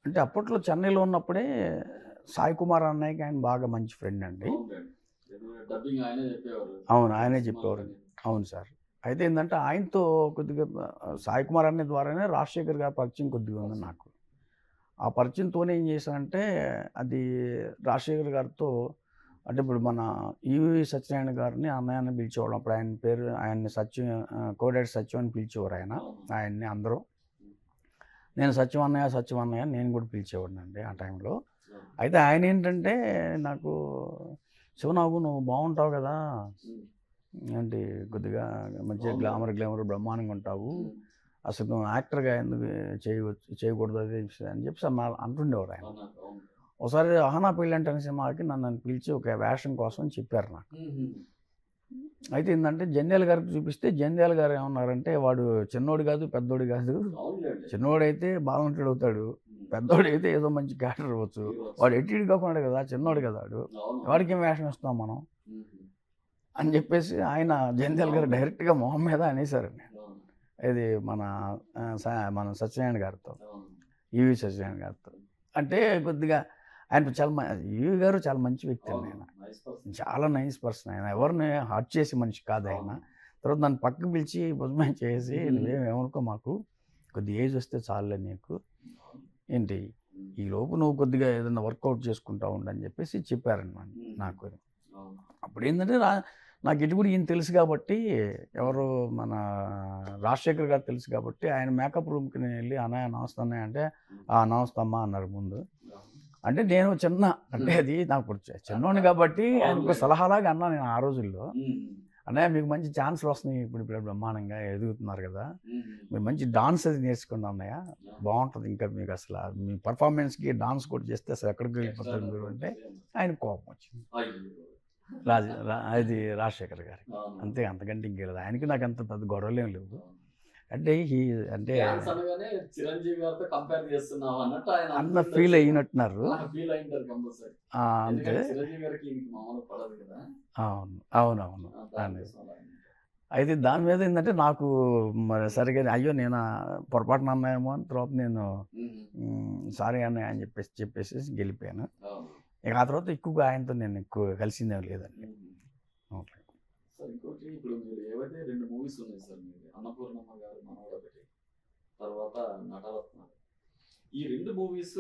అంటే అప్పట్లో చెన్నైలో ఉన్నప్పుడే సాయి కుమార్ అన్నయ్యకి ఆయన బాగా మంచి ఫ్రెండ్ అండి. అవును, ఆయనే చెప్పేవారు. అవును సార్. అయితే ఏంటంటే ఆయనతో కొద్దిగా సాయి కుమార్ అన్నయ్య ద్వారానే రాజశేఖర్ గారి పరిచయం కొద్దిగా ఉంది నాకు. ఆ పరిచయంతోనే ఏం చేశానంటే అది రాజశేఖర్ గారితో, అంటే ఇప్పుడు మన ఈవి సత్యనారాయణ గారిని అన్నయ్యని పిలిచేవాడు. అప్పుడు ఆయన పేరు ఆయన్ని కోడేటి సత్యం అని పిలిచేవారు ఆయన్ని అందరూ. నేను సత్యం అన్నయ్య నేను కూడా పిలిచేవాడిని అండి ఆ టైంలో. అయితే ఆయన ఏంటంటే నాకు, శివనాగు నువ్వు బాగుంటావు కదా, అంటే కొద్దిగా మంచిగా గ్లామర్ బ్రహ్మాండంగా ఉంటావు, అసలు నువ్వు యాక్టర్గా ఎందుకు చేయకూడదు అది అని చెప్పి అంటుండేవారు ఆయన. ఒకసారి అహనా పెళ్ళి అంటే సినిమాకి నన్ను పిలిచి ఒక వేషం కోసం చెప్పారు నాకు. అయితే ఏంటంటే జంధ్యాల గారికి చూపిస్తే జంధ్యాల గారు ఏమన్నారంటే, వాడు చిన్నోడు కాదు పెద్దోడు కాదు, చిన్నోడైతే బాగుంటాడు అవుతాడు, పెద్దోడైతే ఏదో మంచి క్యారెక్టర్ అవ్వచ్చు, వాడు ఎట్టిడి కాకుండా కదా, చిన్నోడు కదా వాడికి ఏం వేషం ఇస్తాం మనం అని చెప్పేసి ఆయన జంధ్యాల గారు డైరెక్ట్గా మొహం మీద అనేసారండి. ఇది మన సత్యనారాయణ గారితో, ఈవి సత్యనారాయణ గారితో. అంటే కొద్దిగా ఆయన చాలా ఈవి గారు చాలా మంచి వ్యక్తి అండి. ఆయన చాలా నైస్ పర్సన్. ఆయన ఎవరిని హర్ట్ చేసే మనిషి కాదు ఆయన. తర్వాత నన్ను పక్కకు పిలిచి భుజమే చేసి, నువ్వేమనుకో, మాకు కొద్ది ఏజ్ వస్తే చాలులే నీకు, ఏంటి ఈ లోపు నువ్వు కొద్దిగా ఏదైనా వర్కౌట్ చేసుకుంటా ఉండని చెప్పేసి చెప్పారనమాట నాకు. అప్పుడు ఏంటంటే నాకు ఇటు కూడా ఈయన తెలుసు కాబట్టి, ఎవరు మన రాజశేఖర్ గారు తెలుసు కాబట్టి, ఆయన మేకప్ రూమ్కి నేను వెళ్ళి అన్నయ్య నమస్తే అన్నయ్య అంటే, నమస్తే అమ్మా అన్నారు ముందు. అంటే నేను అంటే అది నాకు చిన్నోడిని కాబట్టి ఆయనకు సలహాలాగా అన్నా నేను ఆ రోజుల్లో, అన్నయ్య మీకు మంచి ఛాన్స్లు వస్తున్నాయి, ఇప్పుడు బ్రహ్మాండంగా ఎదుగుతున్నారు కదా, మీరు మంచి డాన్స్ అది నేర్చుకోండి అన్నయ్య, బాగుంటుంది, ఇంకా మీకు అసలు మీ పర్ఫార్మెన్స్కి డాన్స్ కూడా చేస్తే అసలు ఎక్కడికి వెళ్ళిపోతారు మీరు అంటే ఆయన కోపం వచ్చింది. అది రాజశేఖర్ గారి అంతే, అంతకంటే ఇంకేలేదు. ఆయనకి నాకు అంత పెద్ద గొడవలు ఏం లేవు. అంటే అంటే అన్న ఫీల్ అయినట్టున్నారు అంతే. అవునవును. అయితే దాని మీద ఏంటంటే నాకు మరి సరిగా అయ్యో నేను పొరపాటున అన్నాయేమో అని తర్వాత నేను సారీ అన్నయ్య అని చెప్పేసి గెలిపాను. ఇక ఆ తర్వాత ఎక్కువగా ఆయనతో నేను ఎక్కువ కలిసిందేం లేదండి. ఇంకోటి ఇప్పుడు మీరు ఏవైతే 2 మూవీస్ ఉన్నాయి సార్, మీరు అన్నపూర్ణమ్మ గారు మనవడు ఒకటి, తర్వాత నటరత్న, ఈ 2 మూవీస్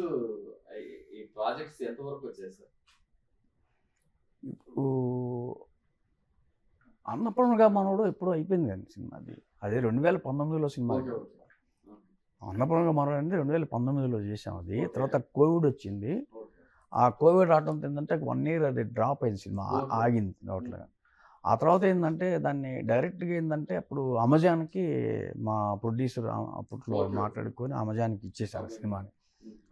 ఈ ప్రాజెక్ట్స్ ఎంతవరకు వచ్చాయి సార్? ఇప్పుడు అన్నపూర్ణగా మనవడు ఎప్పుడో అయిపోయింది అండి సినిమా. అదే 2019లో సినిమా. అన్నపూర్ణగా మనవడు అనేది 2019లో చేసాం. అది తర్వాత కోవిడ్ వచ్చింది. ఆ కోవిడ్ రావడంతో ఏంటంటే 1 year అది డ్రాప్ అయింది, సినిమా ఆగింది టోటల్గా. ఆ తర్వాత ఏంటంటే దాన్ని డైరెక్ట్గా ఏంటంటే అప్పుడు అమెజాన్కి మా ప్రొడ్యూసర్ అప్పట్లో మాట్లాడుకొని అమెజాన్కి ఇచ్చేసారు సినిమాని.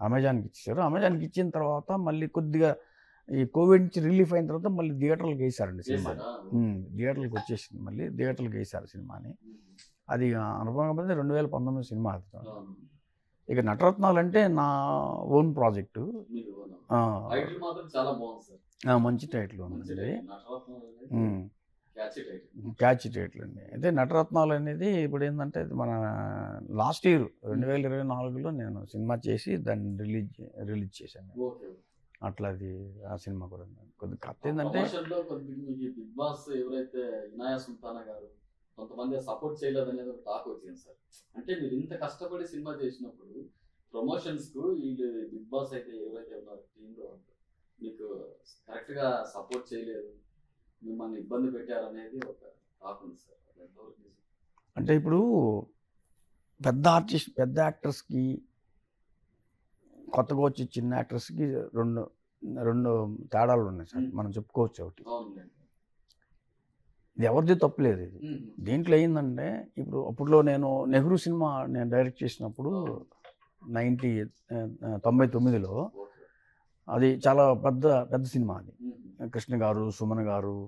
అమెజాన్కి ఇచ్చిన తర్వాత మళ్ళీ కొద్దిగా ఈ కోవిడ్ నుంచి రిలీఫ్ అయిన తర్వాత మళ్ళీ థియేటర్లకు వేసారండి సినిమాని. థియేటర్లకు వచ్చేసింది, మళ్ళీ థియేటర్లకు వేసారు సినిమాని. అది అనుభవంగా 2019 సినిమా. అది ఇక నటరత్నాలు అంటే నా ఓన్ ప్రాజెక్టు. మంచి టైటిల్ ఉంది, క్యాచ్ టైటిల్ అండి. అయితే నటరత్నాలు అనేది ఇప్పుడు ఏంటంటే మన లాస్ట్ ఇయర్ 2024లో నేను సినిమా చేసి దాన్ని రిలీజ్ చేశాను. అట్లా అది ఆ సినిమా కూడా కొద్దిగా కథ ఏంటంటే, బిగ్ బాస్ ఎవరైతే ఇనాయా సుల్తానా గారు కొంతమంది సపోర్ట్ చేయలేదు అనేది ఒక టాక్ వచ్చింది సార్. అంటే మీరు ఇంత కష్టపడి సినిమా చేసినప్పుడు ప్రమోషన్స్ కు వీళ్ళు బిగ్ బాస్ అయితే ఎవరైతే ఉన్నారు టీంలో మీకు కరెక్ట్ గా సపోర్ట్ చేయలేదు, మిమ్మల్ని ఇబ్బంది పెట్టారనేది ఒక టాక్ ఉంది సార్. అంటే ఇప్పుడు పెద్ద ఆర్టిస్ట్, పెద్ద యాక్టర్స్కి, కొత్తగా వచ్చి చిన్న యాక్టర్స్కి రెండు తేడాలు ఉన్నాయి సార్. మనం చెప్పుకోవచ్చు. ఒకటి, ఇది ఎవరిది తప్పులేదు. ఇది దీంట్లో ఏంటంటే, ఇప్పుడు అప్పుడులో నేను నెహ్రూ సినిమా నేను డైరెక్ట్ చేసినప్పుడు 99లో అది చాలా పెద్ద సినిమా. అది కృష్ణ గారు, సుమన్ గారు,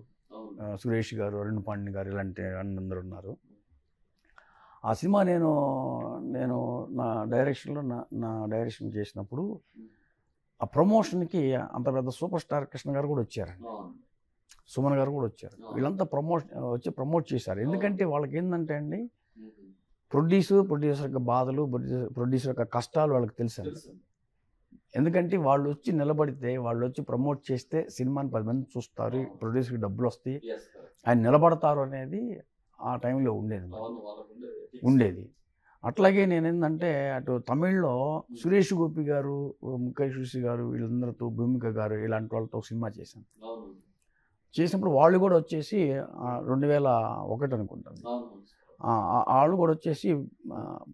సురేష్ గారు, అరుణ్ పాండ్య గారు ఇలాంటి అందరూ ఉన్నారు. ఆ సినిమా నేను నా డైరెక్షన్ చేసినప్పుడు ఆ ప్రమోషన్కి అంత పెద్ద సూపర్ స్టార్ కృష్ణ గారు కూడా వచ్చారండి, సుమన్ గారు కూడా వచ్చారు. వీళ్ళంతా ప్రమోట్ చేశారు. ఎందుకంటే వాళ్ళకి ఏంటంటే అండి, ప్రొడ్యూసర్ యొక్క బాధలు, ప్రొడ్యూసర్ యొక్క కష్టాలు వాళ్ళకి తెలుసు. ఎందుకంటే వాళ్ళు వచ్చి నిలబడితే, వాళ్ళు వచ్చి ప్రమోట్ చేస్తే సినిమాని 10 మంది చూస్తారు, ప్రొడ్యూసర్కి డబ్బులు వస్తాయి, ఆయన నిలబడతారు అనేది ఆ టైంలో ఉండేది. అట్లాగే నేనేంటంటే, అటు తమిళ్లో సురేష్ గోపి గారు, ముఖేష్ గారు, వీళ్ళందరితో, భూమిక గారు, ఇలాంటి వాళ్ళతో సినిమా చేశాను. చేసినప్పుడు వాళ్ళు కూడా వచ్చేసి 2001 అనుకుంటాను, వాళ్ళు కూడా వచ్చేసి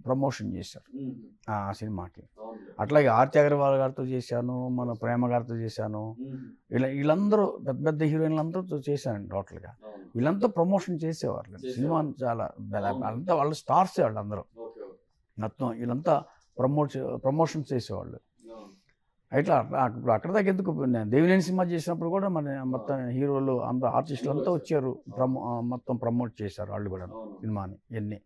ప్రమోషన్ చేశారు ఆ సినిమాకి. అట్లాగే ఆర్తి అగర్వాల్ గారితో చేశాను, మన ప్రేమ గారితో చేశాను. వీళ్ళందరూ పెద్ద హీరోయిన్లందరితో చేశాను టోటల్గా. వీళ్ళంతా ప్రమోషన్ చేసేవాళ్ళు సినిమా. చాలా అంతా వాళ్ళు స్టార్సే వాళ్ళందరూ మొత్తం. వీళ్ళంతా ప్రమోషన్స్ చేసేవాళ్ళు. ఇట్లా ఇప్పుడు అక్కడ దాకా ఎందుకు, నేను దేవినేని సినిమా చేసినప్పుడు కూడా మన మొత్తం హీరోలు అంత ఆర్టిస్టులు అంతా వచ్చారు, మొత్తం ప్రమోట్ చేశారు వాళ్ళు కూడా సినిమాని. ఇవన్నీ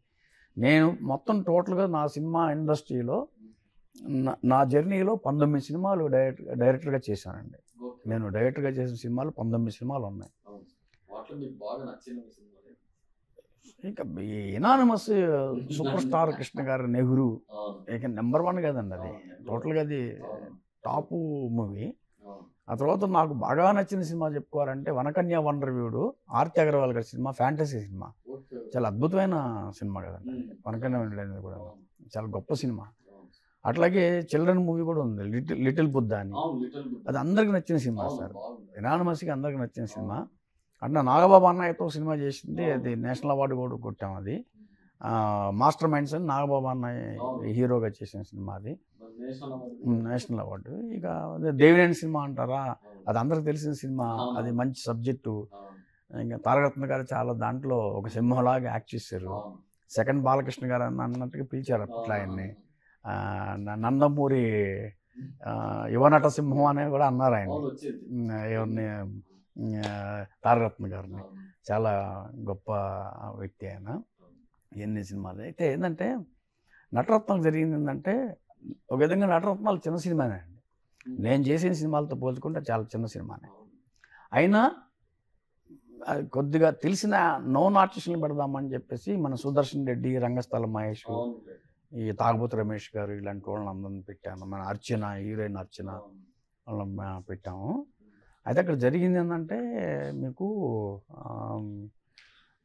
నేను మొత్తం టోటల్గా నా సినిమా ఇండస్ట్రీలో నా జర్నీలో 19 సినిమాలు డైరెక్టర్గా చేశానండి. నేను డైరెక్టర్గా చేసిన సినిమాలు 19 సినిమాలు ఉన్నాయి. ఇంకా ఎనానిమస్ సూపర్ స్టార్ కృష్ణ గారు, నెహ్రూ ఇక నెంబర్ 1 కదండి. అది టోటల్గా అది టాప్ మూవీ. ఆ తర్వాత నాకు బాగా నచ్చిన సినిమా చెప్పుకోవాలంటే వనకన్య వనరవీయుడు, ఆర్తి అగర్వాల్ గారి సినిమా, ఫ్యాంటసీ సినిమా. చాలా అద్భుతమైన సినిమా కదండి వనకన్య వనరవీయుడు అనేది కూడా, చాలా గొప్ప సినిమా. అట్లాగే చిల్డ్రన్ మూవీ కూడా ఉంది, లిటిల్ బుద్ధ అని. అది అందరికి నచ్చిన సినిమా సార్, ఎనానిమస్గా అందరికి నచ్చిన సినిమా. అట్లా నాగబాబు అన్నయ్యతో సినిమా చేసింది, అది నేషనల్ అవార్డు కూడా కొట్టాం. అది మాస్టర్ మైండ్స్ అని నాగబాబు అన్నయ్య హీరోగా చేసిన సినిమా, అది నేషనల్ అవార్డు. ఇక దేవినేని సినిమా అంటారా, అది అందరికి తెలిసిన సినిమా, అది మంచి సబ్జెక్టు. ఇంకా తారకరత్న గారు చాలా దాంట్లో ఒక సింహంలాగా యాక్ట్ చేశారు. సెకండ్ బాలకృష్ణ గారు అన్నట్టుగా పిలిచారు అప్పట్లో ఆయన్ని. నందమూరి యువనట సింహం అనేది కూడా అన్నారు ఆయన, ఎవరిని, తారకరత్న గారిని. చాలా గొప్ప వ్యక్తి ఆయన. ఎన్ని సినిమాలు అయితే ఏంటంటే, నటరత్నాలు జరిగింది ఏంటంటే, ఒక విధంగా నటరత్నాలు చిన్న సినిమానే అండి. నేను చేసిన సినిమాలతో పోల్చుకుంటే చాలా చిన్న సినిమానే. అయినా కొద్దిగా తెలిసిన నోన్ ఆర్టిస్టులను పెడదామని చెప్పేసి మన సుదర్శన్ రెడ్డి, రంగస్థల మహేష్, ఈ తాగుబోతు రమేష్ గారు, ఇలాంటి వాళ్ళని అందరిని పెట్టాను. మన అర్చన, హీరోయిన్ అర్చన వాళ్ళని పెట్టాము. అయితే అక్కడ జరిగింది ఏంటంటే, మీకు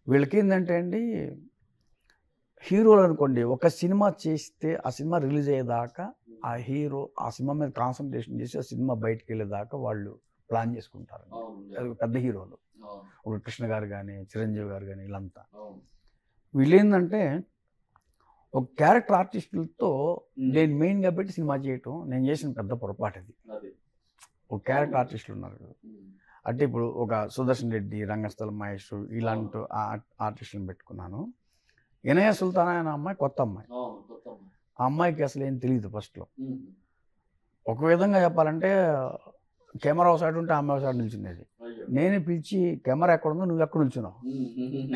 వీళ్ళకి ఏంటంటే అండి, హీరోలు అనుకోండి, ఒక సినిమా చేస్తే ఆ సినిమా రిలీజ్ అయ్యేదాకా ఆ హీరో ఆ సినిమా మీద కాన్సన్ట్రేషన్ చేసి ఆ సినిమా బయటకు వెళ్ళేదాకా వాళ్ళు ప్లాన్ చేసుకుంటారు. పెద్ద హీరోలు, ఒక కృష్ణ గారు కానీ, చిరంజీవి గారు కానీ, వీళ్ళంతా. వీళ్ళు ఏంటంటే ఒక క్యారెక్టర్ ఆర్టిస్టులతో నేను మెయిన్గా పెట్టి సినిమా చేయటం నేను చేసిన పెద్ద పొరపాటు. అది ఒక క్యారెక్టర్ ఆర్టిస్టులు ఉన్నారు అంటే, ఇప్పుడు ఒక సుదర్శన్ రెడ్డి, రంగస్థల మహేష్, ఇలాంటి ఆర్టిస్టులను పెట్టుకున్నాను. ఇనయ సుల్తానా అనే అమ్మాయి కొత్త అమ్మాయి. ఆ అమ్మాయికి అసలు ఏం తెలియదు ఫస్ట్లో. ఒక విధంగా చెప్పాలంటే, కెమెరా సైడ్ ఉంటే అమ్మాయి సైడ్ నిల్చునేది. నేనే పిలిచి, కెమెరా ఎక్కడ ఉందో నువ్వు ఎక్కడ నిల్చున్నావు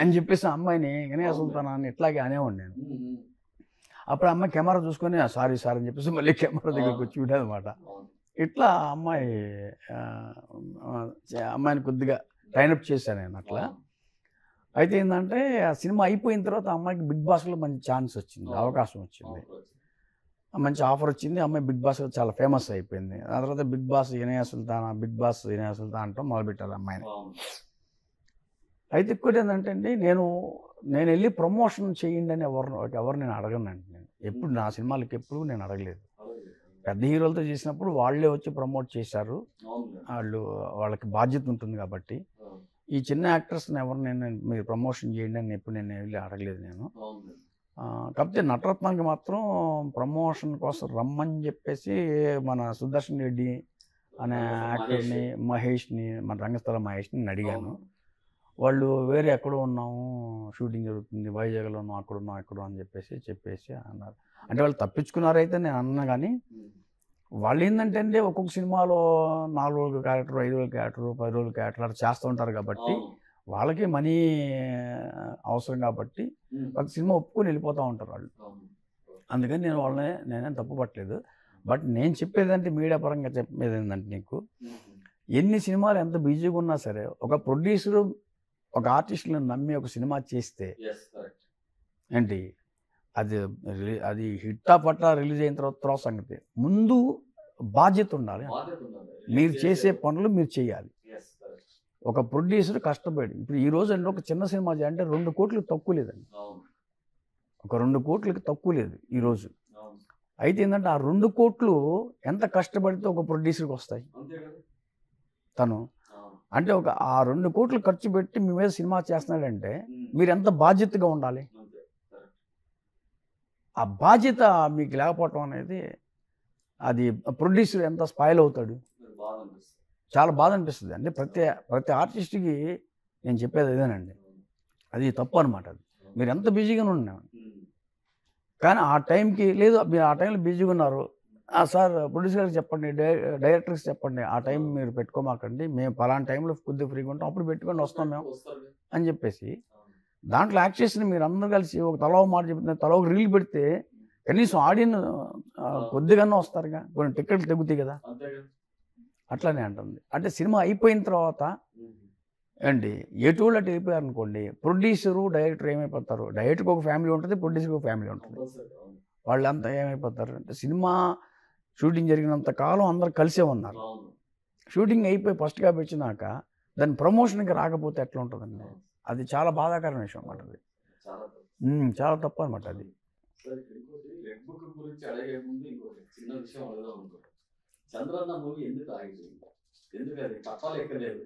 అని చెప్పేసి ఆ అమ్మాయిని ఇనయ సుల్తానా అని ఇట్లాగే అనేవాడిని నేను. అప్పుడు అమ్మాయి కెమెరా చూసుకొని సారీ అని చెప్పేసి మళ్ళీ కెమెరా దగ్గరికి వచ్చి ఉండేదన్నమాట. ఇట్లా అమ్మాయిని కొద్దిగా ట్రైనప్ చేశాను నేను అట్లా. అయితే ఏంటంటే, ఆ సినిమా అయిపోయిన తర్వాత అమ్మాయికి బిగ్ బాస్లో మంచి ఛాన్స్ వచ్చింది, అవకాశం వచ్చింది, మంచి ఆఫర్ వచ్చింది. అమ్మాయి బిగ్ బాస్లో చాలా ఫేమస్ అయిపోయింది. ఆ తర్వాత Bigg Boss Inaya Sultana, Bigg Boss Inaya Sultana అంటాం మొదలుపెట్టారు అమ్మాయిని. అయితే ఇంకోటి ఏంటంటే అండి, నేను వెళ్ళి ప్రమోషన్ చేయండి అని ఎవరు నేను అడగనండి. నేను ఎప్పుడు నా సినిమాలకి ఎప్పుడు నేను అడగలేదు. పెద్ద హీరోలతో చేసినప్పుడు వాళ్ళే వచ్చి ప్రమోట్ చేశారు, వాళ్ళకి బాధ్యత ఉంటుంది కాబట్టి. ఈ చిన్న యాక్టర్స్ని ఎవరు మీరు ప్రమోషన్ చేయండి అని ఎప్పుడు నేను వెళ్ళి అడగలేదు నేను. కాకపోతే నటరత్నానికి మాత్రం ప్రమోషన్ కోసం రమ్మని చెప్పేసి మన సుదర్శన్ రెడ్డి అనే యాక్టర్ని, మహేష్ని, మన రంగస్థల మహేష్ని అడిగాను. వాళ్ళు వేరే ఎక్కడో ఉన్నాము, షూటింగ్ జరుగుతుంది, వైజాగ్లో ఉన్నాం, అక్కడ ఉన్నాం, ఎక్కడో అని చెప్పేసి అన్నారు. అంటే వాళ్ళు తప్పించుకున్నారైతే నేను అన్నా, కానీ వాళ్ళు ఏంటంటే ఒక్కొక్క సినిమాలో 4 రోజుల క్యారెక్టర్, 5 రోజుల క్యారెక్టర్, 10 రోజుల క్యారెక్టర్ అలా చేస్తూ ఉంటారు కాబట్టి వాళ్ళకి మనీ అవసరం కాబట్టి ప్రతి సినిమా ఒప్పుకొని వెళ్ళిపోతూ ఉంటారు వాళ్ళు. అందుకని నేను వాళ్ళని నేనేం తప్పు పట్టలేదు. బట్ నేను చెప్పేదంటే మీడియా పరంగా చెప్పేది ఏంటంటే, నీకు ఎన్ని సినిమాలు ఎంత బిజీగా ఉన్నా సరే ఒక ప్రొడ్యూసరు ఒక ఆర్టిస్టులను నమ్మి ఒక సినిమా చేస్తే ఏంటి అది హిట్టా పట్టా రిలీజ్ అయిన తర్వాత సంగతి, ముందు బాధ్యత ఉండాలి. మీరు చేసే పనులు మీరు చేయాలి. ఒక ప్రొడ్యూసర్ కష్టపడి ఇప్పుడు ఈ రోజు అంటే ఒక చిన్న సినిమా అంటే 2 కోట్లకు తక్కువ లేదండి, ఒక 2 కోట్లకి తక్కువ లేదు ఈరోజు. అయితే ఏంటంటే ఆ 2 కోట్లు ఎంత కష్టపడితే ఒక ప్రొడ్యూసర్కి వస్తాయి. తను అంటే ఆ 2 కోట్లు ఖర్చు పెట్టి మీ మీద సినిమా చేస్తున్నాడంటే మీరు ఎంత బాధ్యతగా ఉండాలి. ఆ బాధ్యత మీకు లేకపోవటం అనేది అది ప్రొడ్యూసర్ ఎంత స్పాయిల్ అవుతాడు, చాలా బాధ అనిపిస్తుంది. అంటే ప్రతి ఆర్టిస్ట్కి నేను చెప్పేది అదేనండి, అది తప్పు అనమాట. అది మీరు ఎంత బిజీగానే ఉన్నాను కానీ ఆ టైంకి లేదు, మీరు ఆ టైంలో బిజీగా ఉన్నారు, సార్ ప్రొడ్యూసర్ గారికి చెప్పండి, డైరెక్టర్కి చెప్పండి, ఆ టైం మీరు పెట్టుకోమాకండి, మేము పలానా టైంలో కొద్దిగా ఫ్రీగా ఉంటాం, అప్పుడు పెట్టుకొని వస్తాం మేము అని చెప్పేసి దాంట్లో యాక్ట్ చేసిన మీరు అందరూ కలిసి ఒక తల మాట చెప్తున్న తల ఒక రీల్ పెడితే కనీసం ఆడియన్స్ కొద్దిగానే వస్తారుగా, కొన్ని టికెట్లు తగ్గుతాయి కదా. అట్లానే అంటుంది. అంటే సినిమా అయిపోయిన తర్వాత అండి ఎటువంటి అటు వెళ్ళిపోయారు అనుకోండి, ప్రొడ్యూసరు డైరెక్టర్ ఏమైపోతారు, డైరెక్టర్కి ఒక ఫ్యామిలీ ఉంటుంది, ప్రొడ్యూసర్కి ఒక ఫ్యామిలీ ఉంటుంది. వాళ్ళంతా ఏమైపోతారు అంటే సినిమా షూటింగ్ జరిగినంత కాలం అందరు కలిసే ఉన్నారు, షూటింగ్ అయిపోయి ఫస్ట్ కాపీ వచ్చినాక దాని ప్రమోషన్కి రాకపోతే ఎట్లా ఉంటుందండి, అది చాలా బాధాకరమైన విషయం అన్నమాట. అది చాలా తప్పు అనమాట. అది చంద్రన్న మూవీ ఎందుకు ఆగిపోయింది, ఎందుకు అది తప్పలేకలేదు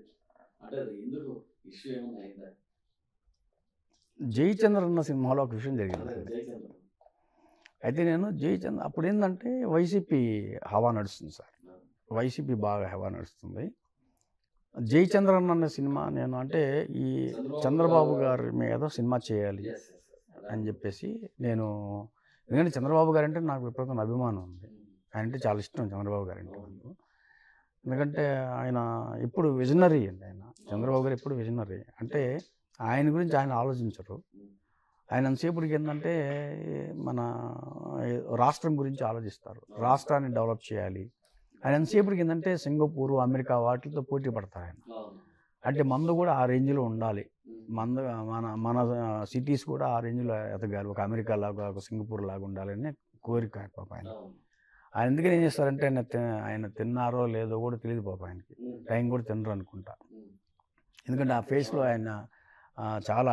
అంటే అది ఎందుకు ఇష్యూ ఏమైనా అయిందా? జయచంద్రన్న సినిమాలో ఒక విషయం జరిగింది. అయితే నేను జయచంద్ర అప్పుడు ఏంటంటే వైసీపీ హవా నడుస్తుంది సార్, వైసీపీ బాగా హవా నడుస్తుంది. జయచంద్రన్న అన్న సినిమా నేను అంటే ఈ చంద్రబాబు గారి మీద సినిమా చేయాలి అని చెప్పేసి నేను, ఎందుకంటే చంద్రబాబు గారు అంటే నాకు విపరీతమైన అభిమానం ఉంది, ఆయన అంటే చాలా ఇష్టం చంద్రబాబు గారు అంటే నాకు. ఎందుకంటే ఆయన ఎప్పుడు విజనరీ అండి, ఆయన చంద్రబాబు గారు ఎప్పుడు విజనరీ. అంటే ఆయన గురించి ఆయన ఆలోచించరు, ఆయన అంతసేపటికి ఏంటంటే మన రాష్ట్రం గురించి ఆలోచిస్తారు, రాష్ట్రాన్ని డెవలప్ చేయాలి. ఆయన ఎంతసేపటికి ఏంటంటే సింగపూర్, అమెరికా వాటితో పోటీ పడతారు ఆయన. అంటే మందు కూడా ఆ రేంజ్లో ఉండాలి, మన సిటీస్ కూడా ఆ రేంజ్లో ఎదగాలి, ఒక అమెరికా లాగా ఒక సింగపూర్ లాగా ఉండాలని కోరిక పాప ఆయన. ఆయన ఎందుకని ఏం చేస్తారంటే ఆయన తిన్నారో లేదో కూడా తెలియదు పాప ఆయనకి, టైం కూడా తినరు అనుకుంటా. ఎందుకంటే ఆ ఫేస్లో ఆయన చాలా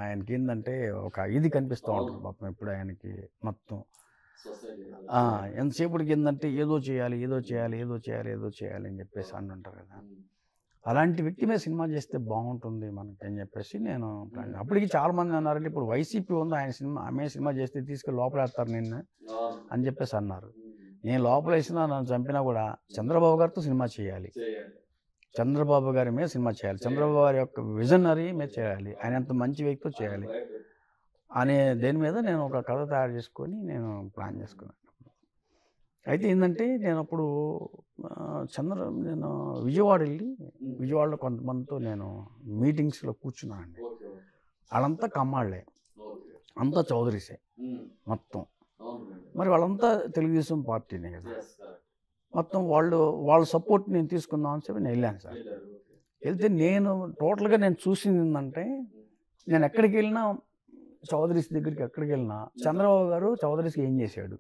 ఆయనకి ఏంటంటే ఒక ఇది కనిపిస్తూ ఉంటుంది పాపం ఎప్పుడు ఆయనకి మొత్తం. ఎంతసేపటికి ఏంటంటే ఏదో చేయాలి అని చెప్పేసి అంటుంటారు కదా. అలాంటి వ్యక్తి మీద సినిమా చేస్తే బాగుంటుంది మనకి అని చెప్పేసి నేను అప్పటికి చాలామంది అన్నారంటే ఇప్పుడు వైసీపీ ఉంది, ఆమె సినిమా చేస్తే తీసుకెళ్ళి లోపలేస్తారు నిన్ను అని చెప్పేసి అన్నారు. నేను లోపల వేసినా నన్ను చంపినా కూడా చంద్రబాబు గారితో సినిమా చేయాలి, చంద్రబాబు గారి మీద సినిమా చేయాలి, చంద్రబాబు గారి యొక్క విజనరీ మీద చేయాలి, ఆయన ఎంత మంచి వ్యక్తితో చేయాలి అనే దేని మీద నేను ఒక కథ తయారు చేసుకొని నేను ప్లాన్ చేసుకున్నాను. అయితే ఏంటంటే నేను అప్పుడు నేను విజయవాడ వెళ్ళి విజయవాడలో కొంతమందితో నేను మీటింగ్స్లో కూర్చున్నానండి. వాళ్ళంతా కమ్మాళ్ళే, అంతా చౌదరీసే మొత్తం. మరి వాళ్ళంతా తెలుగుదేశం పార్టీనే కదా మొత్తం. వాళ్ళ సపోర్ట్ నేను తీసుకుందాం అని చెప్పి నేను వెళ్ళాను సార్. వెళ్తే నేను టోటల్గా నేను చూసింది ఏంటంటే, నేను ఎక్కడికి వెళ్ళినా చౌదరీస్ దగ్గరికి ఎక్కడికి వెళ్ళినా చంద్రబాబు గారు చౌదరీస్కి ఏం చేశాడు,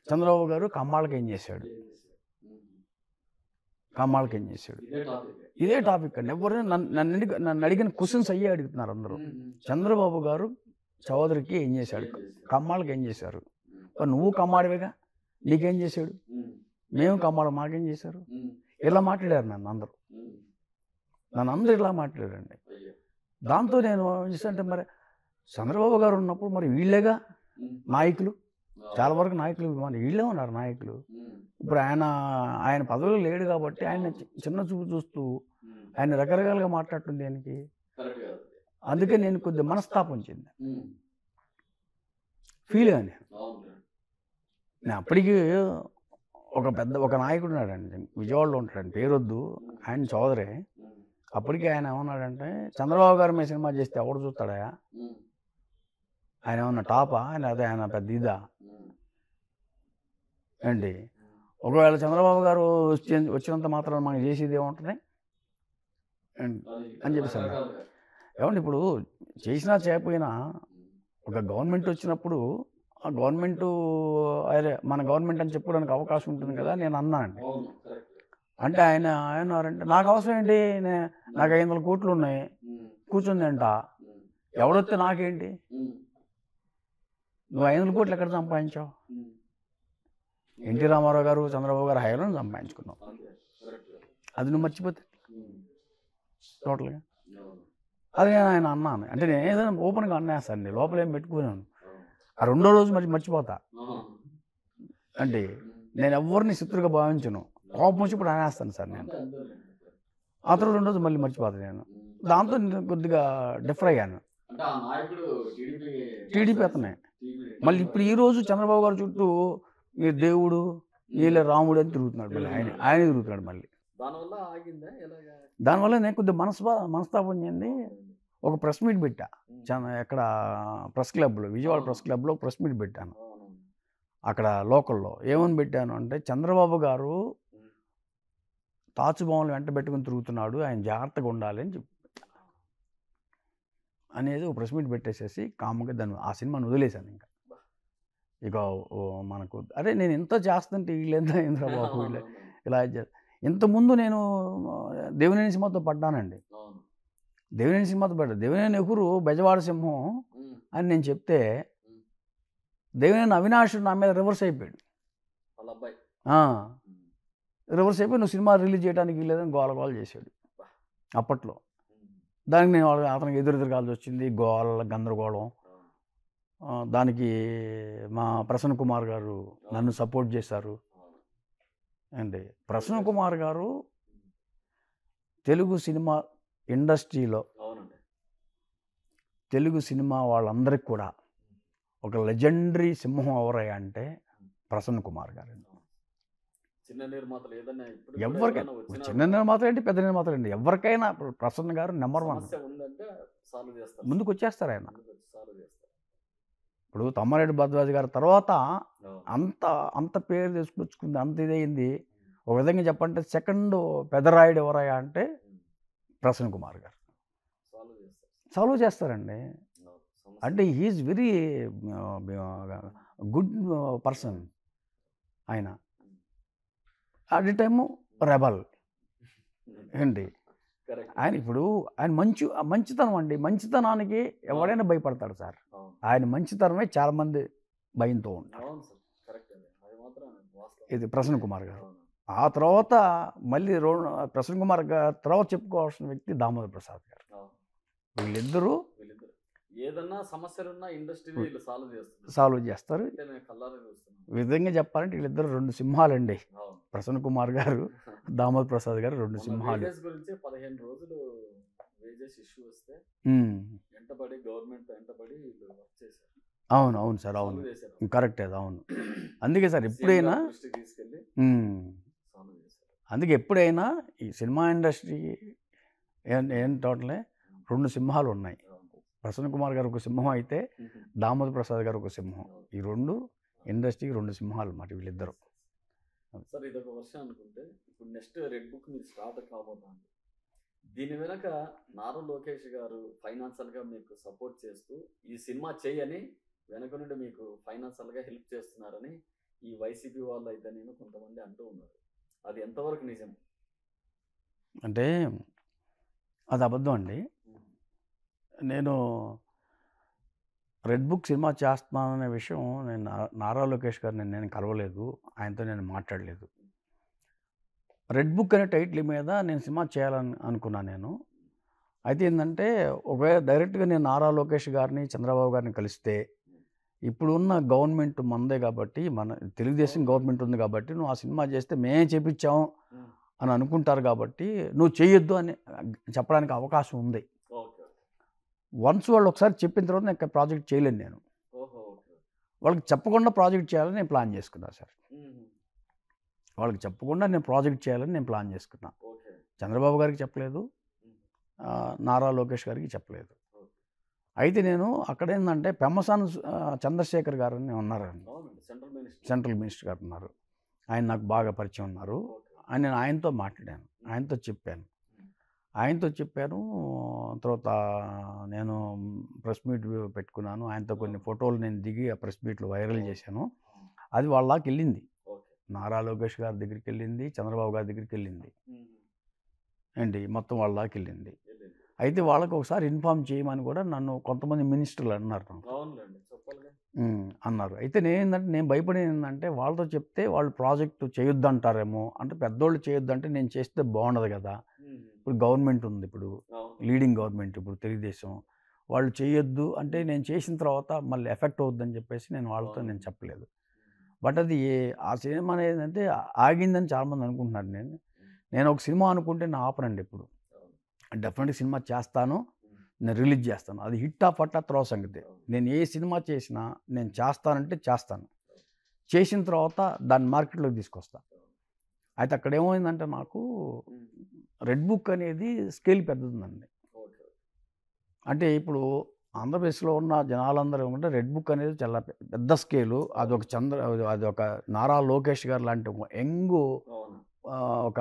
చంద్రబాబు గారు కమ్మాళ్ళకి ఏం చేశాడు, ఇదే టాపిక్ అండి. ఎవరైనా నన్ను అడిగిన క్వశ్చన్స్ అయ్యే అడుగుతున్నారు అందరూ. చంద్రబాబు గారు చౌదరికి ఏం చేశాడు, కమ్మాళ్ళకి ఏం చేశారు, నువ్వు కమ్మాడివేగా, నీకేం చేశాడు, మేము కమ్మాడు మాకేం చేశారు, ఇలా మాట్లాడారు అందరూ నన్ను అందరూ ఇలా మాట్లాడారండి. దాంతో నేను ఏం చేశానంటే మరి చంద్రబాబు గారు ఉన్నప్పుడు మరి వీళ్ళేగా నాయకులు, చాలా వరకు నాయకులు మరి వీళ్ళే ఉన్నారు నాయకులు. ఇప్పుడు ఆయన పదవిలో లేడు కాబట్టి ఆయన చిన్న చూపు చూస్తూ ఆయన రకరకాలుగా మాట్లాడటం దేనికి? అందుకే నేను కొద్దిగా మనస్తాపం చెంది ఫీల్ అయ్యాను. నేను అప్పటికి ఒక నాయకుడు ఉన్నాడండి, విజయవాడలో ఉంటాడండి, పేరొద్దు, ఆయన చౌదరి. అప్పటికి ఆయన ఏమన్నాడంటే చంద్రబాబు గారు మీ సినిమా చేస్తే ఎవడు చూస్తాడా, ఆయన ఏమన్నా టాపా, ఆయన పెద్ద ఇదా అండి. ఒకవేళ చంద్రబాబు గారు వచ్చినంత మాత్రం మనకి చేసేది ఏముంటుంది అని చెప్పేసాను. ఏమండి ఇప్పుడు చేసినా చేయకపోయినా ఒక గవర్నమెంట్ వచ్చినప్పుడు ఆ గవర్నమెంట్ అరే మన గవర్నమెంట్ అని చెప్పుకోవడానికి అవకాశం ఉంటుంది కదా నేను అన్నానండి. అంటే ఆయన అన్నారంటే నాకు అవసరం ఏంటి, నాకు 500 కోట్లు ఉన్నాయి కూర్చుంది అంట, ఎవడొస్తే నాకేంటి, నువ్వు 500 కోట్లు ఎక్కడ సంపాదించావు, ఎన్టీ రామారావు గారు చంద్రబాబు గారు హయాంలో సంపాదించుకున్నావు, అది నువ్వు మర్చిపోతే టోటల్గా. అది నేను ఆయన అన్నాను, అంటే నేను ఏదైనా ఓపెన్గా అన్నేస్తాను, లోపల ఏం పెట్టుకున్నాను. ఆ రెండో రోజు మర్చిపోతా, అంటే నేను ఎవరిని శత్రుగా భావించను, కోపం వచ్చి ఇప్పుడు అనేస్తాను సార్ నేను. ఆ తర్వాత రెండో రోజు మళ్ళీ మర్చిపోతాను నేను. దాంతో నేను కొద్దిగా డిఫర్ అయ్యాను. టీడీపీ అతనే మళ్ళీ ఇప్పుడు ఈరోజు చంద్రబాబు గారు చుట్టూ మీరు దేవుడు వీళ్ళ రాముడు అని తిరుగుతున్నాడు, మళ్ళీ ఆయన తిరుగుతున్నాడు మళ్ళీ. దానివల్ల నేను కొద్దిగా మనస్తాపం చెంది ఒక ప్రెస్ మీట్ పెట్టా, ఎక్కడ ప్రెస్ క్లబ్లో, విజయవాడ ప్రెస్ క్లబ్లో ప్రెస్ మీట్ పెట్టాను. అక్కడ లోకల్లో ఏమని పెట్టాను అంటే చంద్రబాబు గారు తాచుబొమ్మలు వెంట పెట్టుకుని తిరుగుతున్నాడు, ఆయన జాగ్రత్తగా ఉండాలి అని చెప్పి అనేది ఒక ప్రెస్ మీట్ పెట్టేసేసి కామ్గా ఆ సినిమాని వదిలేశాను. ఇంకా ఇక మనకు అదే నేను ఎంత చేస్తుంటే వీళ్ళెంత ఇంద్రబాబు వీళ్ళే ఇలా ఇంతకుముందు నేను దేవినేని సినిమాతో పడ్డానండి, దేవినేని సినిమాతో పడ్డా. దేవినేని నెహ్రూ బెజవాడ సింహం అని నేను చెప్తే దేవినేని అవినాష్ నా మీద రివర్స్ అయిపోయాడు. రివర్స్ అయిపోయి నువ్వు సినిమా రిలీజ్ చేయడానికి లేదని గోల చేశాడు అప్పట్లో. దానికి నేను అతనికి ఎదురెదురుగాల్సి వచ్చింది, గందరగోళం. దానికి మా ప్రసన్న కుమార్ గారు నన్ను సపోర్ట్ చేశారు అండి. ప్రసన్న కుమార్ గారు తెలుగు సినిమా ఇండస్ట్రీలో తెలుగు సినిమా వాళ్ళందరికీ కూడా ఒక లెజెండరీ సింహం ఎవరయ్యా అంటే ప్రసన్న కుమార్ గారు. ఎవరికైనా చిన్న నిర్మాత ఏంటి పెద్ద నిర్మాత ఏంటి ఎవరికైనా ప్రసన్న గారు నెంబర్ 1 ముందుకు వచ్చేస్తారు ఆయన. ఇప్పుడు తమ్మారెడ్డి భరద్వాజ్ గారి తర్వాత అంత పేరు తీసుకొచ్చుకుంది, అంత ఇదైంది. ఒక విధంగా చెప్పంటే సెకండ్ పెదరాయుడు ఎవరయ్యా అంటే ప్రసన్న కుమార్ గారు సాల్వ్ చేస్తారండి. అంటే హీఈస్ వెరీ గుడ్ పర్సన్. ఆయన అట్ ది టైము రెబల్ ఏంటి ఆయన. ఇప్పుడు ఆయన మంచితనం అండి, మంచితనానికి ఎవరైనా భయపడతాడు సార్. ఆయన మంచితనమే చాలా మంది భయంతో ఉంటారు. ఇది ప్రసన్న కుమార్ గారు. ఆ తర్వాత మళ్ళీ ప్రసన్న కుమార్ గారు తర్వాత చెప్పుకోవాల్సిన వ్యక్తి దామోదర్ ప్రసాద్ గారు. వీళ్ళిద్దరూ ఏదన్నా సమస్యలున్నా ఇండస్ట్రీ సాల్వ్ చేస్తారు. విధంగా చెప్పాలంటే వీళ్ళిద్దరు 2 సింహాలండి, ప్రసన్న కుమార్ గారు దామోదర్ ప్రసాద్ గారు 2 సింహాలు. 15 రోజులు వేజెస్ ఇష్యూ వస్తే వెంటబడి గవర్నమెంట్ వెంటబడి వచ్చేసారు. అవును సార్, అవును కరెక్ట్, అది అవును. అందుకే సార్ ఎప్పుడైనా అందుకే ఎప్పుడైనా ఈ సినిమా ఇండస్ట్రీ ఏం టోటలే 2 సింహాలు ఉన్నాయి. ప్రసన్న కుమార్ గారు ఒక సింహం అయితే దామోదర్ ప్రసాద్ గారు ఒక సింహం. ఈ 2 ఇండస్ట్రీకి 2 సింహాలు మాట వీళ్ళిద్దరు. సార్ ఇదొక వర్షం అనుకుంటే ఇప్పుడు నెక్స్ట్ రెడ్ బుక్ మీరు స్టార్ట్ కాబోతుంది. దీని వెనక నారా లోకేష్ గారు ఫైనాన్షియల్గా మీకు సపోర్ట్ చేస్తూ ఈ సినిమా చేయని వెనక నుండి మీకు ఫైనాన్షియల్గా హెల్ప్ చేస్తున్నారని ఈ వైసీపీ వాళ్ళు అయితే నేను కొంతమంది అంటూ ఉన్నారు. అది ఎంతవరకు నిజం? అంటే అది అబద్ధం అండి. నేను రెడ్ బుక్ సినిమా చేస్తున్నాననే విషయం నేను నారా లోకేష్ గారిని నేను కలవలేదు, ఆయనతో నేను మాట్లాడలేదు. రెడ్ బుక్ అనే టైటిల్ మీద నేను సినిమా చేయాలని అనుకున్నాను నేను. అయితే ఏంటంటే ఒకవేళ డైరెక్ట్గా నేను నారా లోకేష్ గారిని చంద్రబాబు గారిని కలిస్తే, ఇప్పుడున్న గవర్నమెంట్ మనదే కాబట్టి, మన తెలుగుదేశం గవర్నమెంట్ ఉంది కాబట్టి, నువ్వు ఆ సినిమా చేస్తే మేమే చేపించాము అని అనుకుంటారు కాబట్టి నువ్వు చేయొద్దు అని చెప్పడానికి అవకాశం ఉంది. వన్స్ వాళ్ళు ఒకసారి చెప్పిన తర్వాత నేను ప్రాజెక్ట్ చేయలేను. నేను వాళ్ళకి చెప్పకుండా ప్రాజెక్ట్ చేయాలని నేను ప్లాన్ చేసుకున్నాను సార్. వాళ్ళకి చెప్పకుండా నేను ప్రాజెక్ట్ చేయాలని నేను ప్లాన్ చేసుకున్నా. చంద్రబాబు గారికి చెప్పలేదు, నారా లోకేష్ గారికి చెప్పలేదు. అయితే నేను అక్కడ ఏంటంటే పెమ్మసాని చంద్రశేఖర్ గారు అని ఉన్నారండి, సెంట్రల్ మినిస్టర్ గారు ఉన్నారు. ఆయన నాకు బాగా పరిచయం ఉన్నారు. నేను ఆయనతో మాట్లాడాను, ఆయనతో చెప్పాను. తర్వాత నేను ప్రెస్ మీట్ పెట్టుకున్నాను. ఆయనతో కొన్ని ఫోటోలు నేను దిగి ఆ ప్రెస్ మీట్లు వైరల్ చేశాను. అది వాళ్ళ దాకా వెళ్ళింది, నారా లోకేష్ గారి దగ్గరికి వెళ్ళింది, చంద్రబాబు గారి దగ్గరికి వెళ్ళింది ఏంటి, మొత్తం వాళ్ళ దాకా వెళ్ళింది. అయితే వాళ్ళకి ఒకసారి ఇన్ఫామ్ చేయమని కూడా నన్ను కొంతమంది మినిస్టర్లు అన్నారు. అయితే నేనేంటంటే నేను భయపడేది ఏంటంటే వాళ్ళతో చెప్తే వాళ్ళు ప్రాజెక్టు చేయొద్దంటారేమో, అంటే పెద్దోళ్ళు చేయొద్దంటే నేను చేస్తే బాగుండదు కదా. ఇప్పుడు గవర్నమెంట్ ఉంది, ఇప్పుడు లీడింగ్ గవర్నమెంట్ ఇప్పుడు తెలుగుదేశం, వాళ్ళు చేయొద్దు అంటే నేను చేసిన తర్వాత మళ్ళీ ఎఫెక్ట్ అవుద్దని చెప్పేసి నేను వాళ్ళతో నేను చెప్పలేదు. బట్ అది ఆ సినిమా అనేది ఏంటంటే ఆగిందని చాలామంది అనుకుంటున్నారు. నేను ఒక సినిమా అనుకుంటే నా ఆపనండి, ఇప్పుడు డెఫినెట్గా సినిమా చేస్తాను, నేను రిలీజ్ చేస్తాను. అది హిట్ ఆఫ్ అట్లా తర్వాత సంగతి. నేను ఏ సినిమా చేసినా నేను చేస్తానంటే చేస్తాను, చేసిన తర్వాత దాన్ని మార్కెట్లోకి తీసుకొస్తాను. అయితే అక్కడ ఏమైందంటే నాకు రెడ్ బుక్ అనేది స్కేల్ పెద్దదండి. అంటే ఇప్పుడు ఆంధ్రప్రదేశ్లో ఉన్న జనాలందరూ ఏమంటే రెడ్ బుక్ అనేది చాలా పెద్ద స్కేలు. అది ఒక నారా లోకేష్ గారు లాంటి ఒక యంగ్ ఒక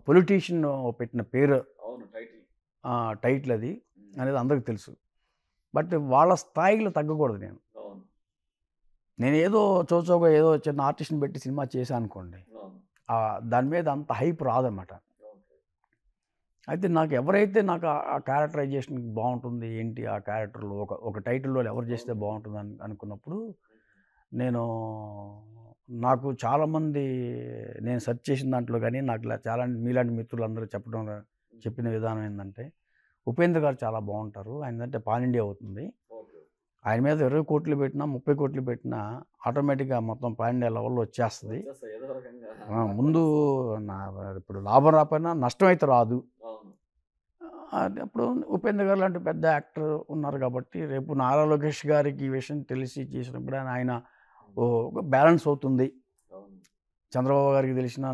పొలిటీషియన్ పెట్టిన పేరు, టైటిల్ అది అనేది అందరికీ తెలుసు. బట్ వాళ్ళ స్థాయిలో తగ్గకూడదు. నేను ఏదో చోచోగా ఏదో చిన్న ఆర్టిస్ట్ని పెట్టి సినిమా చేశాను అనుకోండి, దాని మీద అంత హైప్ రాదన్నమాట. అయితే నాకు ఎవరైతే నాకు ఆ క్యారెక్టరైజేషన్ బాగుంటుంది ఏంటి, ఆ క్యారెక్టర్లో ఒక టైటిల్లో ఎవరు చేస్తే బాగుంటుంది అనుకున్నప్పుడు నాకు చాలామంది నేను సెర్చ్ చేసిన దాంట్లో కానీ నాకు చాలా మీలాంటి మిత్రులందరూ చెప్పిన విధానం ఏంటంటే, ఉపేంద్ర గారు చాలా బాగుంటారు, ఆయనంటే పాన్ ఇండియా అవుతుంది, ఆయన మీద 20 కోట్లు పెట్టినా 30 కోట్లు పెట్టినా ఆటోమేటిక్గా మొత్తం పాన్ ఇండియా లెవెల్లో వచ్చేస్తుంది. ముందు ఇప్పుడు లాభం రాకపోయినా నష్టం అయితే రాదు. అప్పుడు ఉపేంద్ర గారు లాంటి పెద్ద యాక్టర్ ఉన్నారు కాబట్టి రేపు నారా లోకేష్ గారికి ఈ విషయం తెలిసి చేసినప్పుడు ఆయన బ్యాలెన్స్ అవుతుంది, చంద్రబాబు గారికి తెలిసిన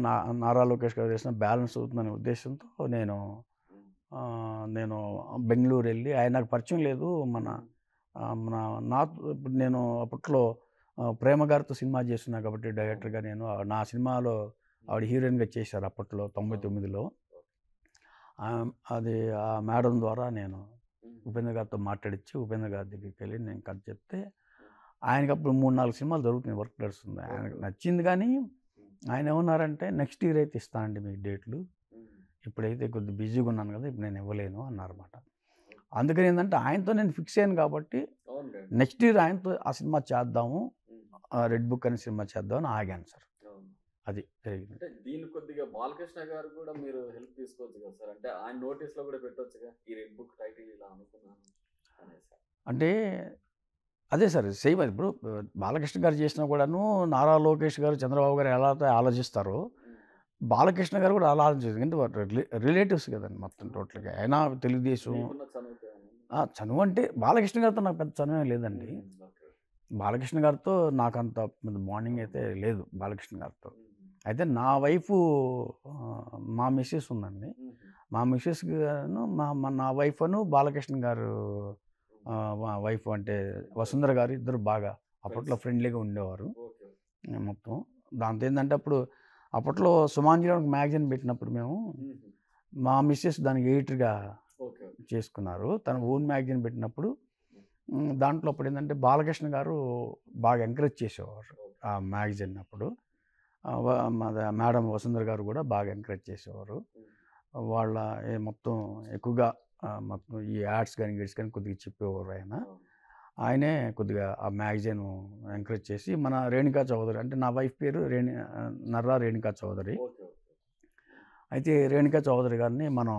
నారా లోకేష్ గారికి తెలిసిన బ్యాలెన్స్ అవుతుందనే ఉద్దేశంతో నేను బెంగళూరు వెళ్ళి, ఆయన నాకు పరిచయం లేదు, ఇప్పుడు నేను అప్పట్లో ప్రేమ గారితో సినిమా చేస్తున్నా కాబట్టి డైరెక్టర్గా నా సినిమాలో ఆవిడ హీరోయిన్గా చేశారు అప్పట్లో 99లో. అది ఆ మేడం ద్వారా నేను ఉపేంద్ర గారితో మాట్లాడించి ఉపేంద్ర గారి దగ్గరికి వెళ్ళి నేను కథ చెప్తే, ఆయనకి అప్పుడు 3-4 సినిమాలు జరుగుతున్నాయి, వర్క్ నడుస్తుంది. ఆయనకు నచ్చింది. కానీ ఆయన ఏమన్నారంటే నెక్స్ట్ ఇయర్ అయితే ఇస్తానండి మీకు డేట్లు, ఇప్పుడైతే కొద్దిగా బిజీగా ఉన్నాను కదా, ఇప్పుడు నేను ఇవ్వలేను అన్నారన్నమాట. అందుకని ఏంటంటే ఆయనతో నేను ఫిక్స్ అయ్యాను కాబట్టి నెక్స్ట్ ఇయర్ ఆయనతో ఆ సినిమా చేద్దాము, రెడ్ బుక్ అనే సినిమా చేద్దామని ఆగాను సార్. అది జరిగింది. అంటే దీన్ని కొద్దిగా బాలకృష్ణ గారు కూడా మీరు హెల్ప్ తీసుకోవచ్చు కదా సార్, అంటే ఆయన నోటీస్లో కూడా పెట్టవచ్చుగా, ఈ రెడ్ బుక్ టైటిల్ ఇలా అనుకున్నాను అనేసి. అంటే అదే సార్, సేమ్ అది. ఇప్పుడు బాలకృష్ణ గారు చేసినా కూడాను నారా లోకేష్ గారు చంద్రబాబు గారు ఎలా ఆలోచిస్తారో బాలకృష్ణ గారు కూడా అలా ఆలోచిస్తారు. ఎందుకంటే రిలేటివ్స్ కదండి మొత్తం టోటల్గా. అయినా తెలుగుదేశం చనువు అంటే బాలకృష్ణ గారితో నాకు పెద్ద చనువు లేదండి. బాలకృష్ణ గారితో నాకు అంత బాండింగ్ అయితే లేదు బాలకృష్ణ గారితో. అయితే నా వైఫ్, మా మిస్సెస్ ఉందండి, మా మిస్సెస్ గారు నా వైఫ్ అను బాలకృష్ణ గారు వైఫ్ అంటే వసుంధర గారు ఇద్దరు బాగా అప్పట్లో ఫ్రెండ్లీగా ఉండేవారు మొత్తం. దాంతో ఏంటంటే అప్పట్లో సుమాంజలి మ్యాగజైన్ పెట్టినప్పుడు మేము మా మిస్సెస్ దానికి ఎడిటర్గా చేసుకున్నారు. తన ఓన్ మ్యాగజైన్ పెట్టినప్పుడు దాంట్లో అప్పుడు ఏంటంటే బాలకృష్ణ గారు బాగా ఎంకరేజ్ చేసేవారు ఆ మ్యాగజైన్. అప్పుడు మేడం వసుంధర గారు కూడా బాగా ఎంకరేజ్ చేసేవారు. వాళ్ళ మొత్తం ఎక్కువగా మొత్తం ఈ యాడ్స్ కానీ గిడ్స్ కానీ కొద్దిగా చెప్పేవారు ఆయన. ఆయనే కొద్దిగా ఆ మ్యాగజైన్ ఎంకరేజ్ చేసి మన రేణుకా చౌదరి అంటే నా వైఫ్ పేరు నర్రా రేణుకా చౌదరి. అయితే రేణుకా చౌదరి గారిని మనం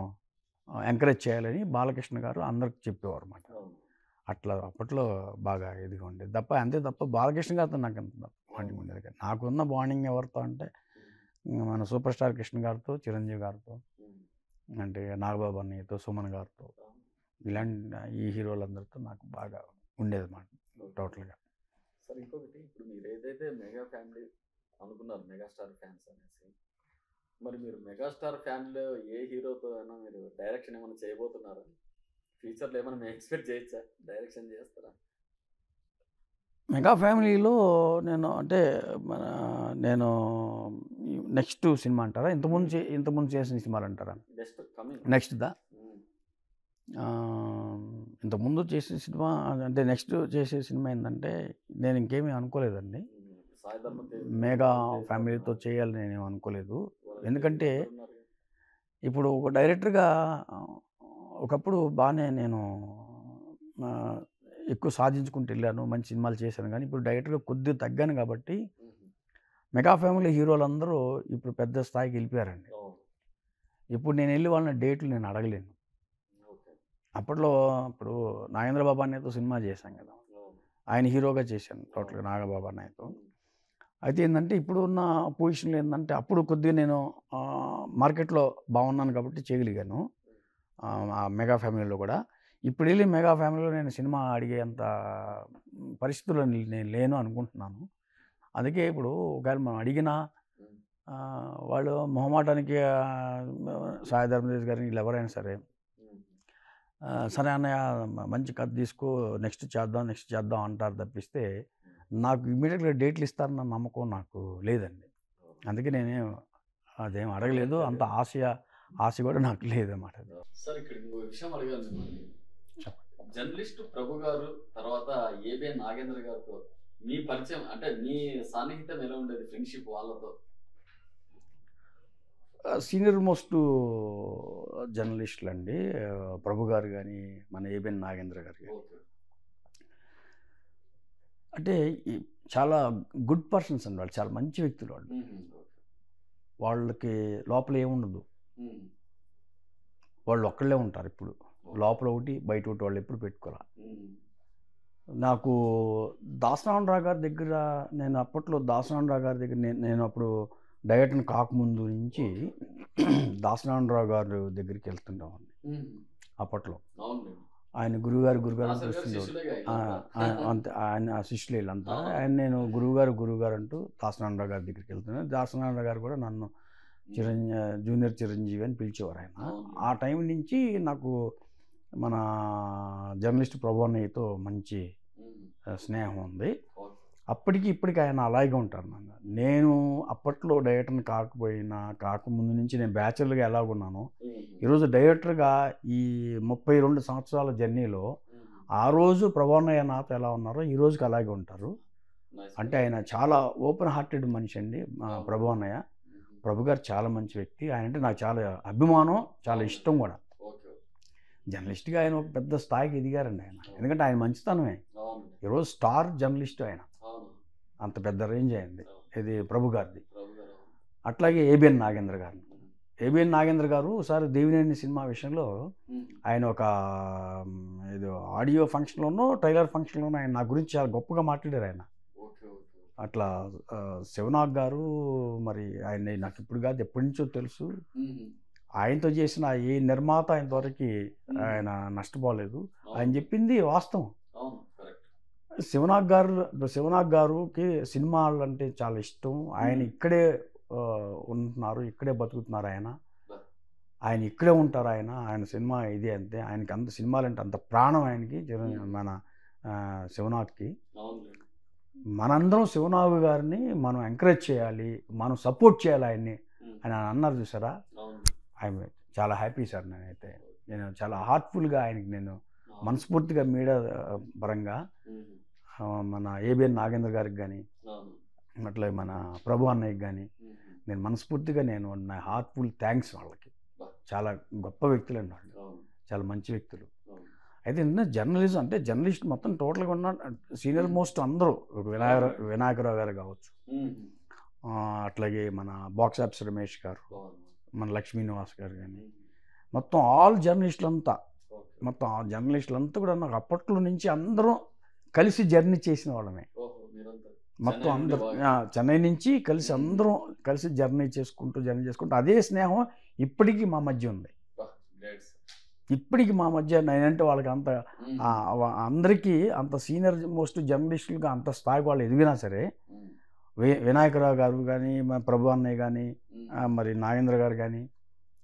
ఎంకరేజ్ చేయాలని బాలకృష్ణ గారు అందరికి చెప్పేవారు అన్నమాట. అట్లా అప్పట్లో బాగా ఇదిగా ఉండేది తప్ప, అంతే తప్ప బాలకృష్ణ గారితో నాకు అంత బాండింగ్ ఉండేది కాదు. నాకున్న బాండింగ్ ఎవరితో అంటే మన సూపర్ స్టార్ కృష్ణ గారితో, చిరంజీవి గారితో, అంటే నాగబాబు అన్నయ్యతో, సుమన్ గారితో, ఇలాంటి ఈ హీరోలందరితో నాకు బాగా ఉండేది అన్నమాట టోటల్గా. సార్ ఇంకొకటి, ఇప్పుడు మీరు ఏదైతే మెగా ఫ్యామిలీ అనుకున్నారు, మెగాస్టార్ ఫ్యాన్స్ అనేసి, మరి మీరు మెగాస్టార్ ఫ్యామిలీలో ఏ హీరోతో అయినా మీరు డైరెక్షన్ ఏమైనా చేయబోతున్నారా? ఫ్యూచర్లో ఏమైనా మేము ఎక్స్పెక్ట్ చేయొచ్చా? డైరెక్షన్ చేస్తారా? మెగా ఫ్యామిలీలో నేను నెక్స్ట్ సినిమా అంటారా, ఇంతకుముందు చేసిన సినిమాలు అంటారా? నెక్స్ట్దా ఇంతకుముందు చేసే సినిమా అంటే నెక్స్ట్ చేసే సినిమా ఏంటంటే, నేను ఇంకేమీ అనుకోలేదండి మెగా ఫ్యామిలీతో చేయాలని నేను అనుకోలేదు. ఎందుకంటే ఇప్పుడు ఒక డైరెక్టర్గా ఒకప్పుడు బాగానే నేను ఎక్కువ సాధించుకుంటూ వెళ్ళాను, మంచి సినిమాలు చేశాను. కానీ ఇప్పుడు డైరెక్టర్గా కొద్దిగా తగ్గాను కాబట్టి మెగా ఫ్యామిలీ హీరోలందరూ ఇప్పుడు పెద్ద స్థాయికి వెళ్ళిపోయారండి. ఇప్పుడు నేను వెళ్ళి వాళ్ళని డేట్లు నేను అడగలేను. అప్పట్లో ఇప్పుడు నాగేంద్రబాబు అన్నయ్యతో సినిమా చేశాను కదా, ఆయన హీరోగా చేశాను టోటల్గా నాగబాబు అన్నయ్యతో. అయితే ఏంటంటే ఇప్పుడు ఉన్న పొజిషన్లో ఏంటంటే, అప్పుడు కొద్దిగా నేను మార్కెట్లో బాగున్నాను కాబట్టి చేయగలిగాను ఆ మెగా ఫ్యామిలీలో కూడా. ఇప్పుడు వెళ్ళి మెగా ఫ్యామిలీలో నేను సినిమా అడిగేంత పరిస్థితుల్లో నేను లేను అనుకుంటున్నాను. అందుకే ఇప్పుడు ఒకవేళ మనం అడిగినా వాళ్ళు మొహమాటానికి సాయి ధర్మతేజ్ గారిని వీళ్ళు ఎవరైనా సరే, సరే అన్నయ్య మంచి కథ తీసుకో, నెక్స్ట్ చేద్దాం అంటారు తప్పిస్తే, నాకు ఇమీడియట్గా డేట్లు ఇస్తారన్న నమ్మకం నాకు లేదండి. అందుకే నేనేం అదేం అడగలేదు, అంత ఆశ కూడా నాకు లేదన్నమాట. సార్ ఇక్కడ ఇంకో విషయం అడగాలి మిమ్మల్ని. జర్నలిస్ట్ ప్రభు గారు తర్వాత ఏబిఎన్ నాగేంద్ర గారితో మీ పరిచయం అంటే మీ సాన్నిహిత్యం ఎలా ఉండేది, ఫ్రెండ్షిప్ వాళ్ళతో? సీనియర్ మోస్ట్ జర్నలిస్టులు అండి ప్రభు గారు కానీ, మన ఏబిఎన్ నాగేంద్ర గారు కానీ. అంటే చాలా గుడ్ పర్సన్స్ అండి వాళ్ళు, చాలా మంచి వ్యక్తులు వాళ్ళు. వాళ్ళకి లోపల ఏముండదు, వాళ్ళు ఒక్కళ్ళే ఉంటారు. ఇప్పుడు లోపల ఒకటి బయట ఒకటి వాళ్ళు ఎప్పుడు పెట్టుకోరా. నాకు దాసనారాయణరావు గారి దగ్గర, నేను అప్పట్లో దాసనారాయణరావు గారి దగ్గర నేను అప్పుడు డైరెక్టర్ని కాకముందు నుంచి దాసనారాయణరావు గారి దగ్గరికి వెళ్తుంటామండి అప్పట్లో. ఆయన గురువుగారు చూస్తుండేవాడు, అంతే ఆయన శిష్యులు వీళ్ళంతా. నేను గురువుగారు అంటూ దాసనారాయణరావు గారి దగ్గరికి వెళ్తున్నాను. దాసనారాయణరావు గారు కూడా నన్ను జూనియర్ చిరంజీవి అని పిలిచేవారు ఆయన. ఆ టైం నుంచి నాకు మన జర్నలిస్ట్ ప్రభు అన్నయ్యతో మంచి స్నేహం ఉంది. అప్పటికి ఇప్పటికి ఆయన అలాగే ఉంటారు నన్ను. నేను అప్పట్లో డైరెక్టర్ని కాకముందు నుంచి నేను బ్యాచులర్గా ఎలాగున్నానో, ఈరోజు డైరెక్టర్గా ఈ 32 సంవత్సరాల జర్నీలో ఆ రోజు ప్రభు అన్నయ్య నాతో ఎలా ఉన్నారో ఈ రోజుకి అలాగే ఉంటారు. అంటే ఆయన చాలా ఓపెన్ హార్టెడ్ మనిషి అండి ప్రభు అన్నయ్య. ప్రభు గారు చాలా మంచి వ్యక్తి. ఆయన అంటే నాకు చాలా అభిమానం, చాలా ఇష్టం కూడా. జర్నలిస్ట్గా ఆయన ఒక పెద్ద స్థాయికి ఎదిగారండి ఆయన, ఎందుకంటే ఆయన మంచితనమే. ఈరోజు స్టార్ జర్నలిస్ట్ ఆయన, అంత పెద్ద రేంజ్ అయింది ఇది ప్రభు గారిది. అట్లాగే ఏబిఎన్ నాగేంద్ర గారు ఒకసారి దేవినేని సినిమా విషయంలో ఆయన ఒక ఏదో ఆడియో ఫంక్షన్లోనో ట్రైలర్ ఫంక్షన్లోనో ఆయన నా గురించి చాలా గొప్పగా మాట్లాడారు ఆయన. అట్లా శివనాగ్ గారు, మరి ఆయన నాకు ఇప్పుడు కాదు ఎప్పటి నుంచో తెలుసు. ఆయనతో చేసిన ఏ నిర్మాత ఇంతవరకు ఆయన నష్టపోలేదు. ఆయన చెప్పింది వాస్తవం. శివనాగ్ గారుకి సినిమాలు అంటే చాలా ఇష్టం. ఆయన ఇక్కడే ఉంటున్నారు, ఇక్కడే బతుకుతున్నారు. ఆయన ఇక్కడే ఉంటారు. ఆయన సినిమా ఇదే అంతే. ఆయనకి అంత సినిమాలంటే అంత ప్రాణం ఆయనకి, మన శివనాగ్కి. మనందరం శివనాగ్ గారిని మనం ఎంకరేజ్ చేయాలి, మనం సపోర్ట్ చేయాలి ఆయన్ని అని అన్నారు చూసారా. ఆయన చాలా హ్యాపీ సార్. నేను చాలా హార్ట్ఫుల్గా ఆయనకి నేను మనస్ఫూర్తిగా మీడియా పరంగా మన ఏబిఎన్ నాగేంద్ర గారికి కానీ, అట్లాగే మన ప్రభు అన్నయ్యకి కానీ నేను మనస్ఫూర్తిగా నా హార్ట్ఫుల్ థ్యాంక్స్ వాళ్ళకి. చాలా గొప్ప వ్యక్తులు అండి వాళ్ళు, చాలా మంచి వ్యక్తులు. అయితే జర్నలిజం అంటే జర్నలిస్ట్ మొత్తం టోటల్గా ఉన్న సీనియర్ మోస్ట్ అందరూ వినాయకరావు గారు కావచ్చు, అట్లాగే మన బాక్స్ ఆఫీస్ రమేష్ గారు, మన లక్ష్మీ నివాస్ గారు కానీ మొత్తం ఆల్ జర్నలిస్టులంతా మొత్తం ఆ జర్నలిస్టులంతా కూడా నాకు అప్పట్లో నుంచి అందరం కలిసి జర్నీ చేసిన వాళ్ళమే. మొత్తం అందరూ చెన్నై నుంచి కలిసి అందరం కలిసి జర్నీ చేసుకుంటూ అదే స్నేహం ఇప్పటికీ మా మధ్య ఉంది. ఇప్పటికి మా మధ్య నేనంటే వాళ్ళకి అంత అందరికీ అంత సీనియర్ మోస్ట్ జర్నలిస్టులుగా అంత స్థాయికి వాళ్ళు ఎదిగినా సరే వినాయకరావు గారు కానీ, ప్రభు అన్నయ్య కానీ, మరి నాగేంద్ర గారు కానీ,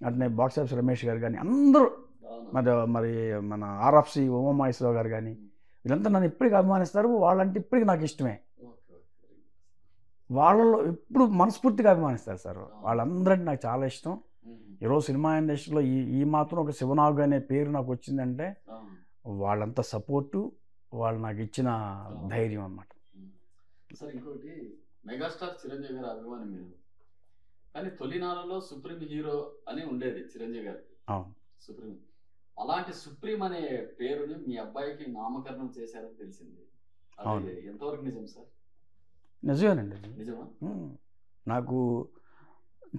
అట్నే బాక్స్ ఆఫీస్ రమేష్ గారు కానీ అందరూ మరి మన ఆర్ఎఫ్సి ఉమామహేశ్వరరావు గారు కానీ వీళ్ళంతా నన్ను ఇప్పటికీ అభిమానిస్తారు. వాళ్ళంటే ఇప్పటికి నాకు ఇష్టమే. వాళ్ళలో ఎప్పుడు మనస్ఫూర్తిగా అభిమానిస్తారు సార్. వాళ్ళందరంటే నాకు చాలా ఇష్టం. ఈరోజు సినిమా ఇండస్ట్రీలో ఈ మాత్రం ఒక శివనాగు అనే పేరు నాకు వచ్చిందంటే వాళ్ళంతా సపోర్టు, వాళ్ళు నాకు ఇచ్చిన ధైర్యం అన్నమాట. సార్ ఇంకోటి, మెగాస్టార్ చిరంజీవి గారి అభిమాని మీరు, కానీ తొలినాళ్ళలో సుప్రీం హీరో అని ఉండేది చిరంజీవి గారికి. సుప్రీం, అలాంటి సుప్రీం అనే పేరుని మీ అబ్బాయికి నామకరణం చేశారని తెలిసింది. అది ఎంతవరకు నిజం సార్? నిజమేనండి. నిజమా? నాకు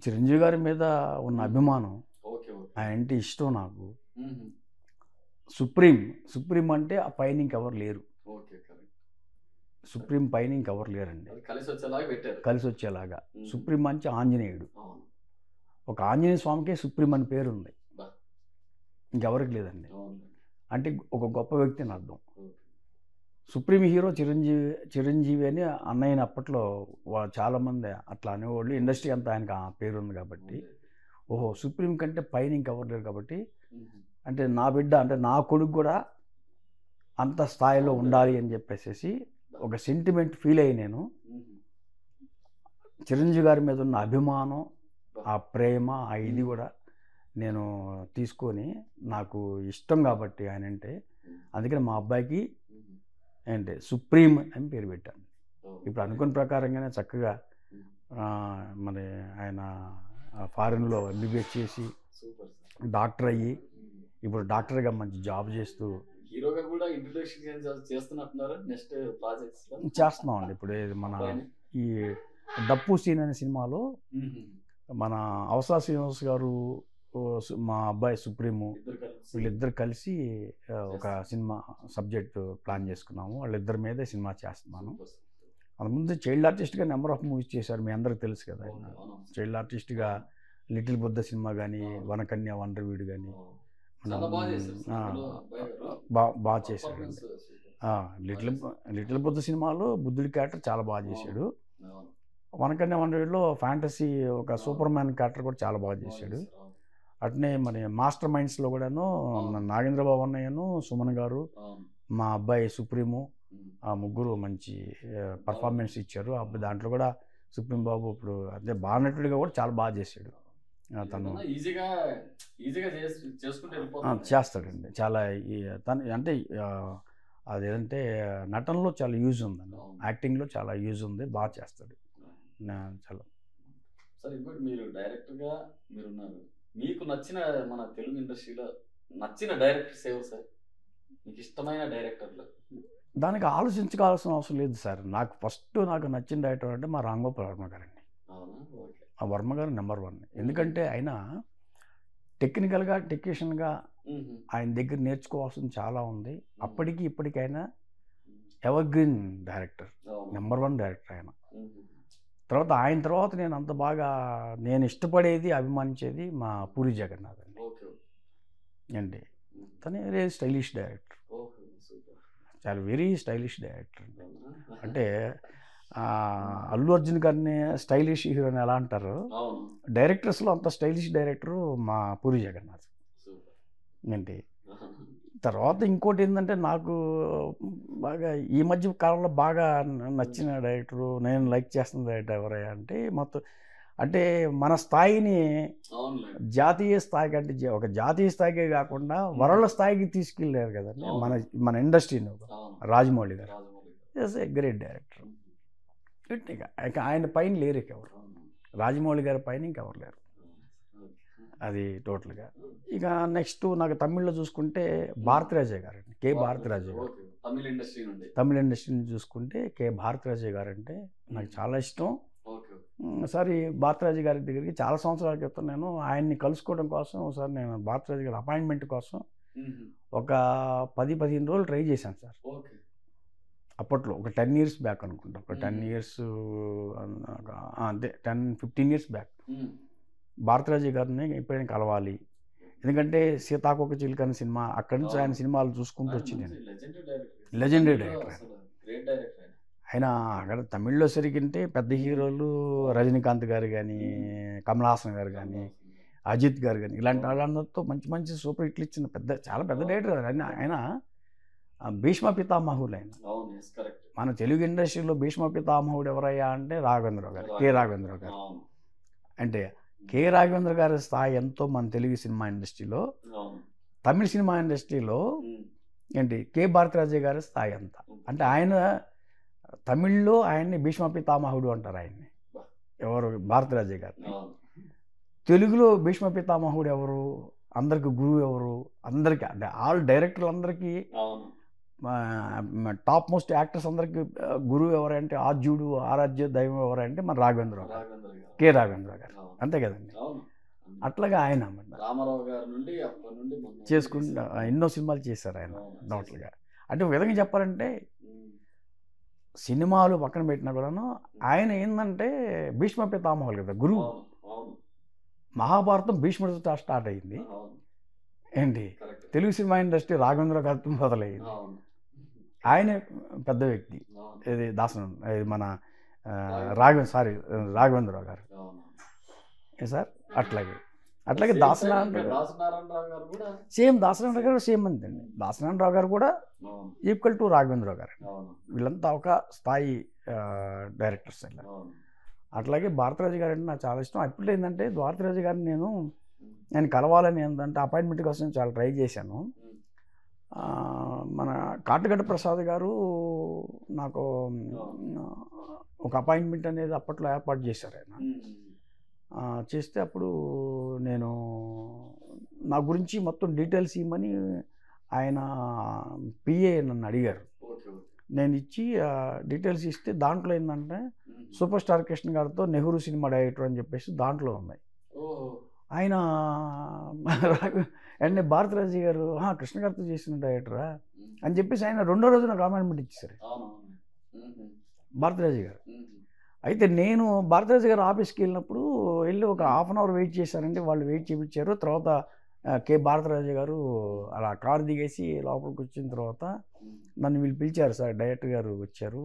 చిరంజీవి గారి మీద ఉన్న అభిమానం, ఆయన అంటే ఇష్టం నాకు. సుప్రీం అంటే ఆ పైన ఇంకెవరు లేరు. సుప్రీం పైన ఇంకెవరు లేరండి, కలిసి వచ్చేలాగా. సుప్రీం అంటే ఆంజనేయుడు. ఒక ఆంజనేయ స్వామికే సుప్రీం అని పేరు ఉంది, ఇంకెవరికి లేదండి. అంటే ఒక గొప్ప వ్యక్తి అని అర్థం. సుప్రీం హీరో చిరంజీవి అని అన్నయ్యని అప్పట్లో చాలామంది అట్లా అనేవాళ్ళు. ఇండస్ట్రీ అంతా ఆయనకు ఆ పేరు ఉంది కాబట్టి, ఓహో సుప్రీం కంటే పైన ఇంకెవరు లేరు కాబట్టి, అంటే నా బిడ్డ అంటే నా కొడుకు కూడా అంత స్థాయిలో ఉండాలి అని చెప్పేసి ఒక సెంటిమెంట్ ఫీల్ అయ్యి నేను చిరంజీవి గారి మీద ఉన్న అభిమానం, ఆ ప్రేమ, ఆ ఇది కూడా నేను తీసుకొని నాకు ఇష్టం కాబట్టి ఆయన అంటే, అందుకని మా అబ్బాయికి అంటే సుప్రీం అని పేరు పెట్టాను. ఇప్పుడు అనుకున్న ప్రకారంగానే చక్కగా మరి ఆయన ఫారిన్లో ఎంబీబీఎస్ చేసి డాక్టర్ అయ్యి ఇప్పుడు డాక్టర్గా మంచి జాబ్ చేస్తూ హీరోగా కూడా ఇంట్రొడక్షన్ చేస్తున్నట్టున్నారు. నెక్స్ట్ ప్రాజెక్ట్స్ చేస్తున్నామండి. ఇప్పుడు మన ఈ డప్పు సీన్ అనే సినిమాలో మన అవసా శ్రీనివాస్ గారు, మా అబ్బాయి సుప్రీము, వీళ్ళిద్దరు కలిసి ఒక సినిమా సబ్జెక్ట్ ప్లాన్ చేసుకున్నాము. వాళ్ళిద్దరి మీదే సినిమా చేస్తున్నాను. అంతకుముందు చైల్డ్ ఆర్టిస్ట్గా నెంబర్ ఆఫ్ మూవీస్ చేశారు, మీ అందరికి తెలుసు కదా. చైల్డ్ ఆర్టిస్ట్గా లిటిల్ బుద్ధ సినిమా కానీ, వనకన్య వండర్వీడు కానీ బాగా చేశాడండి. లిటిల్ బుద్ధ సినిమాలో బుద్ధుడి క్యారెక్టర్ చాలా బాగా చేశాడు. వనకన్య వండర్వీడులో ఫ్యాంటసీ ఒక సూపర్ మ్యాన్ క్యారెక్టర్ కూడా చాలా బాగా చేశాడు. అట్నే మరి మాస్టర్ మైండ్స్లో కూడాను నాగేంద్ర బాబు అన్నయ్యను, సుమన్ గారు, మా అబ్బాయి సుప్రీము, ఆ ముగ్గురు మంచి పర్ఫార్మెన్స్ ఇచ్చారు. అప్పుడు దాంట్లో కూడా సుప్రీం బాబు ఇప్పుడు అదే బాగా నటుడిగా కూడా చాలా బాగా చేశాడు. తను చేస్తాడండి చాలా. తను అంటే అదేంటే నటనలో చాలా యూజ్ ఉందండి, యాక్టింగ్లో చాలా యూజ్ ఉంది, బాగా చేస్తాడు చాలా. సార్ ఇప్పుడు మీరు డైరెక్టర్గా మీరున్నారు, మీకు నచ్చిన మన తెలుగు ఇండస్ట్రీలో నచ్చిన డైరెక్టర్స్ ఎవరు సార్? మీకు ఇష్టమైన డైరెక్టర్లు? దానికి ఆలోచించుకోవాల్సిన అవసరం లేదు సార్. నాకు ఫస్ట్ నాకు నచ్చిన డైరెక్టర్ అంటే మా రాంగోపాల్ వర్మ గారండి. ఆ వర్మ గారు నెంబర్ 1. ఎందుకంటే ఆయన టెక్నికల్గా టెక్నీషియన్గా ఆయన దగ్గర నేర్చుకోవాల్సింది చాలా ఉంది. అప్పటికి ఇప్పటికైనా ever green director, number 1 director ఆయన. తర్వాత ఆయన తర్వాత నేను అంత బాగా నేను ఇష్టపడేది, అభిమానించేది మా పూరి జగన్నాథ్ అండి. అండి తను వెరీ స్టైలిష్ డైరెక్టర్, చాలా వెరీ స్టైలిష్ డైరెక్టర్. అంటే అల్లు అర్జున్ గారిని స్టైలిష్ హీరో అని ఎలా అంటారు, డైరెక్టర్స్లో అంత స్టైలిష్ డైరెక్టరు మా పూరి జగన్నాథ్ ఏంటి. తర్వాత ఇంకోటి ఏంటంటే నాకు బాగా ఈ మధ్య కాలంలో బాగా నచ్చిన డైరెక్టరు, నేను లైక్ చేస్తున్న డైరెక్టర్ ఎవరయ్యా అంటే మొత్తం అంటే మన స్థాయిని జాతీయ స్థాయికి అంటే ఒక జాతీయ స్థాయికే కాకుండా వరల్డ్ స్థాయికి తీసుకెళ్ళారు కదండి మన ఇండస్ట్రీని. రాజమౌళి గారు ఈజ్ ఏ గ్రేట్ డైరెక్టర్. ఇక ఆయన పైన లేరు ఎవరు, రాజమౌళి గారి పైన ఇంకెవరు లేరు. అది టోటల్గా. ఇక నెక్స్ట్ నాకు తమిళ్లో చూసుకుంటే భారతిరాజే గారు అండి, కే భారతిరాజే గారు. తమిళ ఇండస్ట్రీ నుంచి చూసుకుంటే కే భారతిరాజే గారు అంటే నాకు చాలా ఇష్టం. ఒకసారి భారతిరాజు గారి దగ్గరికి చాలా సంవత్సరాల క్రితం నేను ఆయన్ని కలుసుకోవడం కోసం ఒకసారి నేను భారతిరాజు గారి అపాయింట్మెంట్ కోసం ఒక 10-15 రోజులు ట్రై చేశాను సార్. అప్పట్లో ఒక 10 years బ్యాక్ అనుకుంటా, ఒక 10 years అంతే, 10-15 years బ్యాక్ భారతిరాజు గారిని ఎప్పుడైనా కలవాలి. ఎందుకంటే సీతాకోక చిలుక అనే సినిమా అక్కడి నుంచి ఆయన సినిమాలు చూసుకుంటూ వచ్చి నేను లెజెండరీ డైరెక్టర్ ఆయన. అక్కడ తమిళ్లో సరిగింటే పెద్ద హీరోలు రజనీకాంత్ గారు కానీ, కమల్ హాసన్ గారు కానీ, అజిత్ గారు కానీ, ఇలాంటి వాళ్ళందరితో మంచి మంచి సూపర్ హిట్లు ఇచ్చిన చాలా పెద్ద డైరెక్టర్ ఆయన. భీష్మ పితామహుడు ఆయన. మన తెలుగు ఇండస్ట్రీలో భీష్మ పితామహుడు ఎవరయ్యా అంటే రాఘవేంద్రరావు గారు, కె రాఘవేంద్రరావు గారు. అంటే కె రాఘవేంద్ర గారి స్థాయి ఎంతో మన తెలుగు సినిమా ఇండస్ట్రీలో, తమిళ సినిమా ఇండస్ట్రీలో ఏంటి కె భారతిరాజే గారి స్థాయి అంత. అంటే ఆయన తమిళ్లో ఆయన్ని భీష్మ పితామహుడు అంటారు ఆయన్ని, ఎవరు భారతిరాజే గారిని. తెలుగులో భీష్మ పితామహుడు ఎవరు, అందరికి గురువు ఎవరు, అందరికీ అంటే ఆల్ డైరెక్టర్లు అందరికీ టాప్ మోస్ట్ యాక్టర్స్ అందరికీ గురువు ఎవరంటే ఆద్యుడు ఆరాధ్య దైవం ఎవరంటే మన రాఘవేంద్రరావు గారు, కె రాఘవేంద్రరావు గారు, అంతే కదండి. అట్లాగా ఆయన చేసుకుంటూ ఎన్నో సినిమాలు చేశారు ఆయన టోటల్గా. అంటే ఒక విధంగా చెప్పాలంటే సినిమాలు పక్కన పెట్టినా కూడాను ఆయన ఏంటంటే భీష్మ పితామహులు కదా గురువు. మహాభారతం భీష్ముడితో స్టార్ట్ అయ్యింది ఏంటి, తెలుగు సినిమా ఇండస్ట్రీ రాఘవేంద్ర గారితో మొదలయ్యింది. ఆయన పెద్ద వ్యక్తి, ఇది దాసనం, ఇది మన రాఘవేంద్రరావు గారు సార్. అట్లాగే దాసనారాయణ సేమ్, దాసనారాయణ గారు సేమ్ అంతండి. దాసనారాయణరావు గారు కూడా ఈక్వల్ టు రాఘవేంద్రరావు గారు. వీళ్ళంతా ఒక స్థాయి డైరెక్టర్స్. అట్లాగే భారతిరాజు గారు అంటే నాకు చాలా ఇష్టం. అప్పుడు ఏంటంటే భారతిరాజు గారిని నేను కలవాలని ఏంటంటే అపాయింట్మెంట్ కోసం చాలా ట్రై చేశాను. మన కాటగడ్డ ప్రసాద్ గారు నాకు ఒక అపాయింట్మెంట్ అనేది అప్పట్లో ఏర్పాటు చేశారు ఆయన. చేస్తే అప్పుడు నేను నా గురించి మొత్తం డీటెయిల్స్ ఇవ్వమని ఆయన పిఏ నన్ను అడిగారు. నేను ఇచ్చి డీటెయిల్స్ ఇస్తే దాంట్లో ఏంటంటే సూపర్ స్టార్ కృష్ణ గారితో నెహ్రూ సినిమా డైరెక్టర్ అని చెప్పేసి దాంట్లో ఉన్నాయి. ఆయన అండ్ భారతిరాజు గారు కృష్ణ గారితో చేసిన డైరెక్టరా అని చెప్పేసి ఆయన రెండో రోజు నాకు అపాయింట్మెంట్ ఇచ్చేసారు భారతిరాజు గారు. అయితే నేను భారతిరాజు గారు ఆఫీస్కి వెళ్ళినప్పుడు ఒక 1/2 hour వెయిట్ చేశారంటే వాళ్ళు వెయిట్ చేయించారు. తర్వాత కె భారతిరాజు గారు అలా కారు దిగేసి లోపలికి వచ్చిన తర్వాత నన్ను వీళ్ళు పిలిచారు, సార్ డైరెక్టర్ గారు వచ్చారు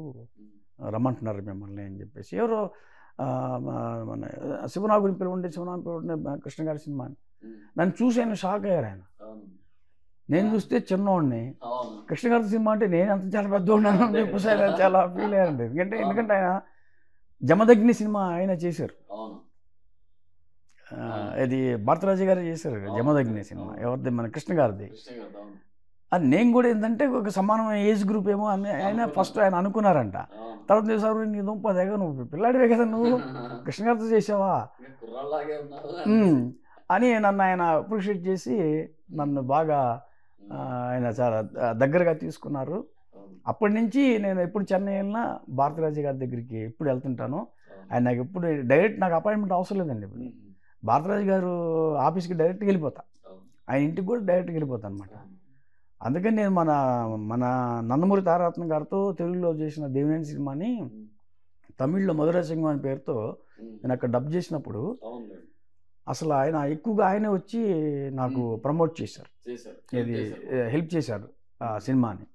రమ్మంటున్నారు మిమ్మల్ని అని చెప్పేసి. ఎవరో మన శివనాగుని పిలవండి కృష్ణ గారి సినిమా అని. నన్ను చూసి ఆయన షాక్ అయ్యారు ఆయన. నేను చూస్తే చిన్నవాడిని, కృష్ణ గారి సినిమా అంటే నేను అంత చాలా పెద్దవాడిని అని చెప్పేసి ఆయన చాలా ఫీల్ అయ్యారండి. ఎందుకంటే ఆయన జమదగ్ని సినిమా ఆయన చేశారు, ఇది భారతిరాజు గారు చేశారు జమదగ్ని సినిమా. ఎవరిది, మన కృష్ణ గారిది. అది నేను కూడా ఏంటంటే ఒక సమానమైన ఏజ్ గ్రూప్ ఏమో అని ఆయన ఫస్ట్ ఆయన అనుకున్నారంట. తర్వాత చూసారు, నీ దుంప దగ్గర నువ్వు పిల్లాడివే కదా, నువ్వు కృష్ణ గారితో చేసావా అని నన్ను ఆయన అప్రిషియేట్ చేసి నన్ను బాగా ఆయన చాలా దగ్గరగా తీసుకున్నారు. అప్పటి నుంచి నేను ఎప్పుడు చెన్నై వెళ్ళినా భారతిరాజు గారి దగ్గరికి ఎప్పుడు వెళ్తుంటాను. ఆయన నాకు ఎప్పుడు డైరెక్ట్ నాకు అపాయింట్మెంట్ అవసరం లేదండి. ఇప్పుడు భారతిరాజు గారు ఆఫీస్కి డైరెక్ట్గా వెళ్ళిపోతా, ఆయన ఇంటికి కూడా డైరెక్ట్గా వెళ్ళిపోతాను అనమాట. అందుకని నేను మన నందమూరి తారకరత్న గారితో తెలుగులో చేసిన దేవినేని సినిమాని తమిళ్లో మధుర సింగం అనే పేరుతో నేను అక్కడ డబ్ చేసినప్పుడు అసలు ఆయన ఎక్కువగా ఆయనే వచ్చి నాకు ప్రమోట్ చేశారు, ఇది హెల్ప్ చేశారు ఆ సినిమాని.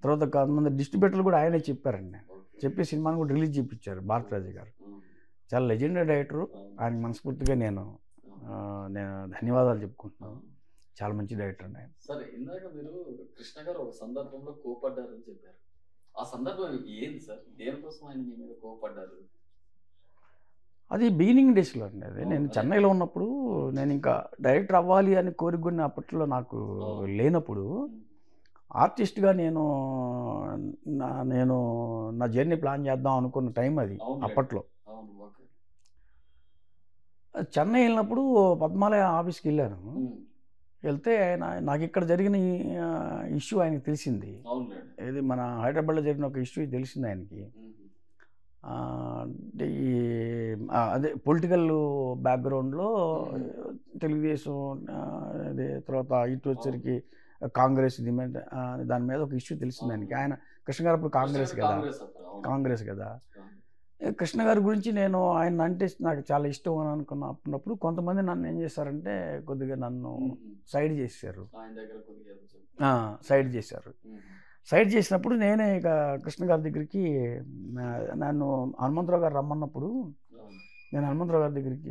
తర్వాత కొంతమంది డిస్ట్రిబ్యూటర్లు కూడా ఆయనే చెప్పారండి, చెప్పి సినిమాని కూడా రిలీజ్ చేయించారు భారతిరాజు గారు. చాలా లెజెండరీ డైరెక్టరు, ఆయనకు మనస్ఫూర్తిగా నేను ధన్యవాదాలు చెప్పుకుంటున్నాను. చాలా మంచి డైరెక్టర్ అండి ఆయన. సరే, ఇందాక మీరు కృష్ణ గారు ఒక సందర్భంలో కోపడ్డారని చెప్పారు. ఆ సందర్భం ఏంది సార్? దేనికోసం ఆయన మీ మీద కోపడ్డారు? అది బిగినింగ్ డేస్లో అండి. అది నేను చెన్నైలో ఉన్నప్పుడు నేను ఇంకా డైరెక్టర్ అవ్వాలి అని కోరిక అప్పట్లో నాకు లేనప్పుడు ఆర్టిస్ట్గా నేను నా జర్నీ ప్లాన్ చేద్దాం అనుకున్న టైం అది అప్పట్లో. చెన్నై వెళ్ళినప్పుడు పద్మాలయ ఆఫీస్కి వెళ్ళాను. వెళ్తే నాకు ఇక్కడ జరిగిన ఇష్యూ ఆయనకి తెలిసింది. ఇది మన హైదరాబాద్లో జరిగిన ఒక ఇష్యూ తెలిసింది ఆయనకి. ఈ అదే పొలిటికల్ బ్యాక్గ్రౌండ్లో తెలుగుదేశం, అదే తర్వాత ఇటు వచ్చరికి కాంగ్రెస్ డిమాండ్, దాని మీద ఒక ఇష్యూ తెలిసింది ఆయనకి. ఆయన కృష్ణ గారు అప్పుడు కాంగ్రెస్ కదా. కృష్ణ గారి గురించి నేను ఆయన అంటే నాకు చాలా ఇష్టం అని అనుకున్నప్పుడు కొంతమంది నన్ను ఏం చేశారంటే కొద్దిగా నన్ను సైడ్ చేశారు. సైడ్ చేసినప్పుడు నేనే ఇక కృష్ణ గారి దగ్గరికి, నన్ను హనుమంతరావు గారు రమ్మన్నప్పుడు నేను హనుమంతరావు గారి దగ్గరికి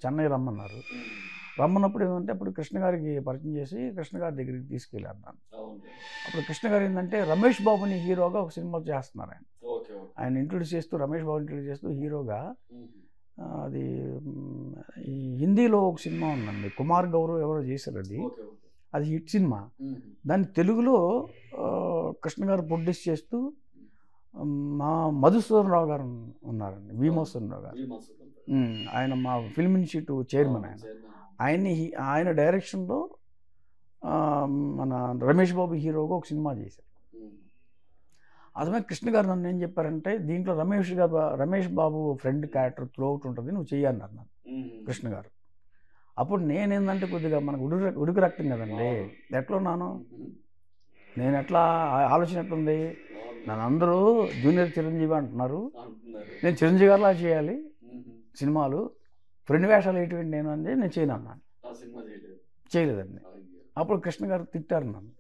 చెన్నై రమ్మన్నప్పుడు ఏమంటే అప్పుడు కృష్ణ గారికి పరిచయం చేసి కృష్ణ గారి దగ్గరికి తీసుకెళ్ళాను. అప్పుడు కృష్ణ గారు ఏంటంటే రమేష్ బాబుని హీరోగా ఒక సినిమా చేస్తున్నారు. ఆయన ఇంట్రొడ్యూస్ చేస్తూ, రమేష్ బాబు ఇంట్రొడ్యూస్ చేస్తూ హీరోగా, అది ఈ హిందీలో ఒక సినిమా ఉందండి, కుమార్ గౌరవ్ ఎవరో చేశారు, అది హిట్ సినిమా. దాన్ని తెలుగులో కృష్ణ గారు ప్రొడ్యూస్ చేస్తూ మా మధుసూదన్ రావు గారు ఉన్నారండి, వి మధుసూదన్ రావు గారు. ఆయన మా ఫిల్మ్ ఇన్స్టిట్యూట్ చైర్మన్. ఆయన డైరెక్షన్లో మన రమేష్ బాబు హీరోగా ఒక సినిమా చేశారు. అదే కృష్ణ గారు నన్ను ఏం చెప్పారంటే, దీంట్లో Ramesh Babu friend character through out ఉంటుంది, నువ్వు చెయ్యన్నారు నన్ను కృష్ణ గారు. అప్పుడు నేనేందంటే కొద్దిగా మనకు ఉడుకు రక్తం కదండి, ఎట్లా ఉన్నాను నేను, ఎట్లా ఆలోచన ఎట్లుంది, నన్ను అందరూ జూనియర్ చిరంజీవి అంటున్నారు, నేను చిరంజీవి గారిలా చేయాలి సినిమాలు, ఫ్రెండ్ వేషాలు ఏంటివండి నేను అంటే నేను చేయను అన్నాను. చేయలేదండి. అప్పుడు కృష్ణ గారు తిట్టారు నన్ను.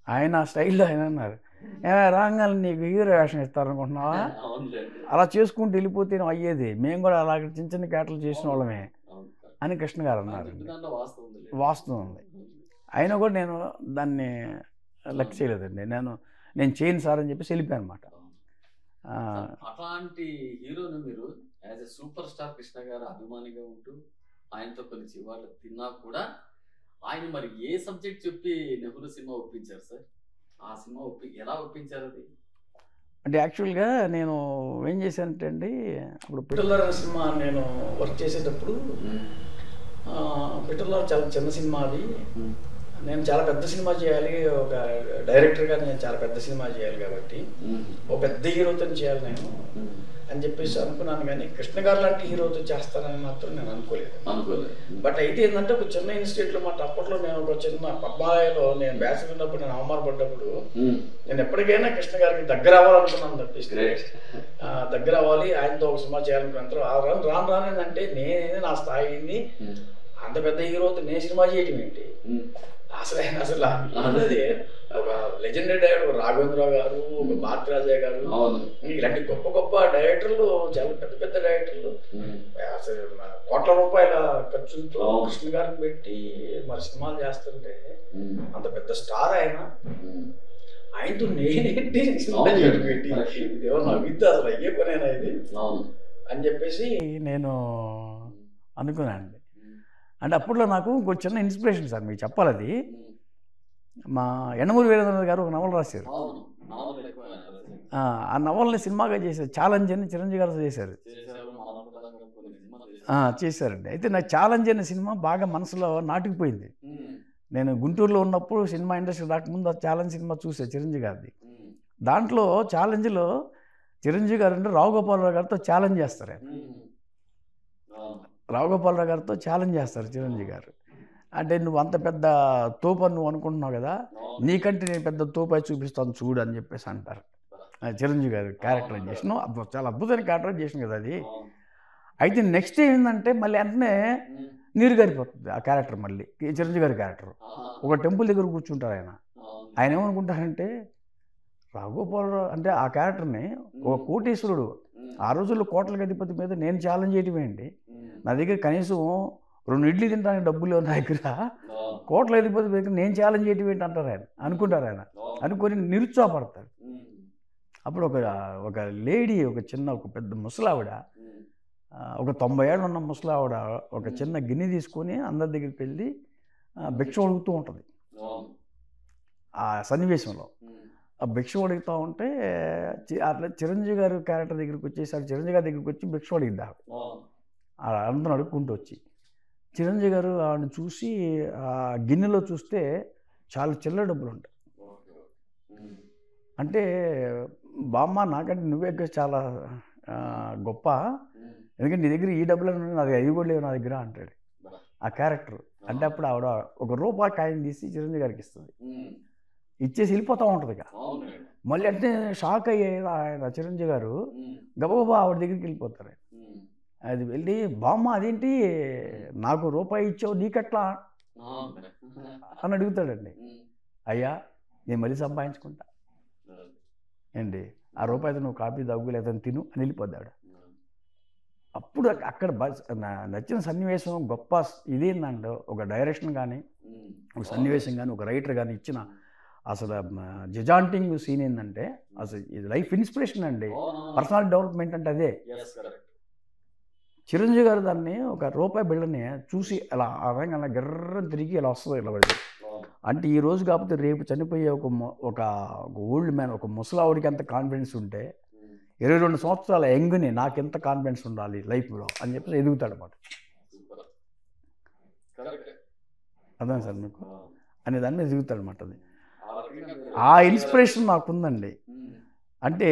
ఆయన స్టైల్లో ఆయన అన్నారు, రాగానే నీకు హీరో వేషం ఇస్తారనుకుంటున్నావా, అలా చేసుకుంటూ వెళ్ళిపోతే అయ్యేది, మేము కూడా అలాగే చిన్న చిన్న క్యాటలు చేసిన వాళ్ళమే అని కృష్ణ గారు అన్నారు. వాస్తవం ఉంది. అయినా కూడా నేను దాన్ని లెక్క చేయలేదండి. నేను చేయను సార్ అని చెప్పేసి వెళ్ళిపోయాను అనమాట. అట్లాంటి హీరోను మీరు as a super star Krishna గారు అభిమానిగా ఉంటూ ఆయనతో కొన్ని చివాళ్ళు తిన్నా కూడా ఆయన మరి ఏ సబ్జెక్ట్ చెప్పి నెహ్రూ సినిమా ఒప్పించారు సార్? ఆ సినిమా ఎలా ఒప్పించారు అది? అంటే యాక్చువల్గా నేను ఏం చేశానంటే అండి, అప్పుడు పిట్టల్లార సినిమా నేను వర్క్ చేసేటప్పుడు, పిట్టల్లార చాలా చిన్న సినిమా అది, నేను చాలా పెద్ద సినిమా చేయాలి, ఒక డైరెక్టర్గా నేను చాలా పెద్ద సినిమా చేయాలి కాబట్టి ఒక పెద్ద హీరోతో చేయాలి నేను అని చెప్పేసి అనుకున్నాను. కానీ కృష్ణ గారు లాంటి హీరోతో చేస్తానని మాత్రం నేను అనుకోలేదు. బట్ అయితే ఏంటంటే ఒక చిన్న ఇన్స్టిట్యూట్లో మాట అప్పట్లో నేను ఒక చిన్న పద్మాలయలో నేను బ్యాచ్ ఉన్నప్పుడు నేను అవమానపడ్డప్పుడు నేను ఎప్పటికైనా కృష్ణ గారికి దగ్గర అవ్వాలనుకున్నాను తప్పిస్తే, దగ్గర అవ్వాలి, ఆయనతో ఒక సినిమా చేయాలనుకున్నాను. రానంటే నేనేది నా స్థాయి అయింది, అంత పెద్ద హీరోతో నేను సినిమా చేయటం ఏంటి, అసలు ఒక లెజెండరీ డైరెక్టర్ రాఘవేంద్రరావు గారు, ఒక భారతరాజయ్య గారు, ఇలాంటి గొప్ప గొప్ప డైరెక్టర్లు, చాలా పెద్ద పెద్ద డైరెక్టర్లు అసలు కోట్ల రూపాయల ఖర్చులతో కృష్ణ గారిని పెట్టి మరి సినిమాలు చేస్తుంటే, అంత పెద్ద స్టార్ ఆయనతో నేనేంటి పెట్టి ఇదేమో నవ్విద్దు, అసలు అయ్యే పనేనా ఇది అని చెప్పేసి నేను అనుకున్నానండి. అంటే అప్పట్లో నాకు ఇంకొక చిన్న ఇన్స్పిరేషన్ సార్ మీకు చెప్పాలి. అది మా యండమూరి వీరేంద్రనాథ్ గారు ఒక నవల రాశారు. ఆ నవల్ని సినిమాగా చేశారు, ఛాలెంజ్ అని చిరంజీవి గారు చేశారండి. అయితే నాకు ఛాలెంజ్ అనే సినిమా బాగా మనసులో నాటుకుపోయింది. నేను గుంటూరులో ఉన్నప్పుడు సినిమా ఇండస్ట్రీ రాకముందు ఆ ఛాలెంజ్ సినిమా చూసాను చిరంజీవి గారిది. దాంట్లో ఛాలెంజ్లో చిరంజీవి గారు అంటే రావుగోపాలరావు గారితో ఛాలెంజ్ చేస్తారు. రావుగోపాలరావు గారితో ఛాలెంజ్ చేస్తారు చిరంజీవి గారు. అంటే నువ్వు అంత పెద్ద తోపు నువ్వు అనుకుంటున్నావు కదా, నీకంటే నేను పెద్ద తోపు చూపిస్తాను చూడు అని చెప్పేసి అంటారు. చిరంజీవి గారు క్యారెక్టరైజేషన్ చాలా అద్భుతమైన క్యారెక్టరైజేషన్ కదా అది. అయితే నెక్స్ట్ ఏంటంటే మళ్ళీ వెంటనే నీరు గారిపోతుంది ఆ క్యారెక్టర్. మళ్ళీ చిరంజీవి గారి క్యారెక్టర్ ఒక టెంపుల్ దగ్గర కూర్చుంటారు. ఆయన ఏమనుకుంటారంటే, రావుగోపాలరావు అంటే ఆ క్యారెక్టర్ని ఒక కోటీశ్వరుడు, ఆ రోజుల్లో కోట్ల అధిపతి మీద నేను ఛాలెంజ్ చేయటం ఏంటి, నా దగ్గర కనీసం 2 ఇడ్లీ తినడానికి డబ్బులు నా దగ్గర, కోట్ల అధిపతి దగ్గర నేను ఛాలెంజ్ చేయటం ఏంటి అంటారు అనుకుంటారు. అనుకొని నిరుత్సాహపడతారు. అప్పుడు ఒక లేడీ, ఒక పెద్ద ముసలావిడ, ఒక 90 ఏళ్ళు ఉన్న ముసలావిడ ఒక చిన్న గిన్నె తీసుకొని అందరి దగ్గరికి వెళ్ళి భిక్ష అడుగుతూ ఉంటుంది. ఆ సన్నివేశంలో ఆ భిక్ష అడుగుతూ ఉంటే అట్లా చిరంజీవి గారు క్యారెక్టర్ దగ్గరికి వచ్చేసాడు. చిరంజీవి గారి దగ్గరికి వచ్చి భిక్ష అడిగిద్దాం. అందరం అడుక్కుంటూ వచ్చి చిరంజీవి గారు ఆవిడని చూసి ఆ గిన్నెలో చూస్తే చాలా చిల్లర డబ్బులు ఉంటాయి. అంటే బామ్మ నాకంటే నువ్వే చాలా గొప్ప, ఎందుకంటే నీ దగ్గర ఈ డబ్బులు నాది అవి కూడా లేవు నా దగ్గర అంటాడు ఆ క్యారెక్టర్. అంటే అప్పుడు ఆవిడ ₹1 కాయిన్ తీసి చిరంజీవి గారికి ఇస్తుంది, ఇచ్చేసి వెళ్ళిపోతూ ఉంటుంది. ఇక మళ్ళీ అంటే షాక్ అయ్యేది ఆయన చిరంజీవి గారు, గబగబా ఆవిడ దగ్గరికి వెళ్ళిపోతారు. అది వెళ్ళి బామ్మ అదేంటి నాకు ₹1 ఇచ్చావు నీకెట్లా అని అడుగుతాడండి. అయ్యా నేను మళ్ళీ సంపాదించుకుంటా ఏంటి, ఆ ₹1 నువ్వు కాఫీ దగ్గు లేదా తిను అని వెళ్ళిపోద్దాడు. అప్పుడు అక్కడ నచ్చిన సన్నివేశం గొప్ప ఇదేందంటే, ఒక డైరెక్షన్ కానీ ఒక సన్నివేశం కానీ ఒక రైటర్ కానీ ఇచ్చిన అసలు జజాంటింగ్ సీన్ ఏంటంటే అసలు ఇది లైఫ్ ఇన్స్పిరేషన్ అండి. పర్సనల్ డెవలప్మెంట్ అంటే అదే. చిరంజీవి గారు దాన్ని ఒక ₹1 బిళ్ళని చూసి అలా అలా గిర్రని తిరిగి ఇలా వస్తుంది, ఇలా పడి అంటే ఈ రోజు కాకపోతే రేపు చనిపోయే ఒక ఓల్డ్ మ్యాన్, ఒక ముసలావుడికి ఎంత కాన్ఫిడెన్స్ ఉంటే 22 సంవత్సరాల యంగ్ని నాకెంత కాన్ఫిడెన్స్ ఉండాలి లైఫ్లో అని చెప్పి ఎదుగుతాడు అన్నమాట. అర్థం సార్ మీకు అనే దాన్ని ఎదుగుతాడు అన్నమాట. అది ఆ ఇన్స్పిరేషన్ నాకుందండి. అంటే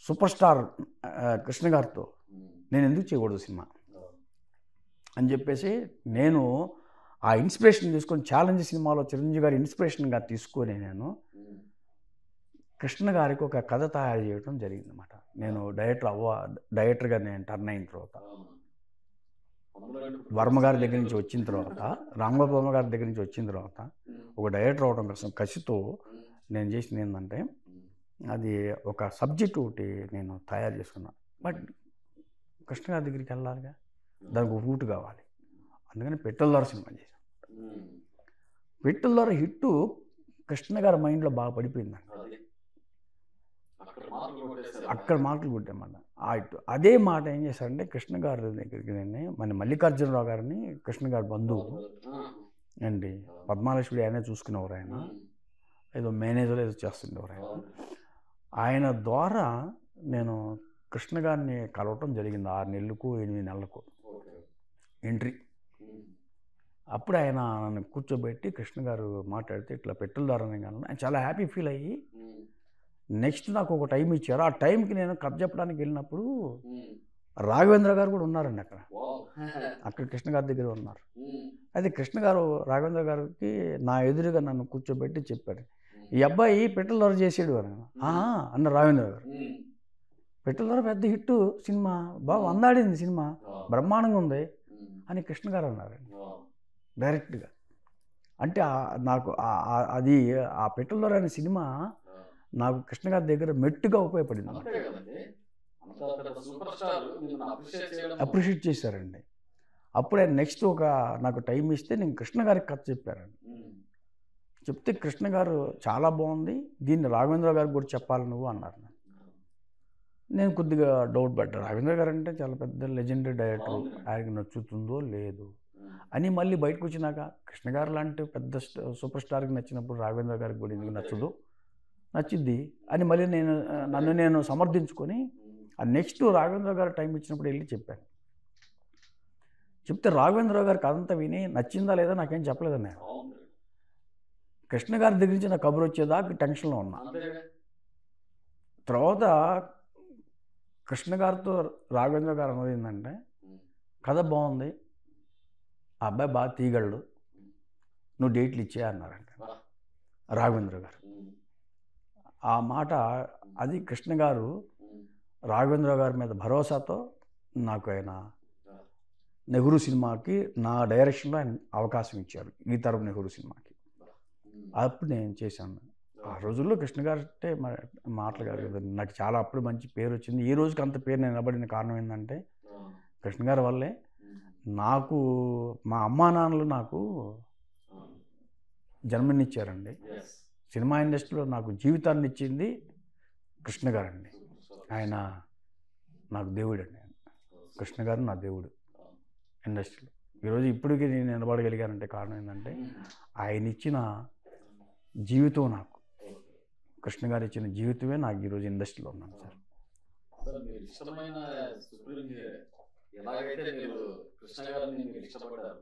సూపర్ స్టార్ కృష్ణ గారితో నేను ఎందుకు చేయకూడదు సినిమా అని చెప్పేసి నేను ఆ ఇన్స్పిరేషన్ తీసుకొని ఛాలెంజ్ సినిమాలో చిరంజీవి గారి ఇన్స్పిరేషన్గా తీసుకొని నేను కృష్ణ గారికి ఒక కథ తయారు చేయడం జరిగిందన్నమాట. నేను డైరెక్టర్గా నేను టర్న్ అయిన తర్వాత వర్మ గారి దగ్గర నుంచి వచ్చిన తర్వాత, రాంగోపాల్ వర్మ గారి దగ్గర నుంచి వచ్చిన తర్వాత ఒక డైరెక్టర్ అవడం కోసం కసితో నేను చేసింది ఏంటంటే, అది ఒక సబ్జెక్ట్ ఒకటి నేను తయారు చేసుకున్నాను. బట్ కృష్ణ గారి దగ్గరికి వెళ్ళాలిగా, దానికి ఒక రూట్ కావాలి. అందుకని పెట్టెల ద్వారా సినిమా చేశాను. పెట్టెల ద్వారా హిట్టు కృష్ణ గారి మైండ్లో బాగా పడిపోయిందండి. అక్కడ మార్కులు కొట్టామన్న ఆ హిట్. అదే మాట ఏం చేశారంటే కృష్ణ గారి దగ్గరికి మన మల్లికార్జునరావు గారిని, కృష్ణ గారి బంధువు అండి, పద్మాలక్ష్మి ఆయనే చూసుకునేవారు. ఆయన ఏదో మేనేజర్ ఏదో చేస్తుండేవారు. ఆయన ద్వారా నేను కృష్ణ గారిని కలవటం జరిగింది. 6 నెలలకు 8 నెలలకు ఎంట్రీ. అప్పుడు ఆయన నన్ను కూర్చోబెట్టి కృష్ణ గారు మాట్లాడితే ఇట్లా పెట్టెల ద్వారానే కానీ ఆయన చాలా హ్యాపీ ఫీల్ అయ్యి నెక్స్ట్ నాకు ఒక టైం ఇచ్చారు. ఆ టైంకి నేను కథ చెప్పడానికి వెళ్ళినప్పుడు రాఘవేంద్ర గారు కూడా ఉన్నారండి అక్కడ కృష్ణ గారి దగ్గర ఉన్నారు. అయితే కృష్ణ గారు రాఘవేంద్ర గారికి నా ఎదురుగా నన్ను కూర్చోబెట్టి చెప్పారు, ఈ అబ్బాయి పెట్టెల ద్వారా చేసాడు అని అన్న రాఘవేంద్ర గారు. పెట్టెల ద్వారా పెద్ద హిట్ సినిమా, బాగా అందాడింది సినిమా, బ్రహ్మాండంగా ఉంది అని కృష్ణ గారు అన్నారండి డైరెక్ట్గా. అంటే నాకు అది ఆ పెట్టెల ద్వారా అనే సినిమా నాకు కృష్ణ గారి దగ్గర మెట్టుగా ఉపయోగపడింది. అప్రిషియేట్ చేశారండి. అప్పుడే నెక్స్ట్ నాకు టైం ఇస్తే నేను కృష్ణ గారికి కథ చెప్పారండి. చెప్తే కృష్ణ గారు చాలా బాగుంది, దీన్ని రాఘవేంద్ర గారికి కూడా చెప్పాలి నువ్వు అన్నారు. నేను కొద్దిగా డౌట్ పడ్డా, రాఘవేంద్ర గారు అంటే చాలా పెద్ద లెజెండరీ డైరెక్టర్, ఆయనకి నచ్చుతుందో లేదు అని. మళ్ళీ బయటకు వచ్చినాక కృష్ణ గారు లాంటి పెద్ద సూపర్ స్టార్కి నచ్చినప్పుడు రాఘవేంద్ర గారికి కూడా ఎందుకు నచ్చదు, నచ్చింది అని మళ్ళీ నన్ను నేను సమర్థించుకొని ఆ నెక్స్ట్ రాఘవేంద్ర గారు టైం ఇచ్చినప్పుడు వెళ్ళి చెప్పాను. చెప్తే రాఘవేంద్ర గారికి అదంతా విని నచ్చిందా లేదా నాకేం చెప్పలేదన్నా. కృష్ణ గారి దగ్గర నుంచి నాకు కబురు వచ్చేదాకా టెన్షన్లో ఉన్నా. తర్వాత కృష్ణ గారితో రాఘవేంద్ర గారు అన్నది ఏంటంటే, కథ బాగుంది, ఆ అబ్బాయి బాగా తీయగలడు, నువ్వు డేట్లు ఇచ్చే అన్నారంట రాఘవేంద్ర గారు. ఆ మాట అది కృష్ణ గారు రాఘవేంద్ర గారి మీద భరోసాతో నాకు ఆయన నెహ్రూ సినిమాకి నా డైరెక్షన్లో ఆయన అవకాశం ఇచ్చారు, ఈ తరం నెహ్రూ సినిమాకి. అప్పుడు నేను చేశాను. ఆ రోజుల్లో కృష్ణ గారు అంటే మాటలు కాదు కదండి, నాకు చాలా అప్పుడు మంచి పేరు వచ్చింది. ఈ రోజుకి అంత పేరు నిలబడిన కారణం ఏంటంటే కృష్ణ గారి వల్లే. నాకు మా అమ్మా నాన్నలు నాకు జన్మనిచ్చారండి. సినిమా ఇండస్ట్రీలో నాకు జీవితాన్ని ఇచ్చింది కృష్ణ గారండి. ఆయన నాకు దేవుడు అండి. కృష్ణ గారు నా దేవుడు ఇండస్ట్రీలో. ఈరోజు ఇప్పటికీ నేను నిలబడగలిగానంటే కారణం ఏంటంటే ఆయన ఇచ్చిన జీవితం, నాకు కృష్ణ గారు ఇచ్చిన జీవితమే నాకు ఈరోజు ఇండస్ట్రీలో ఉన్నాను సార్. ఎలాగైతే మీరు కృష్ణ గారిని మీరు ఇష్టపడ్డారు,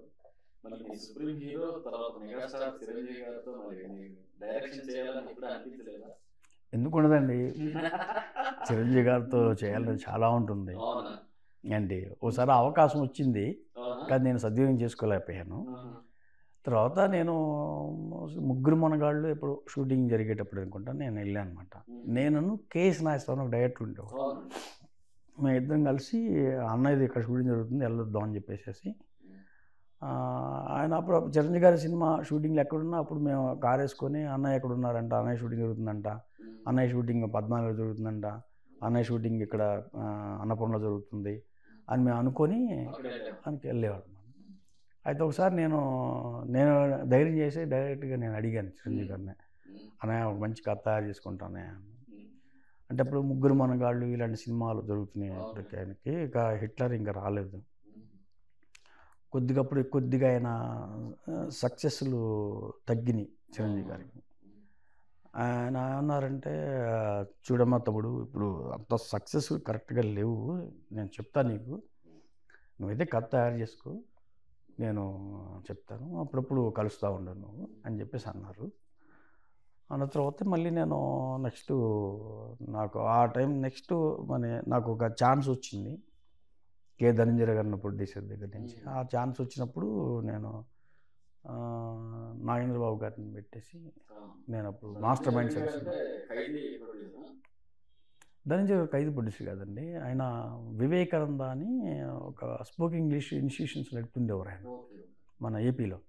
మరి మీ సుప్రీం హీరో తర్వాత మెగాస్టార్ చిరంజీవి గారితో మరి డైరెక్షన్ చేయాలని ఎప్పుడు అనిపించలేదా? ఎందుకుండదండి, చిరంజీవి గారితో చేయాలని చాలా ఉంటుంది అండి. ఓసారి అవకాశం వచ్చింది, కానీ నేను సద్వినియోగం చేసుకోలేకపోయాను. తర్వాత నేను ముగ్గురు మనగాళ్ళు ఎప్పుడు షూటింగ్ జరిగేటప్పుడు అనుకుంటా నేను వెళ్ళాను అనమాట. నేను కేఎస్ నాగేశ్వరరావు ఒక డైరెక్టర్ ఉండేవాడు. మేము ఇద్దరం కలిసి అన్నయ్యది ఇక్కడ షూటింగ్ జరుగుతుంది వెళ్ళొద్దాం అని చెప్పేసి ఆయన అప్పుడు చిరంజీవి గారి సినిమా షూటింగ్లు ఎక్కడున్నా అప్పుడు మేము కారు వేసుకొని అన్నయ్య ఎక్కడ ఉన్నారంట, అన్నయ్య షూటింగ్ జరుగుతుందంట, అన్నయ్య షూటింగ్ పద్మాలో జరుగుతుందంట, అన్నయ్య షూటింగ్ ఇక్కడ అన్నపూర్ణలో జరుగుతుంది అని మేము అనుకొని వెళ్ళేవాడు. అయితే ఒకసారి నేను ధైర్యం చేసి డైరెక్ట్గా నేను అడిగాను చిరంజీవి గారిని, అన్నయ్య ఒక మంచి కథ తయారు చేసుకుంటానే అంటే అప్పుడు ముగ్గురు మనగాళ్ళు ఇలాంటి సినిమాలు జరుగుతున్నాయి ఆయనకి. ఇక హిట్లర్ ఇంకా రాలేదు. కొద్దిగా ఆయన సక్సెస్లు తగ్గినాయి చిరంజీవి గారికి. ఆయన ఏమన్నారంటే, చూడమ్మా తమ్ముడు, ఇప్పుడు అంత సక్సెస్ కరెక్ట్గా లేవు, నేను చెప్తాను నీకు, నువ్వైతే కథ తయారు చేసుకో, నేను చెప్తాను, అప్పుడప్పుడు కలుస్తూ ఉండను నువ్వు అని చెప్పేసి అన్నారు. అన్న తర్వాత మళ్ళీ నేను నెక్స్ట్ నాకు ఆ టైం నాకు ఒక ఛాన్స్ వచ్చింది కే ధనంజయ గారిని ప్రొడ్యూసర్ దగ్గర నుంచి. ఆ ఛాన్స్ వచ్చినప్పుడు నేను నాగేంద్రబాబు గారిని పెట్టేసి నేను అప్పుడు మాస్టర్ మైండ్ సెలెక్షన్. ధనంజయ గారు ఖైదీ ప్రొడ్యూసర్ కాదండి, ఆయన వివేకానంద అని ఒక స్పోకెన్ ఇంగ్లీష్ ఇన్స్టిట్యూషన్స్ నడుపుతుండేవారు ఆయన మన ఏపీలో.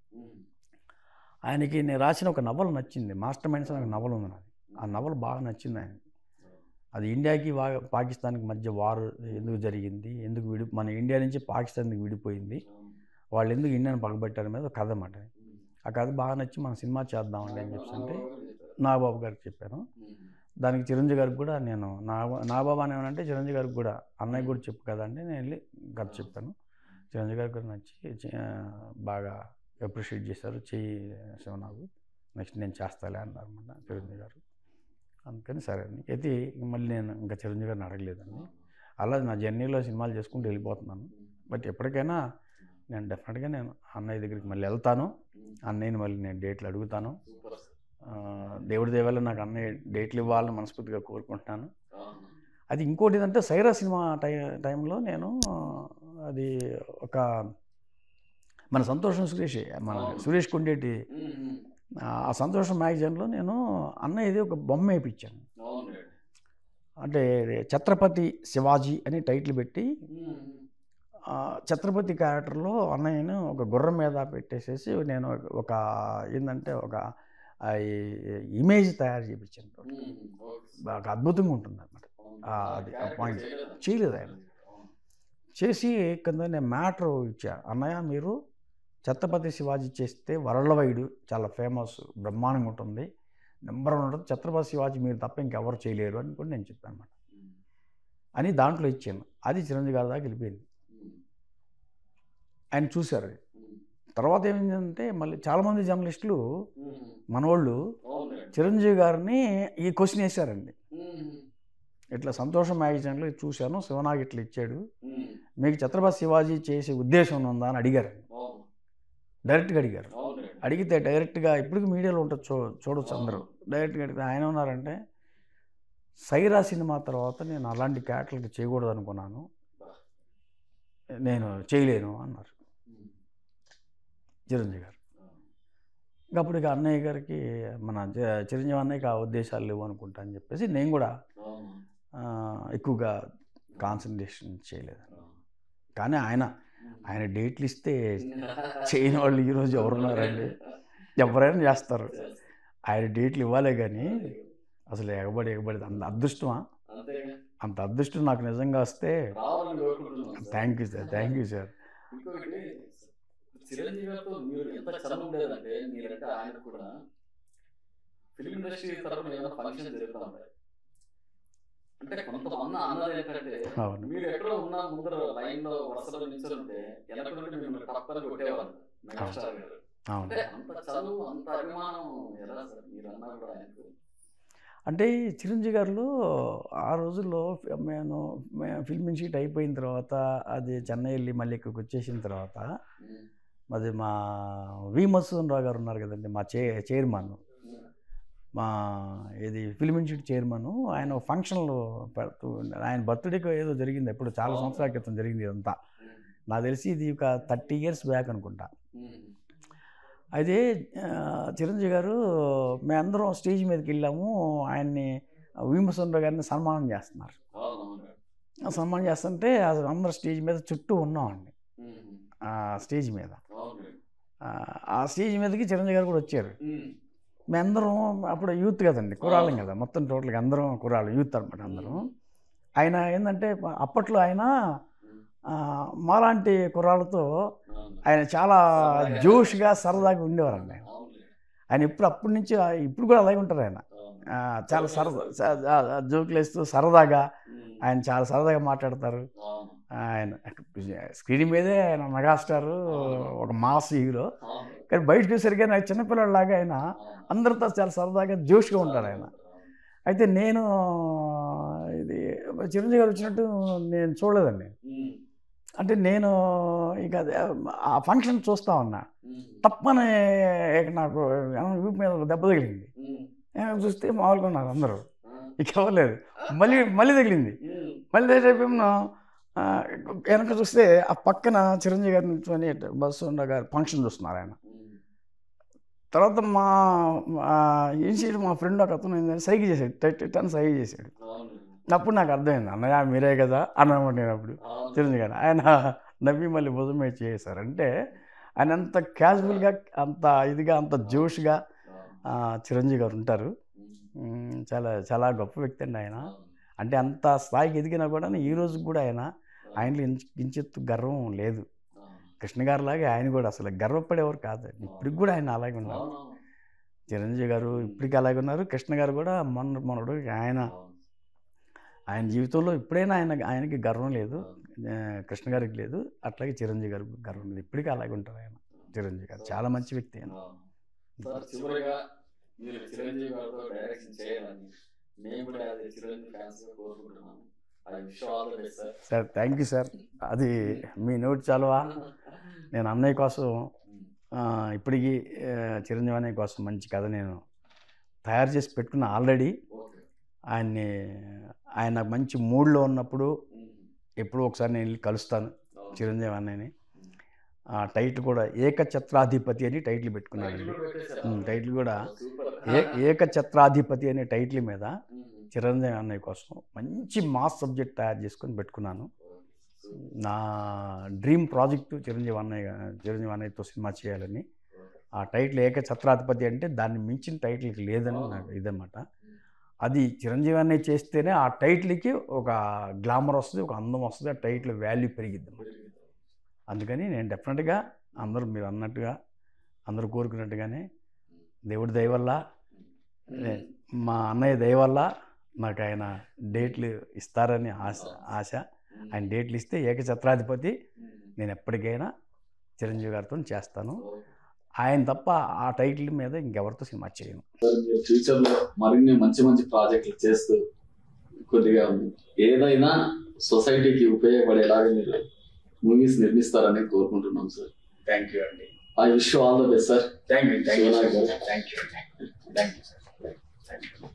ఆయనకి నేను రాసిన ఒక నవల నచ్చింది, మాస్టర్ మైండ్స్ అనే నవల ఉంది నాది. ఆ నవల బాగా నచ్చింది ఆయనకి. అది ఇండియాకి పాకిస్తాన్కి మధ్య వార్ ఎందుకు జరిగింది, మన ఇండియా నుంచి పాకిస్తాన్కి విడిపోయింది, వాళ్ళు ఎందుకు ఇండియాని పగబట్టారు మీద కథ అన్నమాట. ఆ కథ బాగా నచ్చి మన సినిమా చేద్దామండి అని చెప్పి అంటే నాగబాబు గారికి చెప్పాను. దానికి చిరంజీవి గారికి కూడా నేను నాగబాబు అని ఏమనంటే చిరంజీవి గారికి కూడా అన్నయ్య కూడా చెప్పు కదండి, నేను వెళ్ళి కథ చెప్పాను. చిరంజీవి గారికి కూడా నచ్చి బాగా అప్రిషియేట్ చేశారు. చెయ్యి శివనాగు, నెక్స్ట్ నేను చేస్తాలే అన్నారు అన్నమాట చిరంజీవి గారు. అందుకని సరే అని అయితే మళ్ళీ నేను ఇంకా చిరంజీవి గారిని అడగలేదండి. అలా నా జర్నీలో సినిమాలు చేసుకుంటూ వెళ్ళిపోతున్నాను. బట్ ఎప్పటికైనా నేను డెఫినెట్గా నేను అన్నయ్య దగ్గరికి మళ్ళీ వెళ్తాను, అన్నయ్యని మళ్ళీ నేను డేట్లు అడుగుతాను. దేవుడి దేవాల నాకు అన్నయ్య డేట్లు ఇవ్వాలని మనస్ఫూర్తిగా కోరుకుంటున్నాను. అది ఇంకోటి ఏంటంటే సైరా సినిమా టైంలో నేను అది ఒక మన సంతోషం సురేష్ కొండేటి ఆ సంతోషం మ్యాగజైన్లో నేను అన్నయ్యది ఒక బొమ్మ వేయించాను. అంటే ఛత్రపతి శివాజీ అని టైటిల్ పెట్టి ఛత్రపతి క్యారెక్టర్లో అన్నయ్యను ఒక గుర్రం మీద పెట్టేసేసి నేను ఒక ఏంటంటే ఒక ఇమేజ్ తయారు చేయించాను. బాగా అద్భుతంగా ఉంటుంది అన్నమాట. అది ఆ పాయింట్ చేయలేదు ఆయన. చేసి కింద నేను మ్యాటర్ ఇచ్చా, అన్నయ్య మీరు ఛత్రపతి శివాజీ చేస్తే వరల్డ్ చాలా ఫేమస్, బ్రహ్మాండంగా ఉంటుంది, నెంబర్ 1 ఉంటుంది, ఛత్రపతి శివాజీ మీరు తప్ప ఇంకెవరు చేయలేరు అని కూడా నేను చెప్పాను అనమాట. అని దాంట్లో ఇచ్చాను. అది చిరంజీవి గారి దాకా వెళ్ళిపోయింది. ఆయన చూశారు. తర్వాత ఏమైందంటే మళ్ళీ చాలామంది జర్నలిస్టులు మనోళ్ళు చిరంజీవి గారిని ఈ క్వశ్చన్ వేశారండి. ఇట్లా సంతోషం మ్యాగజైన్లో చూశాను, శివనాగ్ ఇట్లా ఇచ్చాడు, మీకు ఛత్రపతి శివాజీ చేసే ఉద్దేశం ఉందా అని అడిగారు. డైరెక్ట్గా అడిగారు. అడిగితే డైరెక్ట్గా ఇప్పటికీ మీడియాలో ఉంటుంది, చూడవచ్చు అందరూ. డైరెక్ట్గా అడిగితే ఆయన ఉన్నారంటే, సైరా సినిమా తర్వాత నేను అలాంటి క్యారెక్టర్లు చేయకూడదు అనుకున్నాను, నేను చేయలేను అన్నారు చిరంజీవి గారు. అప్పుడు ఇక అన్నయ్య గారికి మన చిరంజీవి అన్నయ్యకి ఆ ఉద్దేశాలు లేవు అనుకుంటా అని చెప్పేసి నేను కూడా ఎక్కువగా కాన్సన్ట్రేషన్ చేయలేదు. కానీ ఆయన డేట్లు ఇస్తే చేయని వాళ్ళు ఈరోజు ఎవరున్నారండి? ఎవరైనా చేస్తారు. ఆయన డేట్లు ఇవ్వాలే కానీ అసలు ఎగబడి అంత అదృష్టమా? అంత అదృష్టం నాకు నిజంగా వస్తే థ్యాంక్ యూ సార్. చిరంజీవి గారితో మీరు ఎంత చలం ఉండేదంటే, మీరంటే ఆయన కూడా ఫిల్మ్ ఇండస్ట్రీ తరఫున ఏమైనా ఫంక్షన్ జరుగుతూ ఉంటాయి అంటే కొంతమంది అన్నది ఏంటంటే, మీరు ఎక్కడో ఉన్న ముందర లైన్ లో వరుసలో నిల్చుంటే వెనక నుండి మిమ్మల్ని తప్పని కొట్టేవాళ్ళు మెగాస్టార్ గారు. అంటే అంత చదువు అంత అభిమానం ఎలా సార్ మీరు అన్నా కూడా ఆయనకు? అంటే చిరంజీవి గారిలో ఆ రోజుల్లో నేను ఫిల్మ్ ఇన్స్టిట్యూట్ అయిపోయిన తర్వాత అది చెన్నై వెళ్ళి మళ్ళీ ఇక్కడికి వచ్చేసిన తర్వాత అది మా వి మధుసూదన్ రావు గారు ఉన్నారు కదండి, మా చైర్మన్, మా ఇది ఫిల్మ్ ఇన్స్టిట్యూట్ చైర్మన్. ఆయన ఫంక్షన్లు పెడుతూ ఆయన బర్త్డేకి ఏదో జరిగింది, ఎప్పుడు చాలా సంవత్సరాల క్రితం జరిగింది ఇదంతా. నాకు తెలిసి ఇది ఒక 30 years బ్యాక్ అనుకుంటా. అయితే చిరంజీవి గారు మేమందరం స్టేజ్ మీదకి వెళ్ళాము, ఆయన్ని వి మధుసూదన్ రావు గారిని సన్మానం చేస్తున్నారు. సన్మానం చేస్తుంటే అందరూ స్టేజ్ మీద చుట్టూ ఉన్నామండి. ఆ స్టేజ్ మీద, ఆ స్టేజ్ మీదకి చిరంజీవి గారు కూడా వచ్చారు. మేమందరం అప్పుడు యూత్ కదండి, కుర్రాళ్ళం కదా, మొత్తం టోటల్గా అందరం కుర్రాళ్ళు, యూత్ అనమాట అందరం. ఆయన ఏంటంటే అప్పట్లో ఆయన మాలాంటి కుర్రాళ్ళతో ఆయన చాలా జోష్గా సరదాగా ఉండేవారండి. ఆయన అప్పటి నుంచి ఇప్పుడు కూడా అలాగే ఉంటారు. ఆయన చాలా జోకులు వేస్తూ సరదాగా, ఆయన చాలా సరదాగా మాట్లాడతారు. ఆయన స్క్రీన్ మీదే ఆయన మెగాస్టార్, ఒక మాస్ హీరో, కానీ బయటకు వచ్చేసరికి ఆయన చిన్నపిల్లలాగా ఆయన అందరితో చాలా సరదాగా జోష్గా ఉంటారు ఆయన. అయితే నేను ఇది చిరంజీవి గారు వచ్చినట్టు నేను చూడలేదండి. అంటే నేను ఇక ఆ ఫంక్షన్ చూస్తూ ఉన్నా, తప్పని నాకు వీపు మీద దెబ్బ తగిలింది. చూస్తే మామూలుగా ఉన్నారు అందరూ, ఇక అవ్వలేదు. మళ్ళీ తగిలింది. మళ్ళీ తగిలిపోయిన వెనక చూస్తే ఆ పక్కన చిరంజీవి గారి నుంచొని మధుసూదన్ రావు గారు ఫంక్షన్ చూస్తున్నారు ఆయన. తర్వాత మా ఇన్స్టిట్యూట్ మా ఫ్రెండ్ ఒక అతను ఏంటంటే సైకిల్ చేశాడు, టెన్ సైకిల్ చేశాడు. అప్పుడు నాకు అర్థమైంది, అన్నయ్య మీరే కదా అన్నమాట. నేను అప్పుడు చిరంజీవి గారు ఆయన నవ్వి మళ్ళీ భుజం మీద చేశారు. అంటే ఆయన అంత క్యాజువల్గా, అంత ఇదిగా, అంత జోష్గా చిరంజీవి గారు ఉంటారు. చాలా చాలా గొప్ప వ్యక్తి అండి ఆయన. అంటే అంత స్థాయికి ఎదిగినా కూడా ఈ రోజు కూడా ఆయనలో కించెత్తు గర్వం లేదు. కృష్ణ గారు లాగే ఆయన కూడా అసలు గర్వపడేవారు కాదు. ఇప్పటికి కూడా ఆయన అలాగే ఉన్నారు. చిరంజీవి గారు ఇప్పటికీ అలాగే ఉన్నారు. కృష్ణ గారు కూడా మొన్నడు ఆయన జీవితంలో ఎప్పుడైనా ఆయనకి గర్వం లేదు, కృష్ణ గారికి లేదు. అట్లాగే చిరంజీవి గారికి గర్వం లేదు, ఇప్పటికీ అలాగే ఉంటారు ఆయన. చిరంజీవి గారు చాలా మంచి వ్యక్తి ఆయన. Sir thank you sir. అది మీ నోటి చలవా. నేను అన్నయ్య కోసం ఇప్పటికీ చిరంజీవి అన్నయ్య కోసం మంచి కథ నేను తయారు చేసి పెట్టుకున్నా ఆల్రెడీ. ఆయన మంచి మూడ్లో ఉన్నప్పుడు ఎప్పుడూ ఒకసారి నేను వెళ్ళి కలుస్తాను చిరంజీవి అన్నయ్యని. ఆ టైటిల్ కూడా ఏకఛత్రాధిపతి అని టైటిల్ పెట్టుకున్నానండి. టైటిల్ కూడా ఏకఛత్రాధిపతి అనే టైటిల్ మీద చిరంజీవి అన్నయ్య కోసం మంచి మాస్ సబ్జెక్ట్ తయారు చేసుకొని పెట్టుకున్నాను. నా డ్రీమ్ ప్రాజెక్టు చిరంజీవి అన్నయ్యతో సినిమా చేయాలని. ఆ టైటిల్ ఏకఛత్రాధిపతి అంటే దాన్ని మించిన టైటిల్కి లేదని నాకు ఇదన్నమాట. అది చిరంజీవి అన్నయ్య చేస్తేనే ఆ టైటిల్కి ఒక గ్లామర్ వస్తుంది, ఒక అందం వస్తుంది, ఆ టైటిల్ వాల్యూ పెరిగిద్ది. అందుకని నేను డెఫినెట్గా మీరు అన్నట్టుగా అందరూ కోరుకున్నట్టుగానే దేవుడి దయ వల్ల, మా అన్నయ్య దయ వల్ల నాకు ఆయన డేట్లు ఇస్తారని ఆశ. ఆయన డేట్లు ఇస్తే ఏకఛత్రాధిపతి నేను ఎప్పటికైనా చిరంజీవి గారితో చేస్తాను. ఆయన తప్ప ఆ టైటిల్ మీద ఇంకెవరితో సినిమా చేయను. ఫ్యూచర్లో మరిన్ని మంచి మంచి ప్రాజెక్టులు చేస్తూ కొద్దిగా ఏదైనా సొసైటీకి ఉపయోగపడేలాగా మీరు మూవీస్ నిర్మిస్తారని కోరుకుంటున్నాం సార్. థ్యాంక్ యూ అండి. I wish you all the best sir. Thank you sir.